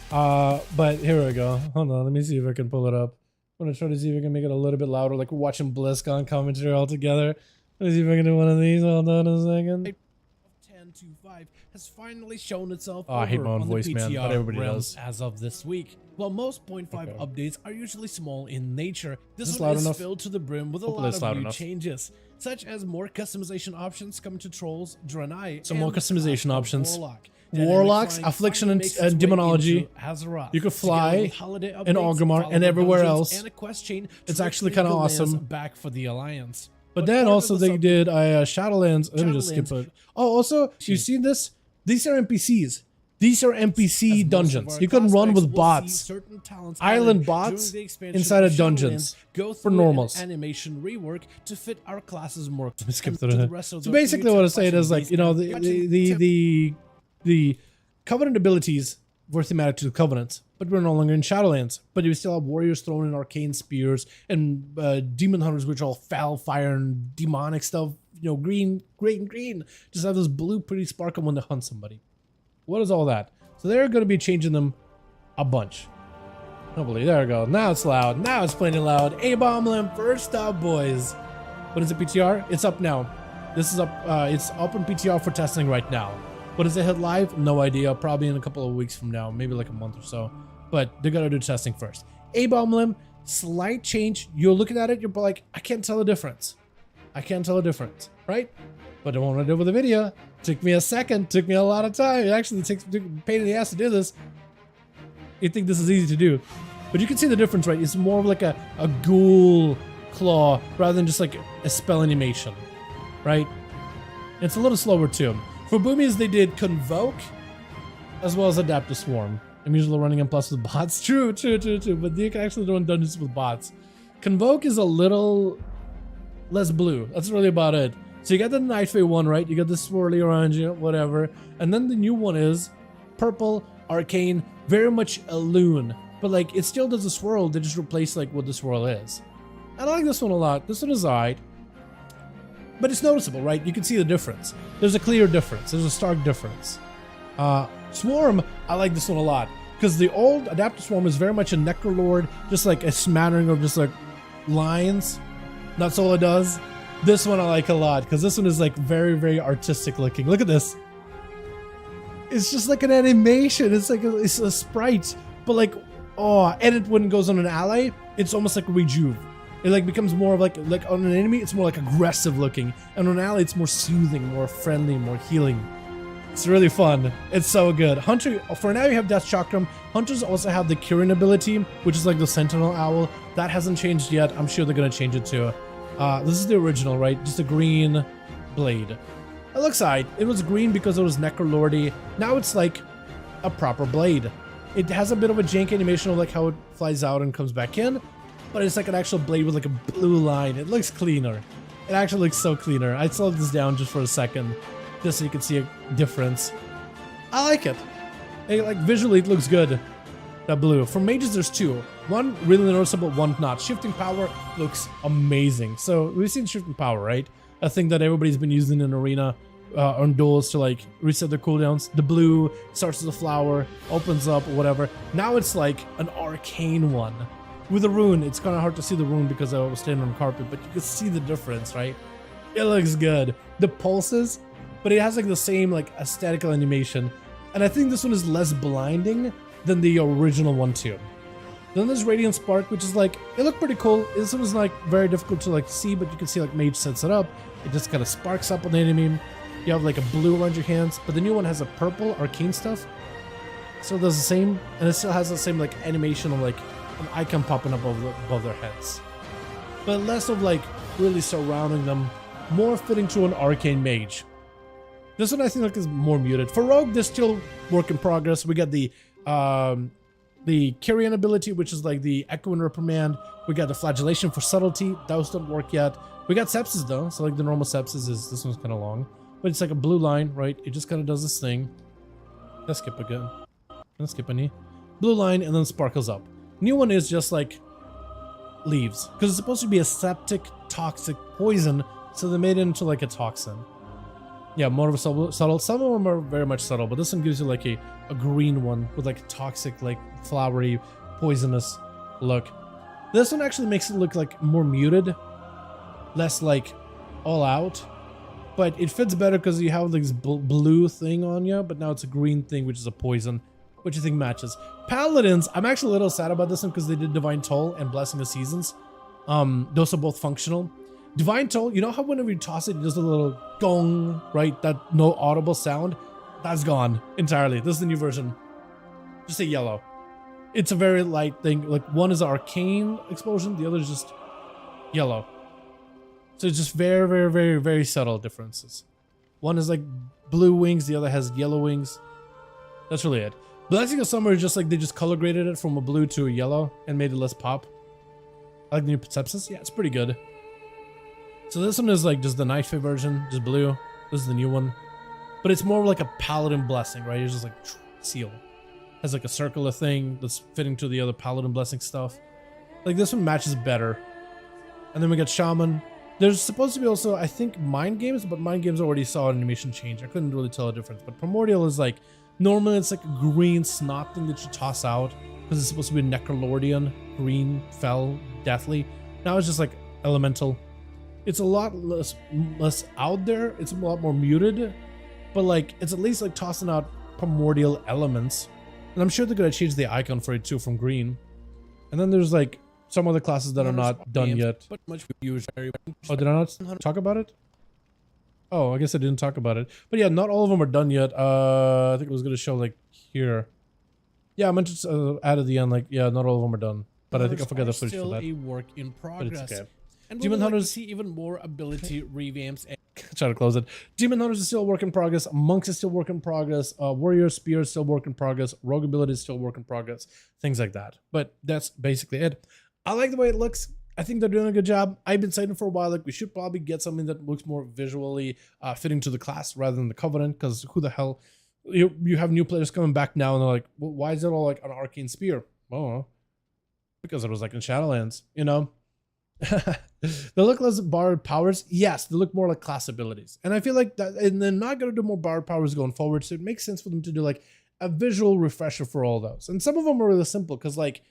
But here we go. Hold on. Let me see if I can pull it up. I'm going to try to see if I can make it a little bit louder. Like we're watching BlizzCon commentary all together. Let me see if I can do one of these. Hold on a second. 10.5 has finally shown itself. Oh, I hate my own voice, man, but everybody does. As of this week. While most 0.5 updates are usually small in nature, this loud one is enough? filled to the brim with a Hopefully lot it's loud of new enough. changes, such as more customization options coming to Trolls, Draenei, Some more and customization Class of options. Warlock. Warlocks, Dynamic Affliction, Flying and makes its way Demonology. into Azeroth, You could together fly with holiday in updates, Orgrimmar follow and everywhere dungeons, else. and a quest chain It's to actually make kinda the lands awesome. back for the Alliance. But then part of also the they did Shadowlands. Let me just skip Shadowlands- it. Oh, also, you seen this? These are NPCs. These are NPC dungeons. You can run with bots. Island bots inside of dungeons for normals. Animation rework to fit our classes more. Let me skip and through to the that. rest of So the basically what I'm saying is like, these you know, and the Covenant abilities were thematic to the Covenants, but we're no longer in Shadowlands. But you still have warriors throwing arcane spears and demon hunters, which are all foul fire and demonic stuff. You know, green. Just have this blue pretty sparkle when they hunt somebody. What is all that? So they're going to be changing them a bunch. Hopefully, there we go. Now it's loud. Now it's plenty loud. A-bomb limb first up, boys. What is the PTR? It's up now. This is up. It's up in PTR for testing right now. What does it hit live? No idea. Probably in a couple of weeks from now, maybe like a month or so. But they're gonna do testing first. A-bomb limb, slight change. You're looking at it, you're like, I can't tell the difference. Right? But I wanted to do with the video. Took me a second. Took me a lot of time. It actually takes a pain in the ass to do this. You think this is easy to do, but you can see the difference, right? It's more of like a ghoul claw rather than just like a spell animation, right? It's a little slower too. For boomies, they did Convoke as well as Adapt to Swarm. I'm usually running M+ with bots. True. But you can actually run dungeons with bots. Convoke is a little less blue. That's really about it. So you got the Night Fae one, right? You got the swirly around you, whatever. And then the new one is purple, arcane, very much a loon. But like, it still does a swirl. They just replace like what the swirl is. I like this one a lot. This one is alright. But it's noticeable, right? You can see the difference. There's a clear difference. There's a stark difference. Swarm, I like this one a lot. Because the old Adaptive Swarm is very much a Necrolord, just like a smattering of just like lines. That's all it does. This one I like a lot, because this one is like very, very artistic looking. Look at this. It's just like an animation. It's like it's a sprite. But like, oh, and it when it goes on an ally, it's almost like a rejuve. It like becomes more of like on an enemy, it's more like aggressive looking. And on an ally, it's more soothing, more friendly, more healing. It's really fun. It's so good. Hunter, for now you have Death Chakram. Hunters also have the Curing ability, which is like the Sentinel Owl. That hasn't changed yet. I'm sure they're gonna change it too. This is the original, right? Just a green blade. It looks alright. It was green because it was Necrolordy. Now it's like a proper blade. It has a bit of a jank animation of like how it flies out and comes back in, but it's like an actual blade with like a blue line. It looks cleaner. It actually looks so cleaner. I slowed this down just for a second, just so you can see a difference. I like it. Like visually, it looks good. That blue. For mages, there's two. One really noticeable, one not. Shifting power looks amazing. So we've seen shifting power, right? A thing that everybody's been using in arena on duels to like reset their cooldowns. The blue starts as a flower, opens up, or whatever. Now it's like an arcane one. With a rune, it's kind of hard to see the rune because I was standing on carpet, but you can see the difference, right? It looks good. The pulses, but it has like the same like aesthetical animation. And I think this one is less blinding than the original one too. Then there's Radiant Spark, which is like, it looked pretty cool. This one is like very difficult to like see, but you can see like Mage sets it up. It just kind of sparks up on the enemy. You have like a blue around your hands, but the new one has a purple arcane stuff. So it does the same, and it still has the same like animation of like an icon popping up above their heads. But less of like really surrounding them, more fitting to an arcane mage. This one I think like is more muted. For Rogue, there's still work in progress. We got the Carrion ability, which is like the Echo and Reprimand. We got the Flagellation for subtlety. Those don't work yet. We got Sepsis though, so like the normal Sepsis is, this one's kind of long. But it's like a blue line, right? It just kind of does this thing. Let's skip again. Let's skip any. Blue line and then sparkles up. New one is just like leaves. Because it's supposed to be a septic, toxic poison, so they made it into like a toxin. Yeah, more of a subtle. Some of them are very much subtle, but this one gives you like a green one with like a toxic, like flowery, poisonous look. This one actually makes it look like more muted, less like all out, but it fits better because you have like this blue thing on you, but now it's a green thing, which is a poison, which I think matches. Paladins, I'm actually a little sad about this one because they did Divine Toll and Blessing of Seasons. Those are both functional. Divine Toll, you know how whenever you toss it, it does a little gong, right? That no audible sound? That's gone entirely. This is the new version. Just a yellow. It's a very light thing. Like one is arcane explosion, the other is just yellow. So it's just very, very, very, very subtle differences. One is like blue wings, the other has yellow wings. That's really it. Blessing of Summer is just like they just color graded it from a blue to a yellow and made it less pop. I like the new Sepsis. Yeah, it's pretty good. So this one is like just the Night Fae version, just blue. This is the new one. But it's more like a Paladin Blessing, right? It's just like seal. Has like a circular thing that's fitting to the other Paladin Blessing stuff. Like this one matches better. And then we got Shaman. There's supposed to be also, I think, Mind Games, but Mind Games already saw an animation change. I couldn't really tell the difference. But Primordial is like, normally it's like a green snot thing that you toss out because it's supposed to be a Necrolordian, green, fell, deathly. Now it's just like elemental. It's a lot less out there. It's a lot more muted, but like it's at least like tossing out primordial elements. And I'm sure they're gonna change the icon for it too from green. And then there's like some other classes that are not done yet. But much use. Oh, did I not talk about it? Oh, I guess I didn't talk about it. But yeah, not all of them are done yet. I think it was gonna show like here. Yeah, I meant to add at the end like, yeah, not all of them are done. But I think I forgot the footage for that. Still a work in progress. But it's okay. And Demon we would like to Hunters see even more ability revamps. Try to close it. Demon Hunters is still a work in progress. Monks is still work in progress. Warrior Spear is still work in progress. Rogue ability is still work in progress. Things like that. But that's basically it. I like the way it looks. I think they're doing a good job. I've been saying for a while, like we should probably get something that looks more visually fitting to the class rather than the Covenant. Because who the hell? You have new players coming back now and they're like, well, why is it all like an arcane spear? Oh, because it was like in Shadowlands, you know? They look less borrowed powers. Yes, they look more like class abilities. And I feel like that, and they're not going to do more borrowed powers going forward. So it makes sense for them to do like a visual refresher for all those. And some of them are really simple because like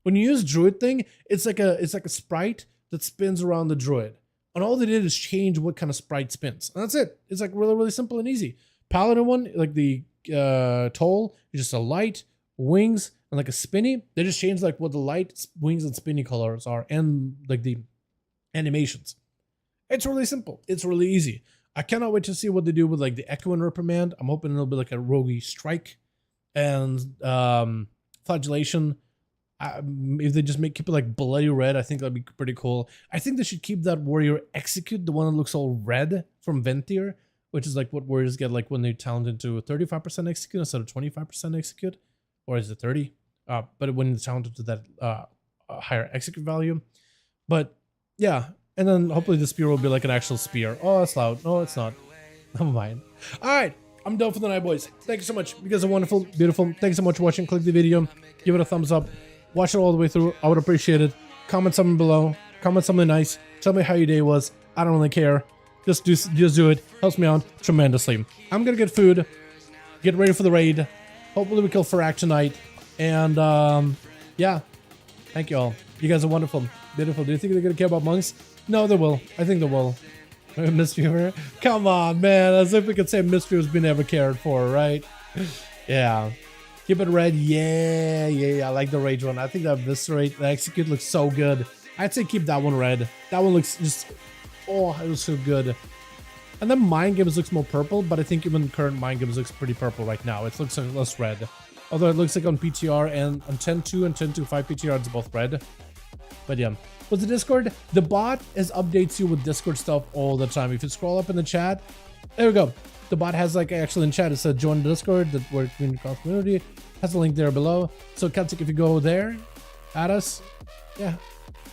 when you use Druid thing, it's like a sprite that spins around the Druid. And all they did is change what kind of sprite spins. And that's it. It's like really, really simple and easy. Paladin one, like the Toll, is just a light, wings, and like a spinny. They just changed like what the light, wings, and spinny colors are and like the animations. It's really simple. It's really easy. I cannot wait to see what they do with like the Echo and Reprimand. I'm hoping it'll be like a roguey strike and flagellation. If they just keep it like bloody red, I think that'd be pretty cool. I think they should keep that warrior execute, the one that looks all red from Ventir, which is like what warriors get like when they talent into 35% execute instead of 25% execute, or is it 30? But when it's talented to that higher execute value. But yeah, and then hopefully the spear will be like an actual spear. Oh, it's loud. No, it's not. Never mind. All right, I'm done for the night, boys. Thank you so much. You guys are wonderful, beautiful. Thanks so much for watching. Click the video, give it a thumbs up, watch it all the way through. I would appreciate it. Comment something below. Comment something nice. Tell me how your day was. I don't really care. Just do it. Helps me out tremendously. I'm gonna get food, get ready for the raid. Hopefully we kill Farak tonight. And yeah, thank you all. You guys are wonderful, beautiful. Do you think they're gonna care about monks? No, they will. I think they will. Mystery, come on, man. As if we could say mystery has been ever cared for, right? Yeah. Keep it red. Yeah. I like the rage one. I think that eviscerate, the execute looks so good. I'd say keep that one red. That one looks just, oh, it was so good. And then Mind Games looks more purple, but I think even current Mind Games looks pretty purple right now. It looks less red. Although it looks like on PTR and on 10.2 and 10.2.5 PTR, it's both red. But yeah. What's the Discord? The bot updates you with Discord stuff all the time. If you scroll up in the chat, there we go. The bot has like actually in chat, it said join the Discord, that we're in the community. Has a link there below. So Celtic, if you go there, add us, yeah,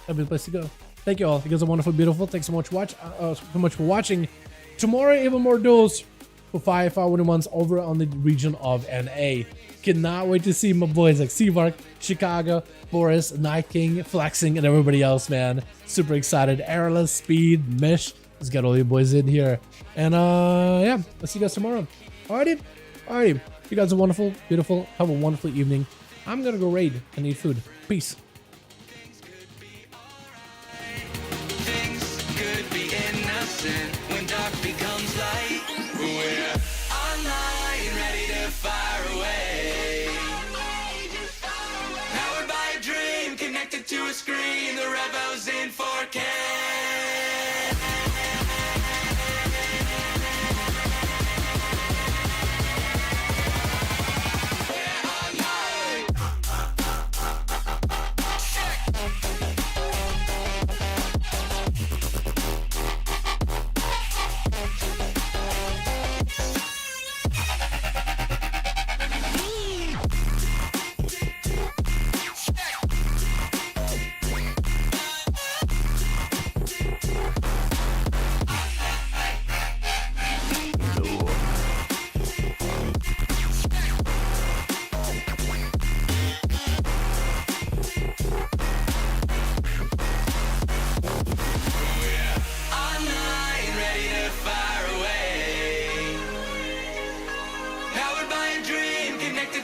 that'd be the place to go. Thank you all. You guys are wonderful, beautiful. Thanks so much for watching. Tomorrow, even more duels for 5V5 1v1s over on the region of NA. Cannot wait to see my boys like Seavark, Chicago, Boris, Night King, Flexing, and everybody else, man. Super excited. Airless, Speed, Mish. Let's get all you boys in here. And yeah, I'll see you guys tomorrow. Alrighty. You guys are wonderful, beautiful. Have a wonderful evening. I'm gonna go raid and eat food. Peace. Things could be innocent when dark becomes light. We're online, ready to fire away. Powered by a dream, connected to a screen. The Revo's in 4K.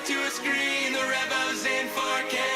To a screen, the Revo's in 4K.